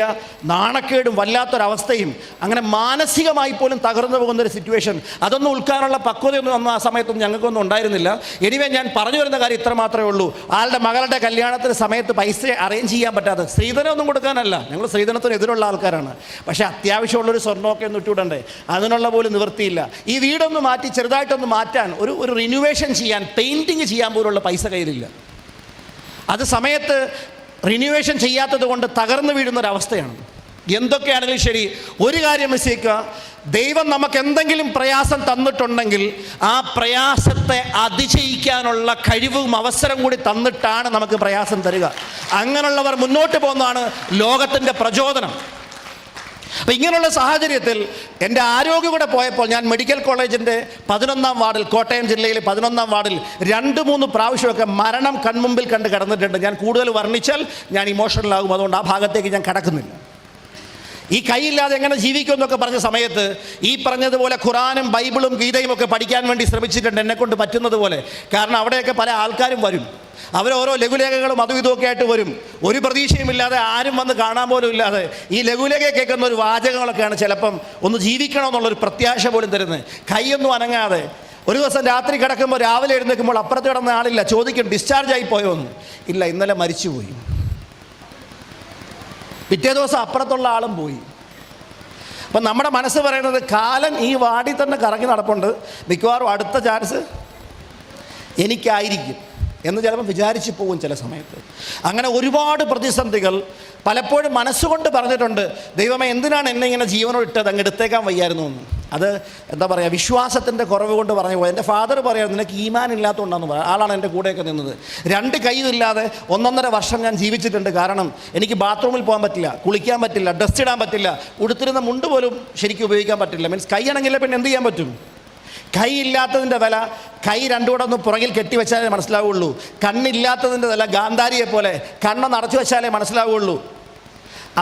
നാണക്കേടും വല്ലാത്തൊരവസ്ഥയും, അങ്ങനെ മാനസികമായി പോലും തകർന്നു പോകുന്നൊരു സിറ്റുവേഷൻ. അതൊന്നും ഉൾക്കാനുള്ള പക്വതയൊന്നും അന്ന് ആ സമയത്തൊന്നും ഞങ്ങൾക്കൊന്നും ഉണ്ടായിരുന്നില്ല. എനിവേ ഞാൻ പറഞ്ഞു വരുന്ന കാര്യം ഇത്ര മാത്രമേ ഉള്ളൂ. ആളുടെ മകളുടെ കല്യാണത്തിന് സമയത്ത് പൈസ അറേഞ്ച് ചെയ്യാൻ പറ്റാതെ, സ്ത്രീധനമൊന്നും കൊടുക്കാനല്ല, ഞങ്ങൾ സ്ത്രീധനത്തിന് എതിരുള്ള ആൾക്കാരാണ്. പക്ഷേ അത്യാവശ്യമുള്ളൊരു സ്വർണ്ണമൊക്കെ ഒന്ന് ഇട്ടുവിടണ്ടേ, അതിനുള്ള പോലും നിവൃത്തിയില്ല. ഈ വീടൊന്ന് മാറ്റി ചെറുതായിട്ടൊന്ന് മാറ്റാൻ, ഒരു റിന്യൂവേഷൻ ചെയ്യാൻ, പെയിൻറ്റിങ് ചെയ്യാൻ പോലുള്ള പൈസ കയ്യിലില്ല. അത് സമയത്ത് റിന്യൂവേഷൻ ചെയ്യാത്തത് കൊണ്ട് തകർന്നു വീഴുന്നൊരവസ്ഥയാണ്. എന്തൊക്കെയാണെങ്കിലും ശരി, ഒരു കാര്യം മനസ്സിലാക്കുക, ദൈവം നമുക്ക് എന്തെങ്കിലും പ്രയാസം തന്നിട്ടുണ്ടെങ്കിൽ ആ പ്രയാസത്തെ അതിജയിക്കാനുള്ള കഴിവും അവസരം കൂടി തന്നിട്ടാണ് നമുക്ക് പ്രയാസം തരിക. അങ്ങനെയുള്ളവർ മുന്നോട്ട് പോകുന്നതാണ് ലോകത്തിൻ്റെ പ്രചോദനം. അപ്പം ഇങ്ങനെയുള്ള സാഹചര്യത്തിൽ എൻ്റെ ആരോഗ്യം കൂടെ പോയപ്പോൾ ഞാൻ മെഡിക്കൽ കോളേജിൻ്റെ 11-ാം വാർഡിൽ, കോട്ടയം ജില്ലയിലെ 11-ാം വാർഡിൽ 2-3 പ്രാവശ്യമൊക്കെ മരണം കൺമുമ്പിൽ കണ്ട് കിടന്നിട്ടുണ്ട്. ഞാൻ കൂടുതൽ വർണ്ണിച്ചാൽ ഞാൻ ഇമോഷണലാകും, അതുകൊണ്ട് ആ ഭാഗത്തേക്ക് ഞാൻ കടക്കുന്നില്ല. ഈ കൈയില്ലാതെ എങ്ങനെ ജീവിക്കുമെന്നൊക്കെ പറഞ്ഞ സമയത്ത് ഈ പറഞ്ഞതുപോലെ ഖുറാനും ബൈബിളും ഗീതയും ഒക്കെ പഠിക്കാൻ വേണ്ടി ശ്രമിച്ചിട്ടുണ്ട്, എന്നെക്കൊണ്ട് പറ്റുന്നത് പോലെ. കാരണം അവിടെയൊക്കെ പല ആൾക്കാരും വരും, അവരോരോ ലഘുലേഖകളും അതും ഇതുമൊക്കെ ആയിട്ട് വരും. ഒരു പ്രതീക്ഷയുമില്ലാതെ, ആരും വന്ന് കാണാൻ പോലും ഇല്ലാതെ ഈ ലഘുലേഖ കേൾക്കുന്ന ഒരു വാചകങ്ങളൊക്കെയാണ് ചിലപ്പം ഒന്ന് ജീവിക്കണമെന്നുള്ളൊരു പ്രത്യാശ പോലും തരുന്നത്. കൈയൊന്നും അനങ്ങാതെ ഒരു ദിവസം രാത്രി കിടക്കുമ്പോൾ രാവിലെ എഴുന്നേൽക്കുമ്പോൾ അപ്പുറത്ത് കിടന്ന ആളില്ല, ചോദിക്കും ഡിസ്ചാർജ് ആയി പോയോ എന്ന്. ഇല്ല, ഇന്നലെ മരിച്ചുപോയി. പിറ്റേ ദിവസം അപ്പുറത്തുള്ള ആളും പോയി. അപ്പം നമ്മുടെ മനസ്സ് പറയുന്നത് കാലം ഈ വാർഡിൽ തന്നെ കറങ്ങി നടപ്പുണ്ട്, മിക്കവാറും അടുത്ത ചാൻസ് എനിക്കായിരിക്കും എന്ന് ചിലപ്പോൾ വിചാരിച്ച് പോകും ചില സമയത്ത്. അങ്ങനെ ഒരുപാട് പ്രതിസന്ധികൾ പലപ്പോഴും മനസ്സുകൊണ്ട് പറഞ്ഞിട്ടുണ്ട്, ദൈവമേ എന്തിനാണ് എന്നെ ഇങ്ങനെ ജീവനോട് ഇട്ടത്, അങ്ങ് എടുത്തേക്കാൻ വയ്യായിരുന്നു എന്ന്. അത് എന്താ പറയുക, വിശ്വാസത്തിൻ്റെ കുറവ് കൊണ്ട് പറഞ്ഞു പോയി. എൻ്റെ ഫാദർ പറയാം, നിനക്ക് ഈമാൻ ഇല്ലാത്തതുകൊണ്ടാണെന്ന് പറയാം. ആളാണ് എൻ്റെ കൂടെയൊക്കെ നിന്നത്. 2 കൈയും ഇല്ലാതെ 1.5 വർഷം ഞാൻ ജീവിച്ചിട്ടുണ്ട്. കാരണം എനിക്ക് ബാത്റൂമിൽ പോകാൻ പറ്റില്ല, കുളിക്കാൻ പറ്റില്ല, ഡ്രസ് ഇടാൻ പറ്റില്ല, ഉടുത്തിരുന്ന മുണ്ട് പോലും ശരിക്കും ഉപയോഗിക്കാൻ പറ്റില്ല. മീൻസ് കൈയാണെങ്കിൽ പിന്നെ എന്ത് ചെയ്യാൻ പറ്റും? കൈ ഇല്ലാത്തതിൻ്റെ വില കൈ രണ്ടും കൂടെ ഒന്ന് പുറകിൽ കെട്ടിവെച്ചാലേ മനസ്സിലാവുള്ളൂ. കണ്ണില്ലാത്തതിൻ്റെ വില ഗാന്ധാരിയെ പോലെ കണ്ണൊന്ന് അടച്ചു വെച്ചാലേ മനസ്സിലാവുള്ളൂ.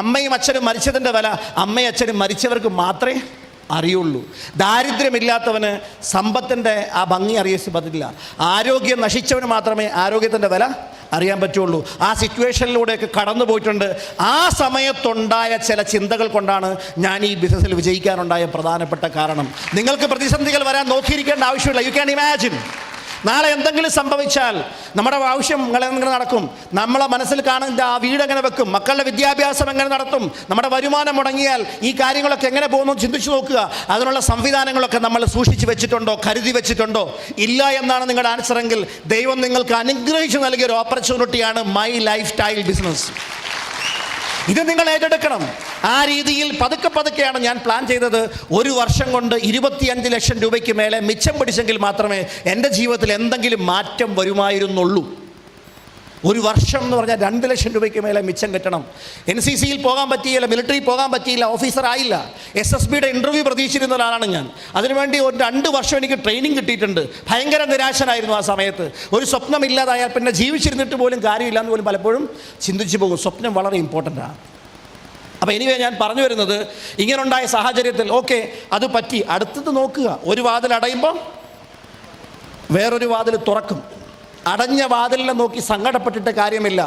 അമ്മയും അച്ഛനും മരിച്ചതിൻ്റെ വില അമ്മയും അച്ഛനും മരിച്ചവർക്ക് മാത്രമേ അറിയുള്ളൂ. ദാരിദ്ര്യമില്ലാത്തവന് സമ്പത്തിൻ്റെ ആ ഭംഗി അറിയാൻ പറ്റില്ല. ആരോഗ്യം നശിച്ചവന് മാത്രമേ ആരോഗ്യത്തിൻ്റെ വില അറിയാൻ പറ്റുള്ളൂ. ആ സിറ്റുവേഷനിലൂടെയൊക്കെ കടന്നു പോയിട്ടുണ്ട്. ആ സമയത്തുണ്ടായ ചില ചിന്തകൾ കൊണ്ടാണ് ഞാൻ ഈ ബിസിനസ്സിൽ വിജയിക്കാനുണ്ടായ പ്രധാനപ്പെട്ട കാരണം. നിങ്ങൾക്ക് പ്രതിസന്ധികൾ വരാൻ നോക്കിയിരിക്കേണ്ട ആവശ്യമില്ല. യു ക്യാൻ ഇമാജിൻ, നാളെ എന്തെങ്കിലും സംഭവിച്ചാൽ നമ്മുടെ ആവശ്യങ്ങൾ എങ്ങനെ നടക്കും? നമ്മളെ മനസ്സിൽ കാണുന്ന ആ വീട് എങ്ങനെ വെക്കും? മക്കളുടെ വിദ്യാഭ്യാസം എങ്ങനെ നടത്തും? നമ്മുടെ വരുമാനം മുടങ്ങിയാൽ ഈ കാര്യങ്ങളൊക്കെ എങ്ങനെ പോകുന്നു ചിന്തിച്ചു നോക്കുക. അതിനുള്ള സംവിധാനങ്ങളൊക്കെ നമ്മൾ സൂക്ഷിച്ചു വെച്ചിട്ടുണ്ടോ, കരുതി വെച്ചിട്ടുണ്ടോ? ഇല്ല എന്നാണ് നിങ്ങളുടെ ആൻസറെങ്കിൽ ദൈവം നിങ്ങൾക്ക് അനുഗ്രഹിച്ചു നൽകിയ ഒരു ഓപ്പർച്യൂണിറ്റിയാണ് മൈ ലൈഫ് സ്റ്റൈൽ ബിസിനസ്. ഇത് നിങ്ങൾ ഏറ്റെടുക്കണം. ആ രീതിയിൽ പതുക്കെ പതുക്കെയാണ് ഞാൻ പ്ലാൻ ചെയ്തത്. 1 വർഷം കൊണ്ട് 25 ലക്ഷം രൂപയ്ക്ക് മേലെ മിച്ചം പിടിച്ചെങ്കിൽ മാത്രമേ എൻ്റെ ജീവിതത്തിൽ എന്തെങ്കിലും മാറ്റം വരുമായിരുന്നുള്ളൂ. 1 വർഷം എന്ന് പറഞ്ഞാൽ 2 ലക്ഷം രൂപയ്ക്ക് മേലെ മിച്ചം കിട്ടണം. NCCയിൽ പോകാൻ പറ്റിയില്ല, മിലിറ്ററി പോകാൻ പറ്റിയില്ല, ഓഫീസർ ആയില്ല. SSBയുടെ ഇൻ്റർവ്യൂ പ്രതീക്ഷിച്ചിരുന്ന ഒരാളാണ് ഞാൻ. അതിനുവേണ്ടി 2 വർഷം എനിക്ക് ട്രെയിനിങ് കിട്ടിയിട്ടുണ്ട്. ഭയങ്കര നിരാശനായിരുന്നു ആ സമയത്ത്. ഒരു സ്വപ്നം ഇല്ലാതായാൽ പിന്നെ ജീവിച്ചിരുന്നിട്ട് പോലും കാര്യമില്ല എന്ന് പോലും പലപ്പോഴും ചിന്തിച്ചു പോകും. സ്വപ്നം വളരെ ഇമ്പോർട്ടൻ്റാണ്. അപ്പോൾ എനിവേ ഞാൻ പറഞ്ഞു വരുന്നത്, ഇങ്ങനെയുണ്ടായ സാഹചര്യത്തിൽ ഓക്കെ അത് പറ്റി, അടുത്തത് നോക്കുക. ഒരു വാതിൽ അടയുമ്പോൾ വേറൊരു വാതിൽ തുറക്കും. അടഞ്ഞ വാതിലിനെ നോക്കി സങ്കടപ്പെട്ടിട്ട് കാര്യമില്ല.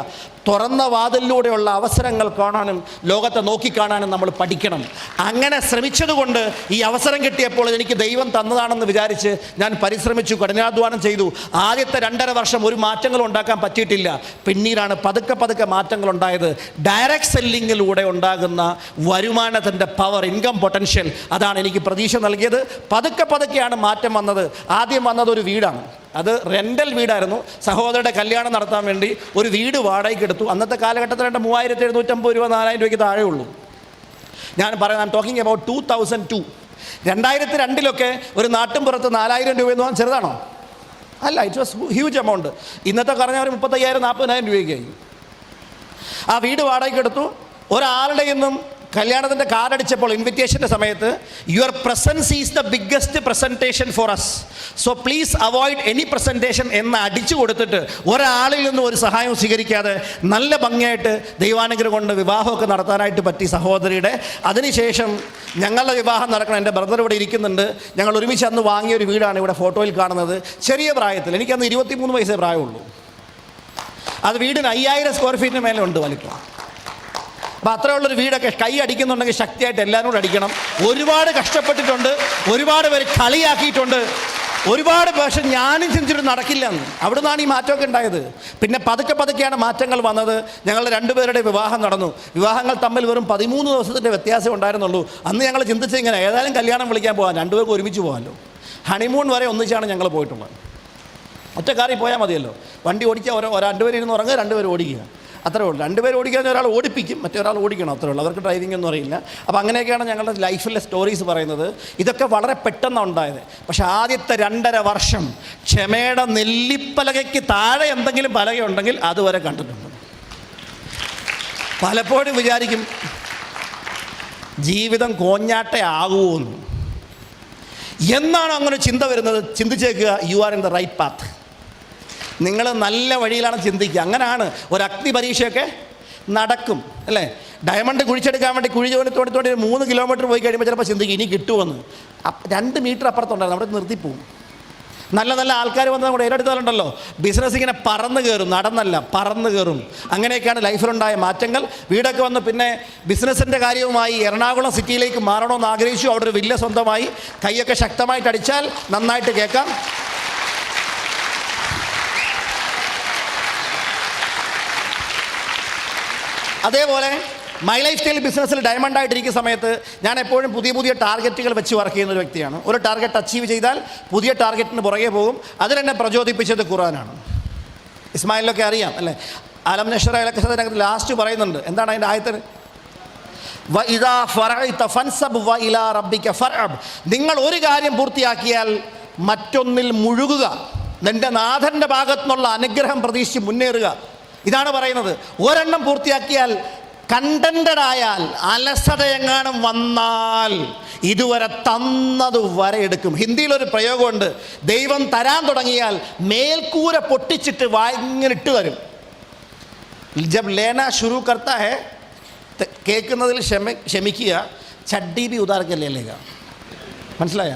തുറന്ന വാതിലിലൂടെയുള്ള അവസരങ്ങൾ കാണാനും ലോകത്തെ നോക്കിക്കാണാനും നമ്മൾ പഠിക്കണം. അങ്ങനെ ശ്രമിച്ചതുകൊണ്ട് ഈ അവസരം കിട്ടിയപ്പോൾ എനിക്ക് ദൈവം തന്നതാണെന്ന് വിചാരിച്ച് ഞാൻ പരിശ്രമിച്ചു, കഠിനാധ്വാനം ചെയ്തു. ആദ്യത്തെ 2.5 വർഷം ഒരു മാറ്റങ്ങളും ഉണ്ടാക്കാൻ പറ്റിയിട്ടില്ല. പിന്നീടാണ് പതുക്കെ പതുക്കെ മാറ്റങ്ങൾ ഉണ്ടായത്. ഡയറക്റ്റ് സെല്ലിങ്ങിലൂടെ ഉണ്ടാകുന്ന വരുമാനത്തിൻ്റെ പവർ, ഇൻകം പൊട്ടൻഷ്യൽ, അതാണ് എനിക്ക് പ്രതീക്ഷ നൽകിയത്. പതുക്കെ പതുക്കെയാണ് മാറ്റം വന്നത്. ആദ്യം വന്നത് ഒരു വീടാണ്. അത് റെൻ്റൽ വീടായിരുന്നു. സഹോദരയുടെ കല്യാണം നടത്താൻ വേണ്ടി ഒരു വീട് വാടകയ്ക്ക് എടുത്തു. അന്നത്തെ കാലഘട്ടത്തിൽ 3750 രൂപ 4000 രൂപയ്ക്ക് താഴെ ഉള്ളൂ. ഞാൻ പറയാം, ഐ എം ടോക്കിംഗ് അബൌട്ട് 2002. 2002 ഒരു നാട്ടിൻ പുറത്ത് 4000 രൂപ എന്ന് പറഞ്ഞാൽ ചെറുതാണോ? അല്ല, ഇറ്റ് വാസ് ഹ്യൂജ് എമൗണ്ട്. ഇന്നത്തെ പറഞ്ഞാൽ ഒരു 35,000-40,000 രൂപയ്ക്കായി. ആ വീട് വാടകയ്ക്ക് എടുത്തു. ഒരാളുടെ നിന്നും കല്യാണത്തിൻ്റെ കാർഡടിച്ചപ്പോൾ ഇൻവിറ്റേഷൻ്റെ സമയത്ത് your presence is the biggest presentation for us, so please avoid any presentation എന്ന് അടിച്ചു കൊടുത്തിട്ട് ഒരാളിൽ നിന്നും ഒരു സഹായം സ്വീകരിക്കാതെ നല്ല ഭംഗിയായിട്ട് ദൈവാനുഗ്രഹം കൊണ്ട് വിവാഹമൊക്കെ നടത്താനായിട്ട് പറ്റി സഹോദരിയുടെ. അതിനുശേഷം ഞങ്ങളുടെ വിവാഹം നടക്കണം. എൻ്റെ ബ്രദർ ഇവിടെ ഇരിക്കുന്നുണ്ട്. ഞങ്ങൾ ഒരുമിച്ച് അന്ന് വാങ്ങിയൊരു വീടാണ് ഇവിടെ ഫോട്ടോയിൽ കാണുന്നത്. ചെറിയ പ്രായത്തിൽ, എനിക്കന്ന് 23 വയസ്സേ പ്രായമുള്ളൂ. അത് വീടിന് 5000 സ്ക്വയർ ഫീറ്റിന് മേലെ ഉണ്ട് വലിപ്പം. അപ്പോൾ അത്രയുള്ളൊരു വീടൊക്കെ കൈ അടിക്കുന്നുണ്ടെങ്കിൽ ശക്തിയായിട്ട് എല്ലാവരും കൂടെ അടിക്കണം. ഒരുപാട് കഷ്ടപ്പെട്ടിട്ടുണ്ട്, ഒരുപാട് പേര് കളിയാക്കിയിട്ടുണ്ട്, ഒരുപാട് പക്ഷെ ഞാനും ചിന്തിച്ചിട്ട് നടക്കില്ല എന്ന്. അവിടെ നിന്നാണ് ഈ മാറ്റമൊക്കെ ഉണ്ടായത്. പിന്നെ പതുക്കെ പതുക്കെയാണ് മാറ്റങ്ങൾ വന്നത്. ഞങ്ങളുടെ 2 പേരുടെ വിവാഹം നടന്നു. വിവാഹങ്ങൾ തമ്മിൽ വെറും 13 ദിവസത്തിൻ്റെ വ്യത്യാസം ഉണ്ടായിരുന്നുള്ളൂ. അന്ന് ഞങ്ങൾ ചിന്തിച്ചത് ഇങ്ങനെ, ഏതായാലും കല്യാണം വിളിക്കാൻ പോകാം, 2 പേർക്ക് ഒരുമിച്ച് പോകാമല്ലോ. ഹണിമൂൺ വരെ ഒന്നിച്ചാണ് ഞങ്ങൾ പോയിട്ടുള്ളത്. ഒറ്റ കാറിൽ പോയാൽ മതിയല്ലോ. വണ്ടി ഓടിക്കുക, 2 പേര് ഇരുന്ന് ഉറങ്ങുക, 2 പേര് ഓടിക്കുക, അത്രേ ഉള്ളൂ. 2 പേര് ഓടിക്കാൻ ഒരാൾ ഓടിപ്പിക്കും, മറ്റൊരാൾ ഓടിക്കണം, അത്രേ ഉള്ളൂ. അവർക്ക് ഡ്രൈവിംഗ് ഒന്നും അറിയില്ല. അപ്പോൾ അങ്ങനെയൊക്കെയാണ് ഞങ്ങളുടെ ലൈഫിലെ സ്റ്റോറീസ് പറയുന്നത്. ഇതൊക്കെ വളരെ പെട്ടെന്ന് ഉണ്ടായത്. പക്ഷെ ആദ്യത്തെ 2.5 വർഷം ക്ഷമയുടെ നെല്ലിപ്പലകയ്ക്ക് താഴെ എന്തെങ്കിലും പലകയുണ്ടെങ്കിൽ അതുവരെ കണ്ടിട്ടുണ്ട്. പലപ്പോഴും വിചാരിക്കും ജീവിതം കോഞ്ഞാട്ടേ ആകുമെന്ന്. എന്നാണ് അങ്ങനെ ചിന്ത വരുന്നത്? ചിന്തിച്ചേക്കുക, you are in the right path. നിങ്ങൾ നല്ല വഴിയിലാണ് ചിന്തിക്കുക. അങ്ങനെയാണ് ഒരു അഗ്നി പരീക്ഷയൊക്കെ നടക്കും അല്ലേ? ഡയമണ്ട് കുഴിച്ചെടുക്കാൻ വേണ്ടി കുഴി തോണ്ടി 3 കിലോമീറ്റർ പോയി കഴിയുമ്പോൾ ചിലപ്പോൾ ചിന്തിക്കും ഇനി കിട്ടുമെന്ന്. 2 മീറ്റർ അപ്പുറത്തുണ്ടായിരുന്നു, അവിടെ നിർത്തിപ്പോവും. നല്ല നല്ല ആൾക്കാർ വന്ന് നമ്മുടെ ഏറ്റെടുത്താലുണ്ടല്ലോ, ബിസിനസ് ഇങ്ങനെ പറന്ന് കയറും, നടന്നല്ല പറന്ന് കയറും. അങ്ങനെയൊക്കെയാണ് ലൈഫിലുണ്ടായ മാറ്റങ്ങൾ. വീടൊക്കെ വന്ന് പിന്നെ ബിസിനസ്സിൻ്റെ കാര്യവുമായി എറണാകുളം സിറ്റിയിലേക്ക് മാറണമെന്ന് ആഗ്രഹിച്ചു. അവിടെ ഒരു വില്ല സ്വന്തമായി. കൈയൊക്കെ ശക്തമായിട്ട് അടിച്ചാൽ നന്നായിട്ട് കേൾക്കാം. അതേപോലെ മൈ ലൈഫ് സ്റ്റൈൽ ബിസിനസ്സിൽ ഡയമണ്ട് ആയിട്ടിരിക്കുന്ന സമയത്ത് ഞാൻ എപ്പോഴും പുതിയ പുതിയ ടാർഗറ്റുകൾ വെച്ച് വർക്ക് ചെയ്യുന്ന ഒരു വ്യക്തിയാണ്. ഒരു ടാർഗറ്റ് അച്ചീവ് ചെയ്താൽ പുതിയ ടാർഗറ്റിന് പുറകെ പോകും. അതിനെന്നെ പ്രചോദിപ്പിച്ചത് ഖുർആനാണ്. ഇസ്മായിലൊക്കെ അറിയാം അല്ലേ? അലം നശ്റ അതിനകത്ത് ലാസ്റ്റ് പറയുന്നുണ്ട്. എന്താണ് അതിൻ്റെ ആയത്തിന്? നിങ്ങൾ ഒരു കാര്യം പൂർത്തിയാക്കിയാൽ മറ്റൊന്നിൽ മുഴുകുക, നിന്റെ നാഥൻ്റെ ഭാഗത്തു നിന്നുള്ള അനുഗ്രഹം പ്രതീക്ഷിച്ച് മുന്നേറുക. ഇതാണ് പറയുന്നത്. ഒരെണ്ണം പൂർത്തിയാക്കിയാൽ, കണ്ടന്റഡ് ആയാൽ, അലസതയെങ്ങാനും വന്നാൽ ഇതുവരെ തന്നത് വരെ എടുക്കും. ഹിന്ദിയിലൊരു പ്രയോഗമുണ്ട്, ദൈവം തരാൻ തുടങ്ങിയാൽ മേൽക്കൂര പൊട്ടിച്ചിട്ട് ഇങ്ങനെ ഇട്ട് തരും. ജബ് ലേന ശുരു കർത്താ ഹെ, കേൾക്കുന്നതിൽ ക്ഷമിക്കുക, ചഡ്ഡി ബി ഉദാർക്കല്ലേക. മനസ്സിലായ?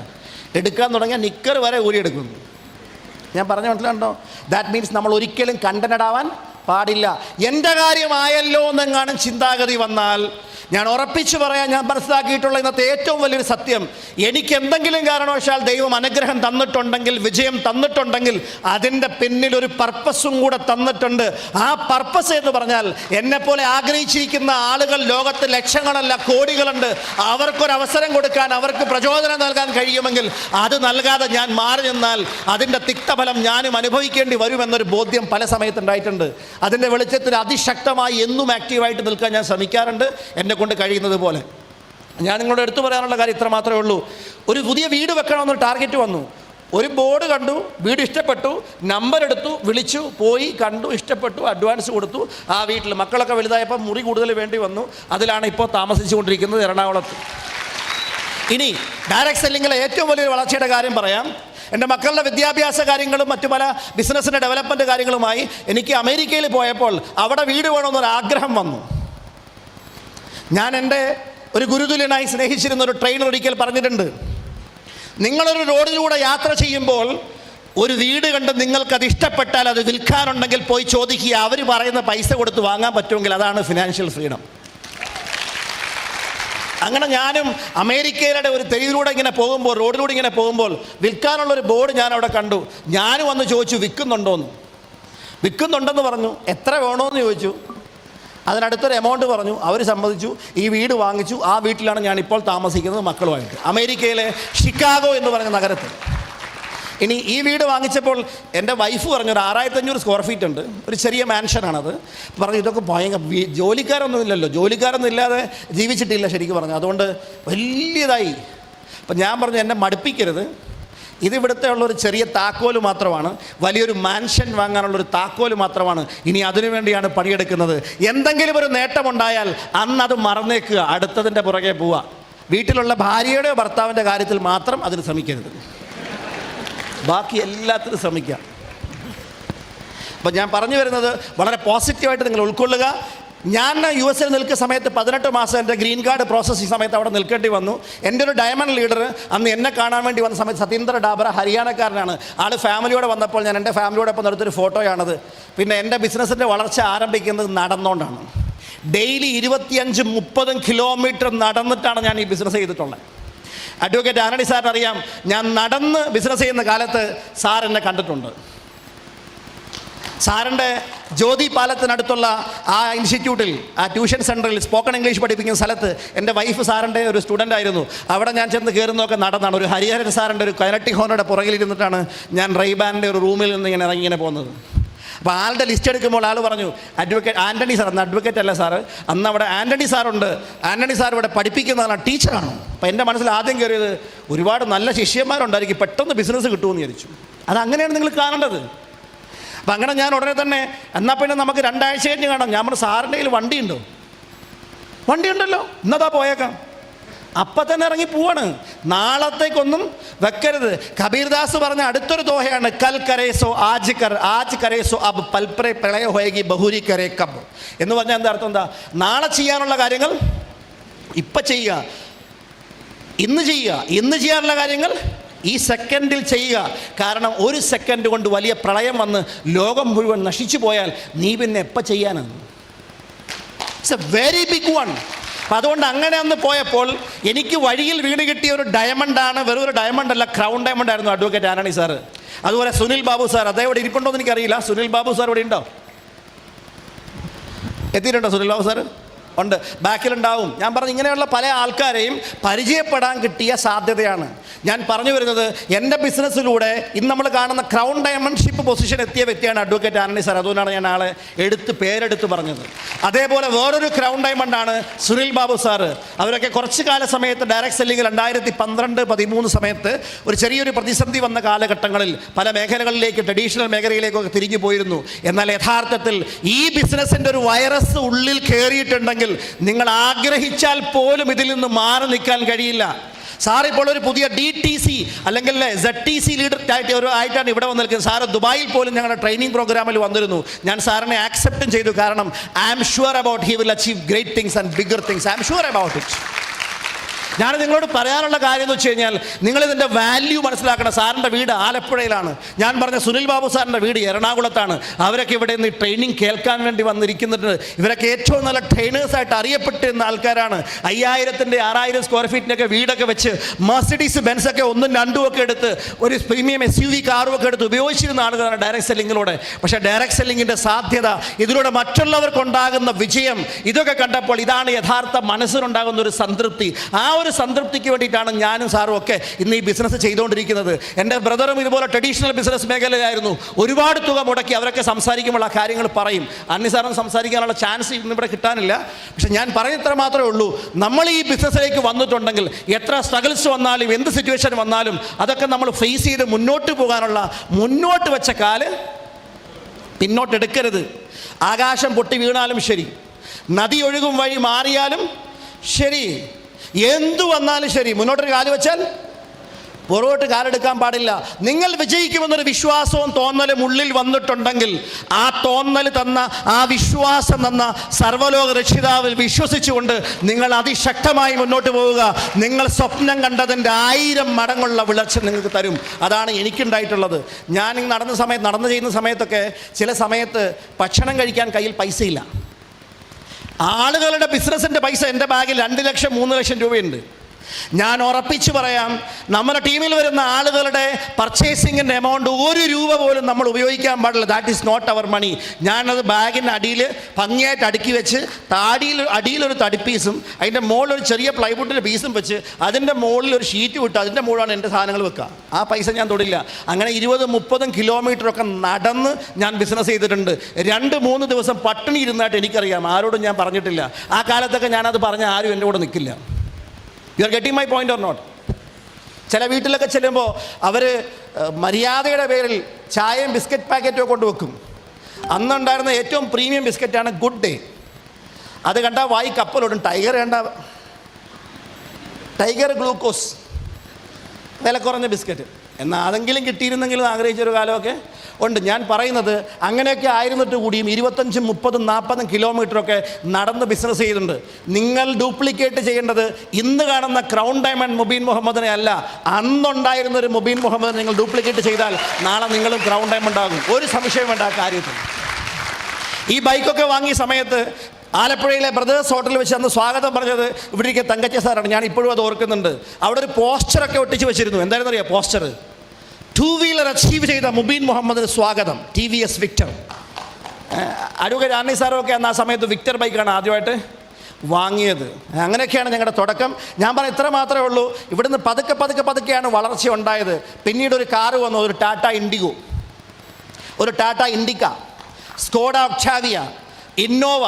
എടുക്കാൻ തുടങ്ങിയാൽ നിക്കർ വരെ ഊരിയെടുക്കുന്നു. ഞാൻ പറഞ്ഞ മനസ്സിലാണ്ടോ? ദാറ്റ് മീൻസ് നമ്മൾ ഒരിക്കലും കണ്ടന്റഡ് ആവാൻ പാടില്ല. എൻ്റെ കാര്യമായല്ലോ എന്നെങ്ങാനും ചിന്താഗതി വന്നാൽ, ഞാൻ ഉറപ്പിച്ചു പറയാൻ ഞാൻ മനസ്സിലാക്കിയിട്ടുള്ള ഇന്നത്തെ ഏറ്റവും വലിയൊരു സത്യം, എനിക്ക് എന്തെങ്കിലും കാരണവശാൽ ദൈവം അനുഗ്രഹം തന്നിട്ടുണ്ടെങ്കിൽ, വിജയം തന്നിട്ടുണ്ടെങ്കിൽ, അതിൻ്റെ പിന്നിൽ ഒരു പർപ്പസും കൂടെ തന്നിട്ടുണ്ട്. ആ പർപ്പസ് എന്ന് പറഞ്ഞാൽ, എന്നെപ്പോലെ ആഗ്രഹിച്ചിരിക്കുന്ന ആളുകൾ ലോകത്ത് ലക്ഷങ്ങളല്ല കോടികളുണ്ട്. അവർക്കൊരവസരം കൊടുക്കാൻ, അവർക്ക് പ്രചോദനം നൽകാൻ കഴിയുമെങ്കിൽ അത് നൽകാതെ ഞാൻ മാറി നിന്നാൽ അതിൻ്റെ തിക്തഫലം ഞാനും അനുഭവിക്കേണ്ടി വരുമെന്നൊരു ബോധ്യം പല സമയത്തുണ്ടായിട്ടുണ്ട്. അതിൻ്റെ വെളിച്ചത്തിൽ അതിശക്തമായി എന്നും ആക്റ്റീവായിട്ട് നിൽക്കാൻ ഞാൻ ശ്രമിക്കാറുണ്ട്, എന്നെ കൊണ്ട് കഴിയുന്നത് പോലെ. ഞാൻ നിങ്ങളോട് എടുത്തു പറയാനുള്ള കാര്യം ഇത്ര മാത്രമേ ഉള്ളൂ. ഒരു പുതിയ വീട് വെക്കണമെന്നൊരു ടാർഗറ്റ് വന്നു. ഒരു ബോർഡ് കണ്ടു, വീട് ഇഷ്ടപ്പെട്ടു, നമ്പർ എടുത്തു, വിളിച്ചു, പോയി കണ്ടു, ഇഷ്ടപ്പെട്ടു, അഡ്വാൻസ് കൊടുത്തു. ആ വീട്ടിൽ മക്കളൊക്കെ വലുതായപ്പോൾ മുറി കൂടുതൽ വേണ്ടി വന്നു. അതിലാണ് ഇപ്പോൾ താമസിച്ചു കൊണ്ടിരിക്കുന്നത്, എറണാകുളത്ത്. ഇനി ഡയറക്റ്റ് സെല്ലിങ്ങിലെ ഏറ്റവും വലിയൊരു വളർച്ചയുടെ കാര്യം പറയാം. എൻ്റെ മക്കളുടെ വിദ്യാഭ്യാസ കാര്യങ്ങളും മറ്റു പല ബിസിനസ്സിൻ്റെ ഡെവലപ്മെൻറ്റ് കാര്യങ്ങളുമായി എനിക്ക് അമേരിക്കയിൽ പോയപ്പോൾ അവിടെ വീട് വേണമെന്നൊരാഗ്രഹം വന്നു. ഞാൻ എൻ്റെ ഒരു ഗുരുതുല്യനായി സ്നേഹിച്ചിരുന്ന ഒരു ട്രെയിനർ ഒരിക്കൽ പറഞ്ഞിട്ടുണ്ട്, നിങ്ങളൊരു റോഡിലൂടെ യാത്ര ചെയ്യുമ്പോൾ ഒരു വീട് കണ്ട് നിങ്ങൾക്കത് ഇഷ്ടപ്പെട്ടാൽ അത് വിൽക്കാനുണ്ടെങ്കിൽ പോയി ചോദിക്കുക, അവർ പറയുന്ന പൈസ കൊടുത്ത് വാങ്ങാൻ പറ്റുമെങ്കിൽ അതാണ് ഫിനാൻഷ്യൽ ഫ്രീഡം. അങ്ങനെ ഞാനും അമേരിക്കയിലെ ഒരു തെരുവിലൂടെ ഇങ്ങനെ പോകുമ്പോൾ, റോഡിലൂടെ ഇങ്ങനെ പോകുമ്പോൾ വിൽക്കാനുള്ളൊരു ബോർഡ് ഞാൻ അവിടെ കണ്ടു. ഞാനും വന്ന് ചോദിച്ചു, വിൽക്കുന്നുണ്ടോയെന്ന്. വിൽക്കുന്നുണ്ടെന്ന് പറഞ്ഞു. എത്ര വേണമെന്ന് ചോദിച്ചു. അതിനടുത്തൊരു എമൗണ്ട് പറഞ്ഞു. അവർ സമ്മതിച്ചു. ഈ വീട് വാങ്ങിച്ചു. ആ വീട്ടിലാണ് ഞാനിപ്പോൾ താമസിക്കുന്നത് മക്കളുമായിട്ട്, അമേരിക്കയിലെ ഷിക്കാഗോ എന്ന് പറഞ്ഞ നഗരത്തിൽ. ഇനി ഈ വീട് വാങ്ങിച്ചപ്പോൾ എൻ്റെ വൈഫ് പറഞ്ഞു, ഒരു 6500 സ്ക്വയർ ഫീറ്റ് ഉണ്ട്, ഒരു ചെറിയ മാൻഷനാണത്. പറഞ്ഞു ഇതൊക്കെ ഭയങ്കര, ജോലിക്കാരൊന്നും ഇല്ലല്ലോ, ജോലിക്കാരൊന്നും ഇല്ലാതെ ജീവിച്ചിട്ടില്ല ശരിക്കും പറഞ്ഞു, അതുകൊണ്ട് വലിയതായി. അപ്പം ഞാൻ പറഞ്ഞു, എന്നെ മടുപ്പിക്കരുത്, ഇതിവിടുത്തെ ഉള്ളൊരു ചെറിയ താക്കോല് മാത്രമാണ്, വലിയൊരു മാൻഷൻ വാങ്ങാനുള്ളൊരു താക്കോല് മാത്രമാണ്. ഇനി അതിനുവേണ്ടിയാണ് പണിയെടുക്കുന്നത്. എന്തെങ്കിലും ഒരു നേട്ടമുണ്ടായാൽ അന്നത് മറന്നേക്കുക, അടുത്തതിൻ്റെ പുറകെ പോവുക. വീട്ടിലുള്ള ഭാര്യയുടെയോ ഭർത്താവിൻ്റെ കാര്യത്തിൽ മാത്രം അതിന് ശ്രമിക്കരുത്, ബാക്കി എല്ലാത്തിനും ശ്രമിക്കാം. അപ്പം ഞാൻ പറഞ്ഞു വരുന്നത് വളരെ പോസിറ്റീവായിട്ട് നിങ്ങൾ ഉൾക്കൊള്ളുക. ഞാൻ US നിൽക്കുന്ന സമയത്ത് 18 മാസം എൻ്റെ ഗ്രീൻ കാർഡ് പ്രോസസ്സിംഗ് സമയത്ത് അവിടെ നിൽക്കേണ്ടി വന്നു. എൻ്റെ ഒരു ഡയമണ്ട് ലീഡർ അന്ന് എന്നെ കാണാൻ വേണ്ടി വന്ന സമയത്ത് സതീന്ദ്ര ഡാബറ, ഹരിയാനക്കാരനാണ്. ആൾ ഫാമിലിയോടെ വന്നപ്പോൾ ഞാൻ എൻ്റെ ഫാമിലിയോടൊപ്പം എടുത്തൊരു ഫോട്ടോയാണത്. പിന്നെ എൻ്റെ ബിസിനസ്സിൻ്റെ വളർച്ച ആരംഭിക്കുന്നത് നടന്നുകൊണ്ടാണ്. ഡെയിലി 25-30 കിലോമീറ്റർ നടന്നിട്ടാണ് ഞാൻ ഈ ബിസിനസ് ചെയ്തിട്ടുള്ളത്. അഡ്വക്കേറ്റ് ആന്റണി സാറിന് അറിയാം, ഞാൻ നടന്ന് ബിസിനസ് ചെയ്യുന്ന കാലത്ത് സാർ എന്നെ കണ്ടിട്ടുണ്ട്. സാറിൻ്റെ ജ്യോതി പാലത്തിനടുത്തുള്ള ആ ഇൻസ്റ്റിറ്റ്യൂട്ടിൽ, ആ ട്യൂഷൻ സെൻറ്ററിൽ സ്പോക്കൺ ഇംഗ്ലീഷ് പഠിപ്പിക്കുന്ന സ്ഥലത്ത് എൻ്റെ വൈഫ് സാറിൻ്റെ ഒരു സ്റ്റുഡൻ്റ് ആയിരുന്നു. അവിടെ ഞാൻ ചെന്ന് കയറുന്നതൊക്കെ നടന്നാണ്. ഒരു ഹരിഹരൻ സാറിൻ്റെ ഒരു കൈനറ്റിക് ഹോണയുടെ പുറകിലിരുന്നിട്ടാണ് ഞാൻ റൈബാൻ്റെ ഒരു റൂമിൽ നിന്ന് ഇങ്ങനെ ഇറങ്ങിങ്ങനെ പോകുന്നത്. അപ്പോൾ ആളുടെ ലിസ്റ്റ് എടുക്കുമ്പോൾ ആൾ പറഞ്ഞു, അഡ്വക്കേറ്റ് ആൻ്റണി സാർ, അന്ന് അഡ്വക്കേറ്റ് അല്ല സാറ്, അന്ന് അവിടെ ആൻ്റണി സാറുണ്ട്, ആൻ്റണി സാർ ഇവിടെ പഠിപ്പിക്കുന്നതാണ്, ടീച്ചറാണ്. അപ്പോൾ എൻ്റെ മനസ്സിൽ ആദ്യം കയറിയത് ഒരുപാട് നല്ല ശിഷ്യന്മാരുണ്ടായിരിക്കും, പെട്ടെന്ന് ബിസിനസ് കിട്ടുമെന്ന് വിചാരിച്ചു. അതങ്ങനെയാണ് നിങ്ങൾ കാണേണ്ടത്. അപ്പം അങ്ങനെ ഞാൻ ഉടനെ തന്നെ, എന്നാൽ പിന്നെ നമുക്ക് 2 ആഴ്ച കഴിഞ്ഞ് കാണാം. ഞാൻ പറഞ്ഞു, സാറിൻ്റെ കയ്യിൽ വണ്ടിയുണ്ടോ? വണ്ടിയുണ്ടല്ലോ, ഇന്നതാ പോയേക്കാം. അപ്പം തന്നെ ഇറങ്ങി പോവാണ്. നാളത്തേക്കൊന്നും വെക്കരുത്. കബീർദാസ് പറഞ്ഞ അടുത്തൊരു ദോഹയാണ്, കൽ കരേസോ ആജ് കരേസോ അബ് പൽപ്രെ പ്രളയ ഹോയകി ബഹുരി കരേ കബ് എന്ന് പറഞ്ഞാൽ എന്താ അർത്ഥം? എന്താ? നാളെ ചെയ്യാനുള്ള കാര്യങ്ങൾ ഇപ്പം ചെയ്യുക, ഇന്ന് ചെയ്യുക. ഇന്ന് ചെയ്യാനുള്ള കാര്യങ്ങൾ ഈ സെക്കൻഡിൽ ചെയ്യുക. കാരണം ഒരു സെക്കൻഡ് കൊണ്ട് വലിയ പ്രളയം വന്ന് ലോകം മുഴുവൻ നശിച്ചു പോയാൽ നീ പിന്നെ എപ്പോൾ ചെയ്യാനാണ്? It's a very big one. അപ്പം അതുകൊണ്ട് അങ്ങനെ അന്ന് പോയപ്പോൾ എനിക്ക് വഴിയിൽ വീണ് കിട്ടിയ ഒരു ഡയമണ്ടാണ്, വെറും ഒരു ഡയമണ്ട് അല്ല, ക്രൗൺ ഡയമണ്ട് ആയിരുന്നു അഡ്വക്കേറ്റ് ആന്റണി സാറ്. അതുപോലെ സുനിൽ ബാബു സാർ, അദ്ദേഹം ഇവിടെ ഇരിപ്പുണ്ടോ എന്ന് എനിക്കറിയില്ല. സുനിൽ ബാബു സാർ ഇവിടെ ഉണ്ടോ? എത്തിയിട്ടുണ്ടോ സുനിൽ ബാബു സാർ? ഉണ്ട്, ബാക്കിലുണ്ടാവും. ഞാൻ പറഞ്ഞു ഇങ്ങനെയുള്ള പല ആൾക്കാരെയും പരിചയപ്പെടാൻ കിട്ടിയ സാധ്യതയാണ് ഞാൻ പറഞ്ഞു വരുന്നത്. എൻ്റെ ബിസിനസ്സിലൂടെ ഇന്ന് നമ്മൾ കാണുന്ന ക്രൗൺ ഡയമണ്ട്ഷിപ്പ് പൊസിഷൻ എത്തിയ വ്യക്തിയാണ് അഡ്വക്കേറ്റ് ആന്റണി സാർ. അതുകൊണ്ടാണ് ഞാൻ ആളെ പേരെടുത്ത് പറഞ്ഞത്. അതേപോലെ വേറൊരു ക്രൗൺ ഡയമണ്ടാണ് സുനിൽ ബാബു സാറ്. അവരൊക്കെ കുറച്ച് കാല സമയത്ത് ഡയറക്റ്റ് സെല്ലിങ് 2012-13 സമയത്ത് ഒരു ചെറിയൊരു പ്രതിസന്ധി വന്ന കാലഘട്ടങ്ങളിൽ പല മേഖലകളിലേക്ക്, ട്രഡീഷണൽ മേഖലയിലേക്കൊക്കെ തിരിഞ്ഞു പോയിരുന്നു. എന്നാൽ യഥാർത്ഥത്തിൽ ഈ ബിസിനസ്സിൻ്റെ ഒരു വൈറസ് ഉള്ളിൽ കയറിയിട്ടുണ്ടെങ്കിൽ നിങ്ങൾ ആഗ്രഹിച്ചാൽ പോലും ഇതിൽ നിന്ന് മാറി നിൽക്കാൻ കഴിയില്ല. സാർ ഇപ്പോൾ ഒരു പുതിയ DTC അല്ലെങ്കിൽ ZTC ലീഡർ ആയിട്ടാണ് ഇവിടെ വന്ന് നിൽക്കുന്നത്. സാറ് ദുബായിൽ പോലും ഞങ്ങളുടെ ട്രെയിനിങ് പ്രോഗ്രാമിൽ വന്നിരുന്നു. ഞാൻ സാറിനെ ആക്സെപ്റ്റും ചെയ്തു. കാരണം I am sure about he will achieve great things and bigger things. I am sure about it. ഞാൻ നിങ്ങളോട് പറയാനുള്ള കാര്യം എന്ന് വെച്ച് കഴിഞ്ഞാൽ, നിങ്ങളിതിൻ്റെ വാല്യൂ മനസ്സിലാക്കണം. സാറിൻ്റെ വീട് ആലപ്പുഴയിലാണ്. ഞാൻ പറഞ്ഞ സുനിൽ ബാബു സാറിൻ്റെ വീട് എറണാകുളത്താണ്. അവരൊക്കെ ഇവിടെ നിന്ന് ട്രെയിനിങ് കേൾക്കാൻ വേണ്ടി വന്നിരിക്കുന്നുണ്ട്. ഇവരൊക്കെ ഏറ്റവും നല്ല ട്രെയിനേഴ്സായിട്ട് അറിയപ്പെട്ടിരുന്ന ആൾക്കാരാണ്. 5000-ൻ്റെ 6000 സ്ക്വയർ ഫീറ്റിനൊക്കെ വീടൊക്കെ വെച്ച് മെർസിഡീസ് ബെൻസൊക്കെ 1ഉം 2ഉം ഒക്കെ എടുത്ത് ഒരു പ്രീമിയം SUV കാറും ഒക്കെ എടുത്ത് ഉപയോഗിച്ചിരുന്ന ആളുകളാണ് ഡയറക്റ്റ് സെല്ലിങ്ങിലൂടെ. പക്ഷേ ഡയറക്റ്റ് സെല്ലിങ്ങിൻ്റെ സാധ്യത, ഇതിലൂടെ മറ്റുള്ളവർക്കുണ്ടാകുന്ന വിജയം, ഇതൊക്കെ കണ്ടപ്പോൾ ഇതാണ് യഥാർത്ഥ മനസ്സിനുണ്ടാകുന്ന ഒരു സംതൃപ്തി. ആ ഒരു സംതൃപ്തിക്ക് വേണ്ടിയിട്ടാണ് ഞാനും സാറും ഒക്കെ ഇന്ന് ഈ ബിസിനസ് ചെയ്തുകൊണ്ടിരിക്കുന്നത്. എൻ്റെ ബ്രദറും ഇതുപോലെ ട്രഡീഷണൽ ബിസിനസ് മേഖലയിലായിരുന്നു. ഒരുപാട് തുക മുടക്കി അവരൊക്കെ സംസാരിക്കുമ്പോൾ ആ കാര്യങ്ങൾ പറയും. അന്നി സാറിന് സംസാരിക്കാനുള്ള ചാൻസ് ഇന്നിവിടെ കിട്ടാനില്ല. പക്ഷെ ഞാൻ പറയുന്നത്ര മാത്രമേ ഉള്ളൂ, നമ്മൾ ഈ ബിസിനസ്സിലേക്ക് വന്നിട്ടുണ്ടെങ്കിൽ എത്ര സ്ട്രഗിൾസ് വന്നാലും എന്ത് സിറ്റുവേഷൻ വന്നാലും അതൊക്കെ നമ്മൾ ഫേസ് ചെയ്ത് മുന്നോട്ട് പോകാനുള്ള, മുന്നോട്ട് വെച്ച കാല് പിന്നോട്ടെടുക്കരുത്. ആകാശം പൊട്ടി വീണാലും ശരി, നദി ഒഴുകും വഴി മാറിയാലും ശരി, എന്തു വന്നാലും ശരി, മുന്നോട്ടൊരു കാല് വെച്ചാൽ പുറകോട്ട് കാലെടുക്കാൻ പാടില്ല. നിങ്ങൾ വിജയിക്കുമെന്നൊരു വിശ്വാസവും തോന്നലും ഉള്ളിൽ വന്നിട്ടുണ്ടെങ്കിൽ ആ തോന്നൽ തന്ന, ആ വിശ്വാസം തന്ന സർവ്വലോക രക്ഷിതാവിൽ വിശ്വസിച്ചുകൊണ്ട് നിങ്ങൾ അതിശക്തമായി മുന്നോട്ട് പോവുക. നിങ്ങൾ സ്വപ്നം കണ്ടതിൻ്റെ 1000 മടങ്ങുള്ള വിളർച്ച നിങ്ങൾക്ക് തരും. അതാണ് എനിക്കുണ്ടായിട്ടുള്ളത്. ഞാൻ നടന്നു ചെയ്യുന്ന സമയത്തൊക്കെ ചില സമയത്ത് ഭക്ഷണം കഴിക്കാൻ കയ്യിൽ പൈസയില്ല. ആളുകളുടെ ബിസിനസ്സിൻ്റെ പൈസ എൻ്റെ ബാഗിൽ 2 ലക്ഷം 3 ലക്ഷം രൂപയുണ്ട്. ഞാൻ ഉറപ്പിച്ചു പറയാം, നമ്മുടെ ടീമിൽ വരുന്ന ആളുകളുടെ പർച്ചേസിങ്ങിൻ്റെ എമൗണ്ട് 1 രൂപ പോലും നമ്മൾ ഉപയോഗിക്കാൻ പാടില്ല. ദാറ്റ് ഈസ് നോട്ട് അവർ മണി. ഞാനത് ബാഗിൻ്റെ അടിയിൽ ഭംഗിയായിട്ട് അടുക്കി വെച്ച്, അടിയിലൊരു തടിപ്പീസും അതിൻ്റെ മുകളിലൊരു ചെറിയ പ്ലൈവുഡിൻ്റെ പീസും വെച്ച്, അതിൻ്റെ മുകളിൽ ഒരു ഷീറ്റ് വിട്ട് അതിൻ്റെ മുകളിലാണ് എൻ്റെ സാധനങ്ങൾ വെക്കുക. ആ പൈസ ഞാൻ തൊടില്ല. അങ്ങനെ 20-30 കിലോമീറ്ററൊക്കെ നടന്ന് ഞാൻ ബിസിനസ് ചെയ്തിട്ടുണ്ട്. 2-3 ദിവസം പട്ടിണി ഇരുന്നായിട്ട് എനിക്കറിയാം. ആരോടും ഞാൻ പറഞ്ഞിട്ടില്ല. ആ കാലത്തൊക്കെ ഞാനത് പറഞ്ഞ ആരും എൻ്റെ കൂടെ നിൽക്കില്ല. You are getting my point or not? ചില വീട്ടിലൊക്കെ ചെല്ലുമ്പോൾ അവർ മര്യാദയുടെ പേരിൽ ചായയും ബിസ്ക്കറ്റ് പാക്കറ്റും കൊണ്ടുവെക്കും. അന്നുണ്ടായിരുന്ന ഏറ്റവും പ്രീമിയം ബിസ്ക്കറ്റാണ് ഗുഡ് ഡേ. അത് കണ്ടാൽ വായി കപ്പലോടും. ടൈഗർ ഗ്ലൂക്കോസ്, വില കുറഞ്ഞ ബിസ്ക്കറ്റ്. എന്നാൽ അതെങ്കിലും കിട്ടിയിരുന്നെങ്കിലും ആഗ്രഹിച്ചൊരു കാലമൊക്കെ ഉണ്ട്. ഞാൻ പറയുന്നത് അങ്ങനെയൊക്കെ ആയിരുന്നിട്ട് കൂടിയും 25, 30, 40 കിലോമീറ്ററൊക്കെ നടന്ന് ബിസിനസ് ചെയ്തിട്ടുണ്ട്. നിങ്ങൾ ഡ്യൂപ്ലിക്കേറ്റ് ചെയ്യേണ്ടത് ഇന്ന് കാണുന്ന ക്രൗൺ ഡയമണ്ട് മുബീൻ മുഹമ്മദിനെ അല്ല, അന്നുണ്ടായിരുന്നൊരു മുബീൻ മുഹമ്മദിനെ നിങ്ങൾ ഡ്യൂപ്ലിക്കേറ്റ് ചെയ്താൽ നാളെ നിങ്ങളും ക്രൗൺ ഡയമണ്ട് ആകും. ഒരു സംശയം വേണ്ട ആ കാര്യത്തിൽ. ഈ ബൈക്കൊക്കെ വാങ്ങിയ സമയത്ത് ആലപ്പുഴയിലെ ബ്രദേഴ്സ് ഹോട്ടലിൽ വെച്ച് അന്ന് സ്വാഗതം പറഞ്ഞത് ഇവിടേക്ക് തങ്കച്ച സാറാണ്. ഞാൻ ഇപ്പോഴും അത് ഓർക്കുന്നുണ്ട്. അവിടെ ഒരു പോസ്റ്ററൊക്കെ ഒട്ടിച്ച് വെച്ചിരുന്നു. എന്തായിരുന്നു അറിയാം പോസ്റ്റർ? 2 വീലർ അച്ചീവ് ചെയ്ത മുബീൻ മുഹമ്മദിന് സ്വാഗതം, TVS വിക്ടർ. അഡ്വക്കേറ്റ് ആന്റണി സാറൊക്കെ അന്ന് ആ സമയത്ത് വിക്ടർ ബൈക്കാണ് ആദ്യമായിട്ട് വാങ്ങിയത്. അങ്ങനെയൊക്കെയാണ് ഞങ്ങളുടെ തുടക്കം. ഞാൻ പറഞ്ഞ ഇത്ര മാത്രമേ ഉള്ളൂ. ഇവിടുന്ന് പതുക്കെയാണ് വളർച്ച ഉണ്ടായത്. പിന്നീട് ഒരു കാറ് വന്നു, ഒരു Tata Indica, Skoda Octavia, Innova.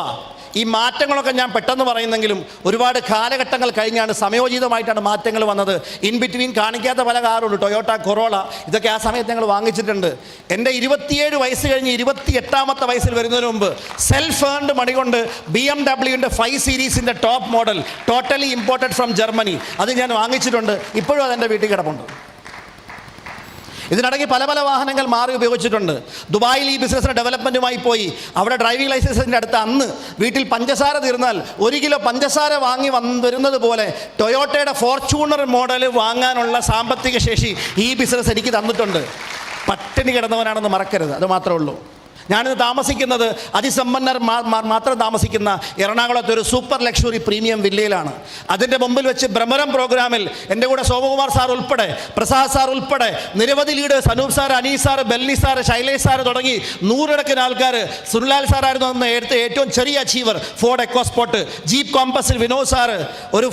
ഈ മാറ്റങ്ങളൊക്കെ ഞാൻ പെട്ടെന്ന് പറയുന്നെങ്കിലും ഒരുപാട് കാലഘട്ടങ്ങൾ കഴിഞ്ഞാണ് സമയോചിതമായിട്ടാണ് മാറ്റങ്ങൾ വന്നത്. ഇൻ ബിറ്റ്വീൻ കാണിക്കാത്ത പല കാറുണ്ട്, ടൊയോട്ട കൊറോള, ഇതൊക്കെ ആ സമയത്ത് ഞങ്ങൾ വാങ്ങിച്ചിട്ടുണ്ട്. എൻ്റെ 27 വയസ്സ് കഴിഞ്ഞ് 28ാമത്തെ വയസ്സിൽ വരുന്നതിന് മുമ്പ് സെൽഫ് ഏൺഡ് മണി കൊണ്ട് BMW 5 സീരീസിൻ്റെ top model totally imported from Germany അത് ഞാൻ വാങ്ങിച്ചിട്ടുണ്ട്. ഇപ്പോഴും അതെൻ്റെ വീട്ടിൽ കിടപ്പുണ്ട്. ഇതിനിടയ്ക്ക് പല പല വാഹനങ്ങൾ മാറി ഉപയോഗിച്ചിട്ടുണ്ട്. ദുബായിൽ ഈ ബിസിനസ്സിന് ഡെവലപ്മെൻറ്റുമായി പോയി അവിടെ ഡ്രൈവിംഗ് ലൈസൻസിൻ്റെ അടുത്ത് അന്ന് വീട്ടിൽ പഞ്ചസാര തീർന്നാൽ 1 കിലോ പഞ്ചസാര വാങ്ങി വരുന്നത് പോലെ ടൊയോട്ടയുടെ ഫോർച്യൂണർ മോഡൽ വാങ്ങാനുള്ള സാമ്പത്തിക ശേഷി ഈ ബിസിനസ് എനിക്ക് തന്നിട്ടുണ്ട്. പട്ടിണി കിടന്നവനാണെന്ന് മറക്കരുത്, അത് മാത്രമേ ഉള്ളൂ. ഞാനിന്ന് താമസിക്കുന്നത് അതിസമ്പന്നർ മാത്രം താമസിക്കുന്ന എറണാകുളത്തെ ഒരു സൂപ്പർ ലക്ഷറി പ്രീമിയം വില്ലയിലാണ്. അതിൻ്റെ മുമ്പിൽ വെച്ച് ഭ്രമരം പ്രോഗ്രാമിൽ എൻ്റെ കൂടെ സോമകുമാർ സാർ ഉൾപ്പെടെ, പ്രസാദ് സാർ ഉൾപ്പെടെ നിരവധി leaders, Anoop sir, Anees sir, Belly sir, Shailesh sir തുടങ്ങി 100 ആൾക്കാർ, സുനിലാൽ സാറായിരുന്നു അന്ന് എടുത്ത ഏറ്റവും ചെറിയ അച്ചീവർ, ഫോർഡ് എക്കോസ്പോർട്ട്, ജീപ്പ് കോമ്പസിൽ വിനോദ് സാറ്, ഒരു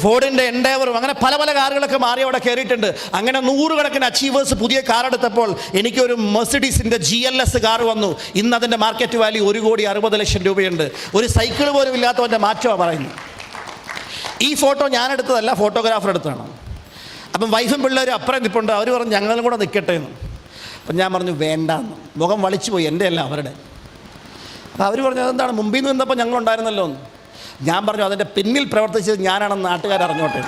ഫോർഡിൻ്റെ എൻഡേവറും, അങ്ങനെ പല പല കാറുകളൊക്കെ മാറി അവിടെ കയറിയിട്ടുണ്ട്. അങ്ങനെ 100 അച്ചീവേഴ്സ് പുതിയ കാർ എടുത്തപ്പോൾ എനിക്കൊരു മെർസിഡീസിൻ്റെ GLS കാർ വന്നു. ഇന്ന് അതിൻ്റെ മാർക്കറ്റ് വാല്യൂ 1,60,00,000 രൂപയുണ്ട്. ഒരു സൈക്കിൾ പോലും ഇല്ലാത്തവൻ്റെ മാറ്റമാണ് പറയുന്നത്. ഈ ഫോട്ടോ ഞാനെടുത്തതല്ല, ഫോട്ടോഗ്രാഫർ എടുത്തതാണ്. അപ്പം വൈഫും പിള്ളേരും അപ്പുറം നിൽപ്പുണ്ട്. അവർ പറഞ്ഞു ഞങ്ങളും കൂടെ നിൽക്കട്ടെ എന്ന്. അപ്പം ഞാൻ പറഞ്ഞു വേണ്ടാന്ന്. മുഖം വളിച്ചു പോയി, എൻ്റെ അല്ല അവരുടെ. അപ്പോൾ അവർ പറഞ്ഞു അതെന്താണ്, മുമ്പിൽ നിന്ന് നിന്നപ്പോൾ ഞങ്ങളുണ്ടായിരുന്നല്ലോ എന്ന്. ഞാൻ പറഞ്ഞു അതിൻ്റെ പിന്നിൽ പ്രവർത്തിച്ചത് ഞാനാണെന്ന് നാട്ടുകാരറിഞ്ഞോട്ടെ.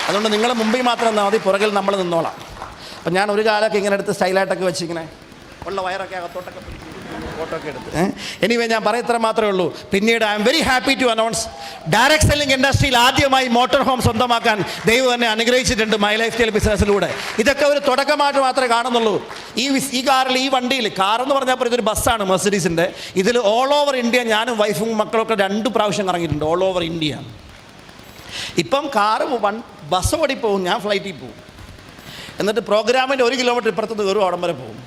അതുകൊണ്ട് നിങ്ങൾ മുമ്പിൽ മാത്രം നിന്നാൽ മതി, പുറകിൽ നമ്മൾ നിന്നോളാം. അപ്പം ഞാൻ ഒരു കാലമൊക്കെ ഇങ്ങനെ എടുത്ത് സ്റ്റൈലായിട്ടൊക്കെ വെച്ചിങ്ങനെ ഉള്ള വയറൊക്കെ അകത്തോട്ടൊക്കെ ഫോട്ടോ ഒക്കെ എടുത്ത് എനിവേ ഞാൻ പറയത്ര മാത്രമേ ഉള്ളൂ. പിന്നീട് I am very happy to announce direct selling ഇൻഡസ്ട്രിയിൽ ആദ്യമായി മോട്ടോർ ഹോം സ്വന്തമാക്കാൻ ദൈവം എന്നെ അനുഗ്രഹിച്ചിട്ടുണ്ട് മൈ ലൈഫ് സ്റ്റൈൽ ബിസിനസ്സിലൂടെ. ഇതൊക്കെ ഒരു തുടക്കമായിട്ട് മാത്രമേ കാണുന്നുള്ളൂ. ഈ കാറിൽ, ഈ വണ്ടിയിൽ, കാറെന്ന് പറഞ്ഞാൽ ഇതൊരു ബസ്സാണ് മെർസിഡീസിൻ്റെ. ഇതിൽ ഓൾ ഓവർ ഇന്ത്യ ഞാനും വൈഫും മക്കളൊക്കെ 2 പ്രാവശ്യം ഇറങ്ങിയിട്ടുണ്ട്, ഓൾ ഓവർ ഇന്ത്യ. ഇപ്പം കാറ് ബസ് ഓടി പോകും, ഞാൻ ഫ്ലൈറ്റിൽ പോകും. എന്നിട്ട് പ്രോഗ്രാമിൻ്റെ 1 കിലോമീറ്റർ ഇപ്പുറത്ത് കയറും, അവിടം വരെ പോകും.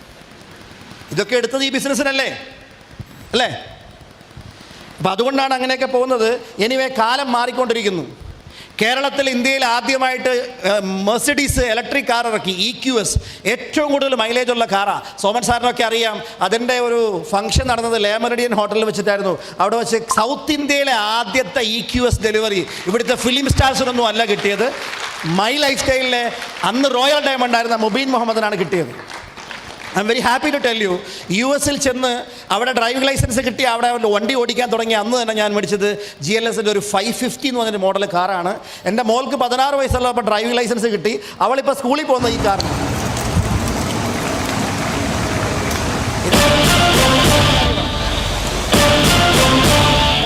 ഇതൊക്കെ എടുത്തത് ഈ ബിസിനസ്സിനല്ലേ അല്ലേ? അപ്പം അതുകൊണ്ടാണ് അങ്ങനെയൊക്കെ പോകുന്നത്. എനിവേ കാലം മാറിക്കൊണ്ടിരിക്കുന്നു. കേരളത്തിൽ, ഇന്ത്യയിൽ ആദ്യമായിട്ട് മെർസിഡീസ് ഇലക്ട്രിക് കാർ ഇറക്കി, EQS. ഏറ്റവും കൂടുതൽ മൈലേജ് ഉള്ള കാറാണ്. സോമൻ സാറിനൊക്കെ അറിയാം. അതിൻ്റെ ഒരു ഫംഗ്ഷൻ നടന്നത് ലേമറിഡിയൻ ഹോട്ടലിൽ വെച്ചിട്ടായിരുന്നു. അവിടെ വെച്ച് സൗത്ത് ഇന്ത്യയിലെ ആദ്യത്തെ EQS ഡെലിവറി ഇവിടുത്തെ ഫിലിം സ്റ്റാർസിനൊന്നും അല്ല കിട്ടിയത്, മൈ ലൈഫ് സ്റ്റൈലിലെ അന്ന് റോയൽ ഡയമണ്ട് ആയിരുന്ന മുബീൻ മുഹമ്മദിനാണ് കിട്ടിയത്. I am very happy to tell you, US ചെന്ന് അവിടെ ഡ്രൈവിംഗ് ലൈസൻസ് കിട്ടി അവിടെ വണ്ടി ഓടിക്കാൻ തുടങ്ങി അന്ന് തന്നെ ഞാൻ മേടിച്ചത് GLSൻ്റെ ഒരു 550 എന്ന് പറഞ്ഞൊരു മോഡൽ കാറാണ്. എൻ്റെ മോൾക്ക് 16 വയസ്സുള്ളപ്പോൾ ഡ്രൈവിംഗ് ലൈസൻസ് കിട്ടി. അവളിപ്പോൾ സ്കൂളിൽ പോകുന്ന ഈ കാറിന്.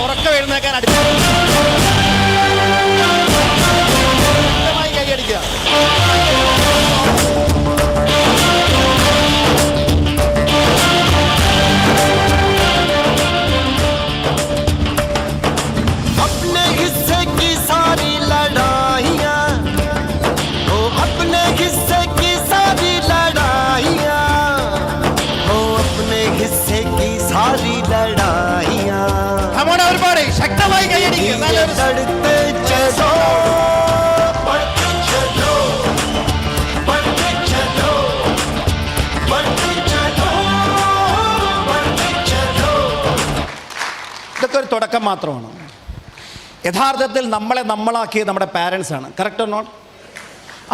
ഉറക്കം എഴുന്നേക്കാൻ കൈയടിക്കുക. ശക്തമായി കൈയടിക്കുക. ഇതൊക്കെ ഒരു തുടക്കം മാത്രമാണ്. യഥാർത്ഥത്തിൽ നമ്മളാക്കിയത് നമ്മുടെ പാരൻസാണ്. Correct or not?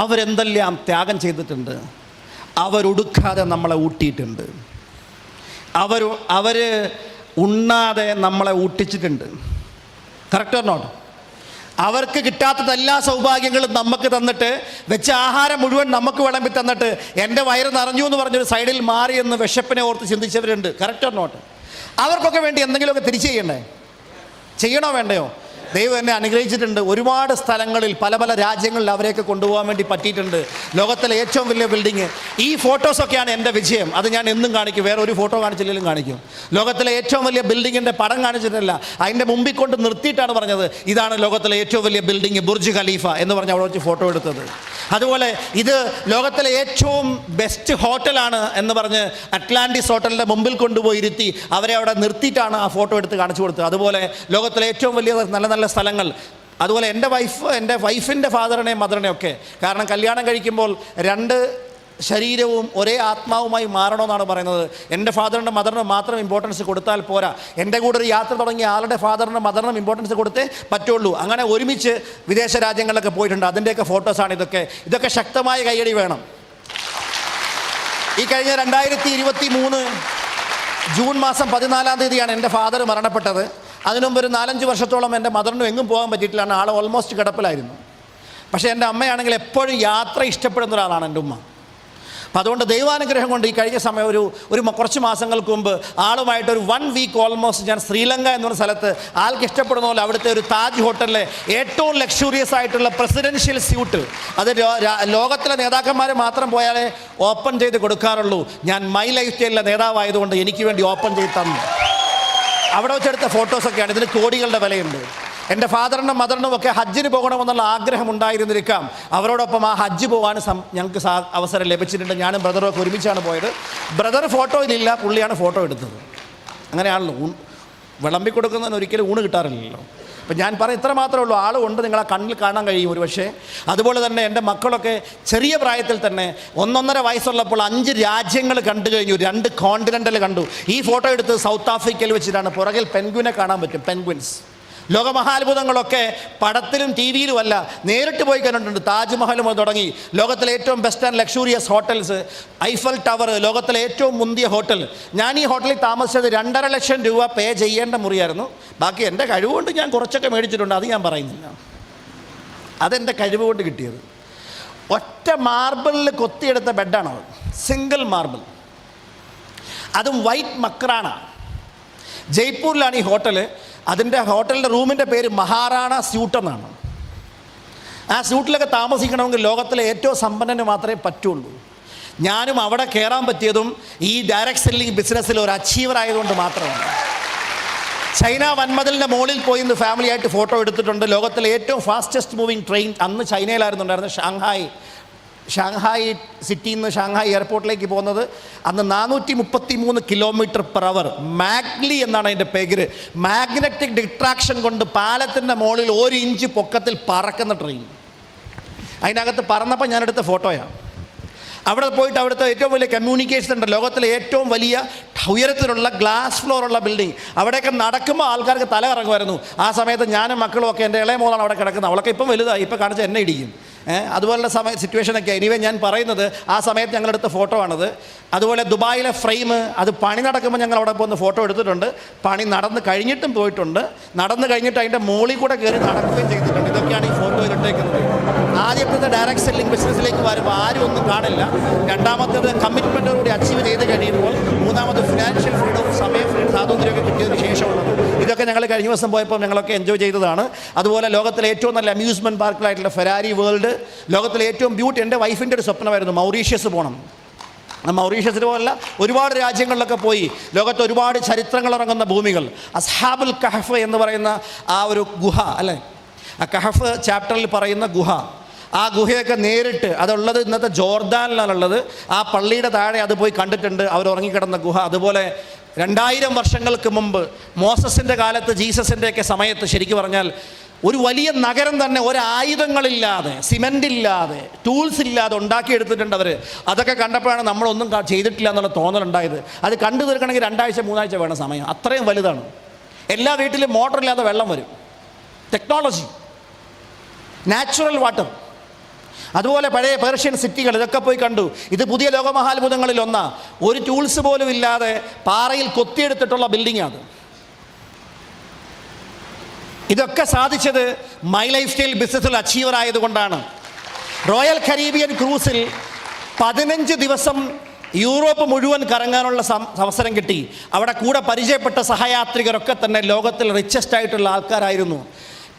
അവരെന്തെല്ലാം ത്യാഗം ചെയ്തിട്ടുണ്ട്. അവരുടുക്കാതെ നമ്മളെ ഊട്ടിയിട്ടുണ്ട്. അവർ ഉണ്ണാതെ നമ്മളെ ഊട്ടിച്ചിട്ടുണ്ട്. Correct or not? അവർക്ക് കിട്ടാത്തത് എല്ലാ സൗഭാഗ്യങ്ങളും നമുക്ക് തന്നിട്ട്, വെച്ച ആഹാരം മുഴുവൻ നമുക്ക് വിളമ്പി തന്നിട്ട് എൻ്റെ വയറ് നിറഞ്ഞു എന്ന് പറഞ്ഞൊരു സൈഡിൽ മാറി എന്ന് വിശപ്പിനെ ഓർത്ത് ചിന്തിച്ചവരുണ്ട്. Correct or not? അവർക്കൊക്കെ വേണ്ടി എന്തെങ്കിലുമൊക്കെ തിരിച്ചു ചെയ്യണ്ടേ? ചെയ്യണോ വേണ്ടയോ? ദൈവം എന്നെ അനുഗ്രഹിച്ചിട്ടുണ്ട്. ഒരുപാട് സ്ഥലങ്ങളിൽ, പല പല രാജ്യങ്ങളിൽ അവരെയൊക്കെ കൊണ്ടുപോകാൻ വേണ്ടി പറ്റിയിട്ടുണ്ട്. ലോകത്തിലെ ഏറ്റവും വലിയ ബിൽഡിങ്. ഈ ഫോട്ടോസൊക്കെയാണ് എൻ്റെ വിജയം. അത് ഞാൻ എന്നും കാണിക്കും, വേറെ ഒരു ഫോട്ടോ കാണിച്ചില്ലെങ്കിലും കാണിക്കും. ലോകത്തിലെ ഏറ്റവും വലിയ ബിൽഡിങ്ങിൻ്റെ പടം കാണിച്ചിട്ടില്ല, അതിൻ്റെ മുമ്പിൽ കൊണ്ട് നിർത്തിയിട്ടാണ് പറഞ്ഞത് ഇതാണ് ലോകത്തിലെ ഏറ്റവും വലിയ ബിൽഡിങ്, ബുർജ് ഖലീഫ എന്ന് പറഞ്ഞ് അവിടെ വെച്ച് ഫോട്ടോ എടുത്തത്. അതുപോലെ ഇത് ലോകത്തിലെ ഏറ്റവും ബെസ്റ്റ് ഹോട്ടലാണ് എന്ന് പറഞ്ഞ് അറ്റ്ലാന്റിസ് ഹോട്ടലിൻ്റെ മുമ്പിൽ കൊണ്ടുപോയി ഇരുത്തി അവരെ അവിടെ നിർത്തിയിട്ടാണ് ആ ഫോട്ടോ എടുത്ത് കാണിച്ചു കൊടുത്തത്. അതുപോലെ ലോകത്തിലെ ഏറ്റവും വലിയ നല്ല നല്ല സ്ഥലങ്ങൾ. അതുപോലെ എൻ്റെ വൈഫിൻ്റെ ഫാദറിനെയും മദറിനെയും ഒക്കെ, കാരണം കല്യാണം കഴിക്കുമ്പോൾ 2 ശരീരവും ഒരേ ആത്മാവുമായി മാറണമെന്നാണ് പറയുന്നത്. എൻ്റെ ഫാദറിനും മദറിനും മാത്രം ഇമ്പോർട്ടൻസ് കൊടുത്താൽ പോരാ, എൻ്റെ കൂടെ ഒരു യാത്ര തുടങ്ങിയ ആളുടെ ഫാദറിനും മദറിനും ഇമ്പോർട്ടൻസ് കൊടുത്തേ പറ്റുള്ളൂ. അങ്ങനെ ഒരുമിച്ച് വിദേശ രാജ്യങ്ങളിലൊക്കെ പോയിട്ടുണ്ട്. അതിൻ്റെയൊക്കെ ഫോട്ടോസാണ് ഇതൊക്കെ ശക്തമായ കയ്യടി വേണം. ഈ കഴിഞ്ഞ 2023 ജൂൺ മാസം 14-ാം തീയതിയാണ് എൻ്റെ ഫാദർ മരണപ്പെട്ടത്. അതിനുമുമ്പ് ഒരു 4-5 വർഷത്തോളം എൻ്റെ മദറിനും എങ്ങും പോകാൻ പറ്റിയിട്ടില്ല. ആൾ ഓൾമോസ്റ്റ് കിടപ്പിലായിരുന്നു. പക്ഷേ എൻ്റെ അമ്മയാണെങ്കിൽ എപ്പോഴും യാത്ര ഇഷ്ടപ്പെടുന്ന ഒരാളാണ് എൻ്റെ ഉമ്മ. അപ്പം അതുകൊണ്ട് ദൈവാനുഗ്രഹം കൊണ്ട് ഈ കഴിഞ്ഞ സമയം ഒരു കുറച്ച് മാസങ്ങൾക്ക് മുമ്പ് ആളുമായിട്ട് ഒരു 1 വീക്ക് ഓൾമോസ്റ്റ് ഞാൻ ശ്രീലങ്ക എന്ന് പറഞ്ഞ സ്ഥലത്ത് ആൾക്ക് ഇഷ്ടപ്പെടുന്ന പോലെ അവിടുത്തെ ഒരു താജ് ഹോട്ടലിലെ ഏറ്റവും ലക്ഷൂറിയസ് ആയിട്ടുള്ള പ്രസിഡൻഷ്യൽ സ്യൂട്ട്, അത് ലോകത്തിലെ നേതാക്കന്മാർ മാത്രം പോയാലേ ഓപ്പൺ ചെയ്ത് കൊടുക്കാറുള്ളൂ. ഞാൻ മൈ ലൈഫ് സ്റ്റൈലിലെ നേതാവായതുകൊണ്ട് എനിക്ക് വേണ്ടി ഓപ്പൺ ചെയ്ത് തന്നു. അവിടെ വെച്ചെടുത്ത ഫോട്ടോസൊക്കെയാണ്. ഇതിന് കോടികളുടെ വിലയുണ്ട്. എൻ്റെ ഫാദറിനും മദറിനും ഒക്കെ ഹജ്ജിന് പോകണമെന്നുള്ള ആഗ്രഹം ഉണ്ടായിരുന്നിരിക്കാം. അവരോടൊപ്പം ആ ഹജ്ജ് പോകാൻ ഞങ്ങൾക്ക് അവസരം ലഭിച്ചിട്ടുണ്ട്. ഞാനും ബ്രദറും ഒക്കെ ഒരുമിച്ചാണ് പോയത്. ബ്രദർ ഫോട്ടോയിലില്ല, പുള്ളിയാണ് ഫോട്ടോ എടുത്തത്. അങ്ങനെയാണല്ലോ വിളമ്പിക്കൊടുക്കുന്നതിന് ഒരിക്കലും ഊണ് കിട്ടാറില്ലല്ലോ. അപ്പം ഞാൻ പറയും ഇത്ര മാത്രമേ ഉള്ളൂ, ആളുണ്ട്, നിങ്ങളെ കണ്ണിൽ കാണാൻ കഴിയും ഒരു പക്ഷേ. അതുപോലെ തന്നെ എൻ്റെ മക്കളൊക്കെ ചെറിയ പ്രായത്തിൽ തന്നെ 1-1.5 വയസ്സുള്ളപ്പോൾ 5 രാജ്യങ്ങൾ കണ്ടു കഴിഞ്ഞു, 2 കോണ്ടിനെൻ്റൽ കണ്ടു. ഈ ഫോട്ടോ എടുത്ത് സൗത്ത് ആഫ്രിക്കയിൽ വെച്ചിട്ടാണ്. പുറകിൽ പെൻഗ്വിനെ കാണാൻ പറ്റും, പെൻഗ്വിൻസ്. ലോകമഹാത്ഭുതങ്ങളൊക്കെ പടത്തിലും ടി വിയിലുമല്ല, നേരിട്ട് പോയി കണ്ടിട്ടുണ്ട്. താജ്മഹൽ മുതൽ തുടങ്ങി ലോകത്തിലെ ഏറ്റവും best and luxurious hotels, Eiffel tower, ലോകത്തിലെ ഏറ്റവും മുന്തിയ ഹോട്ടൽ. ഞാൻ ഈ ഹോട്ടലിൽ താമസിച്ചത് 2.5 ലക്ഷം രൂപ പേ ചെയ്യേണ്ട മുറിയായിരുന്നു. ബാക്കി എൻ്റെ കഴിവുകൊണ്ട് ഞാൻ കുറച്ചൊക്കെ മേടിച്ചിട്ടുണ്ട്, അത് ഞാൻ പറയുന്നില്ല. അതെൻ്റെ കഴിവ് കൊണ്ട് കിട്ടിയത്. ഒറ്റ മാർബിളിൽ കൊത്തിയെടുത്ത ബെഡാണത്, സിംഗിൾ മാർബിൾ, അതും വൈറ്റ് മക്രാണ. ജയ്പൂരിലാണ് ഈ ഹോട്ടൽ. അതിൻ്റെ ഹോട്ടലിൻ്റെ റൂമിൻ്റെ പേര് മഹാറാണ സ്യൂട്ട് എന്നാണ്. ആ സ്യൂട്ടിലൊക്കെ താമസിക്കണമെങ്കിൽ ലോകത്തിലെ ഏറ്റവും സമ്പന്നന് മാത്രമേ പറ്റുള്ളൂ. ഞാനും അവിടെ കയറാൻ പറ്റിയതും ഈ ഡയറക്റ്റ് സെല്ലിംഗ് ബിസിനസ്സിൽ ഒരു അച്ചീവർ ആയതുകൊണ്ട് മാത്രമാണ്. ചൈന വൻമതിലിൻ്റെ മുകളിൽ പോയി ഇന്ന് ഫാമിലിയായിട്ട് ഫോട്ടോ എടുത്തിട്ടുണ്ട്. ലോകത്തിലെ ഏറ്റവും ഫാസ്റ്റസ്റ്റ് മൂവിങ് ട്രെയിൻ അന്ന് ചൈനയിലായിരുന്നുണ്ടായിരുന്നത്. ഷാങ്ഹായ് സിറ്റിയിൽ നിന്ന് ഷാങ്ഹായ് എയർപോർട്ടിലേക്ക് പോകുന്നത് അന്ന് 433 km/h. മാഗ്ലി എന്നാണ് അതിൻ്റെ പേര്. മാഗ്നറ്റിക് ഡിട്രാക്ഷൻ കൊണ്ട് പാലത്തിൻ്റെ മുകളിൽ 1 ഇഞ്ച് പൊക്കത്തിൽ പറക്കുന്ന ട്രെയിൻ. അതിനകത്ത് പറന്നപ്പോൾ ഞാനെടുത്ത ഫോട്ടോയാണ്. അവിടെ പോയിട്ട് അവിടുത്തെ ഏറ്റവും വലിയ കമ്മ്യൂണിക്കേഷൻ ഉണ്ട്, ലോകത്തിലെ ഏറ്റവും വലിയ ഉയരത്തിലുള്ള ഗ്ലാസ് ഫ്ലോറുള്ള ബിൽഡിംഗ്. അവിടെയൊക്കെ നടക്കുമ്പോൾ ആൾക്കാർക്ക് തല ഇറങ്ങുമായിരുന്നു. ആ സമയത്ത് ഞാനും മക്കളും ഒക്കെ, എൻ്റെ ഇളയ മോളാണ് അവിടെ കിടക്കുന്നത്, അവളൊക്കെ ഇപ്പം വലുതായി, ഇപ്പം കാണിച്ച് എന്നെ ഇടിക്കും. അതുപോലുള്ള സിറ്റുവേഷനൊക്കെ. എനിവേ ഞാൻ പറയുന്നത് ആ സമയത്ത് ഞങ്ങളെടുത്ത ഫോട്ടോ ആണത്. അതുപോലെ ദുബായിലെ ഫ്രെയിം, അത് പണി നടക്കുമ്പോൾ ഞങ്ങൾ അവിടെ പോകുന്ന ഫോട്ടോ എടുത്തിട്ടുണ്ട്. പണി നടന്ന് കഴിഞ്ഞിട്ടും പോയിട്ടുണ്ട്. നടന്ന് കഴിഞ്ഞിട്ട് അതിൻ്റെ മുകളിൽ കൂടെ കയറി നടക്കുകയും ചെയ്തിട്ടുണ്ട്. ഇതൊക്കെയാണ് ഈ ഫോട്ടോയിൽ ഇട്ടേക്കുന്നത്. ആദ്യത്തേത് ഡയറക്റ്റ് സെല്ലിംഗ് ബിസിനസ്സിലേക്ക് വരുമ്പോൾ ആരും ഒന്നും കാണില്ല. രണ്ടാമത്തേത് കമ്മിറ്റ്മെൻറ്റോടുകൂടി അച്ചീവ് ചെയ്ത് കഴിയുമ്പോൾ, മൂന്നാമത് ഫിനാൻഷ്യൽ ഫ്രീഡവും സമയ സ്വാതന്ത്ര്യമൊക്കെ കിട്ടിയതിന് ശേഷമുള്ളത്. ഇതൊക്കെ ഞങ്ങൾ കഴിഞ്ഞ ദിവസം പോയപ്പോൾ ഞങ്ങളൊക്കെ എൻജോയ് ചെയ്തതാണ്. അതുപോലെ ലോകത്തിലെ ഏറ്റവും നല്ല അമ്യൂസ്മെൻറ്റ് പാർക്കിലായിട്ടുള്ള ഫെരാരി വേൾഡ്, ലോകത്തിലെ ഏറ്റവും ബ്യൂട്ടി. എൻ്റെ വൈഫിൻ്റെ ഒരു സ്വപ്നമായിരുന്നു മൗറീഷ്യസ് പോകണം. മൗറീഷ്യസിൽ പോലുള്ള ഒരുപാട് രാജ്യങ്ങളിലൊക്കെ പോയി ലോകത്ത് ഒരുപാട് ചരിത്രങ്ങൾ ഇറങ്ങുന്ന ഭൂമികൾ. അസ്ഹാബുൽ കഹഫ് എന്ന് പറയുന്ന ആ ഒരു ഗുഹ അല്ലേ, ആ കഹഫ് ചാപ്റ്ററിൽ പറയുന്ന ഗുഹ, ആ ഗുഹയൊക്കെ നേരിട്ട് അതുള്ളത് ഇന്നത്തെ ജോർദാനിലാണുള്ളത്. ആ പള്ളിയുടെ താഴെ അത് പോയി കണ്ടിട്ടുണ്ട്, അവർ ഉറങ്ങിക്കിടന്ന ഗുഹ. അതുപോലെ 2000 വർഷങ്ങൾക്ക് മുമ്പ് മോസസിൻ്റെ കാലത്ത്, ജീസസിൻ്റെയൊക്കെ സമയത്ത് ശരിക്കും പറഞ്ഞാൽ ഒരു വലിയ നഗരം തന്നെ ഒരായുധങ്ങളില്ലാതെ, സിമെൻ്റ് ഇല്ലാതെ, ടൂൾസ് ഇല്ലാതെ ഉണ്ടാക്കിയെടുത്തിട്ടുണ്ട് അവർ. അതൊക്കെ കണ്ടപ്പോഴാണ് നമ്മളൊന്നും ചെയ്തിട്ടില്ല എന്നുള്ള തോന്നലുണ്ടായത്. അത് കണ്ടു തീർക്കണമെങ്കിൽ 2 ആഴ്ച 3 ആഴ്ച വേണം സമയം, അത്രയും വലുതാണ്. എല്ലാ വീട്ടിലും മോട്ടറില്ലാതെ വെള്ളം വരും. Technology, natural water. അതുപോലെ പഴയ പേർഷ്യൻ സിറ്റികൾ, ഇതൊക്കെ പോയി കണ്ടു. ഇത് പുതിയ ലോകമഹാത്ഭുതങ്ങളിൽ ഒന്നാണ്. ഒരു ടൂൾസ് പോലും ഇല്ലാതെ പാറയിൽ കൊത്തിയെടുത്തിട്ടുള്ള ബിൽഡിങ്ങാണ്. ഇതൊക്കെ സാധിച്ചത് മൈ ലൈഫ് സ്റ്റൈൽ ബിസിനസ്സിൽ അച്ചീവർ ആയതുകൊണ്ടാണ്. റോയൽ കരീബിയൻ ക്രൂസിൽ 15 ദിവസം യൂറോപ്പ് മുഴുവൻ കറങ്ങാനുള്ള അവസരം കിട്ടി. അവിടെ കൂടെ പരിചയപ്പെട്ട സഹയാത്രികരൊക്കെ തന്നെ ലോകത്തിൽ റിച്ചസ്റ്റ് ആയിട്ടുള്ള ആൾക്കാരായിരുന്നു.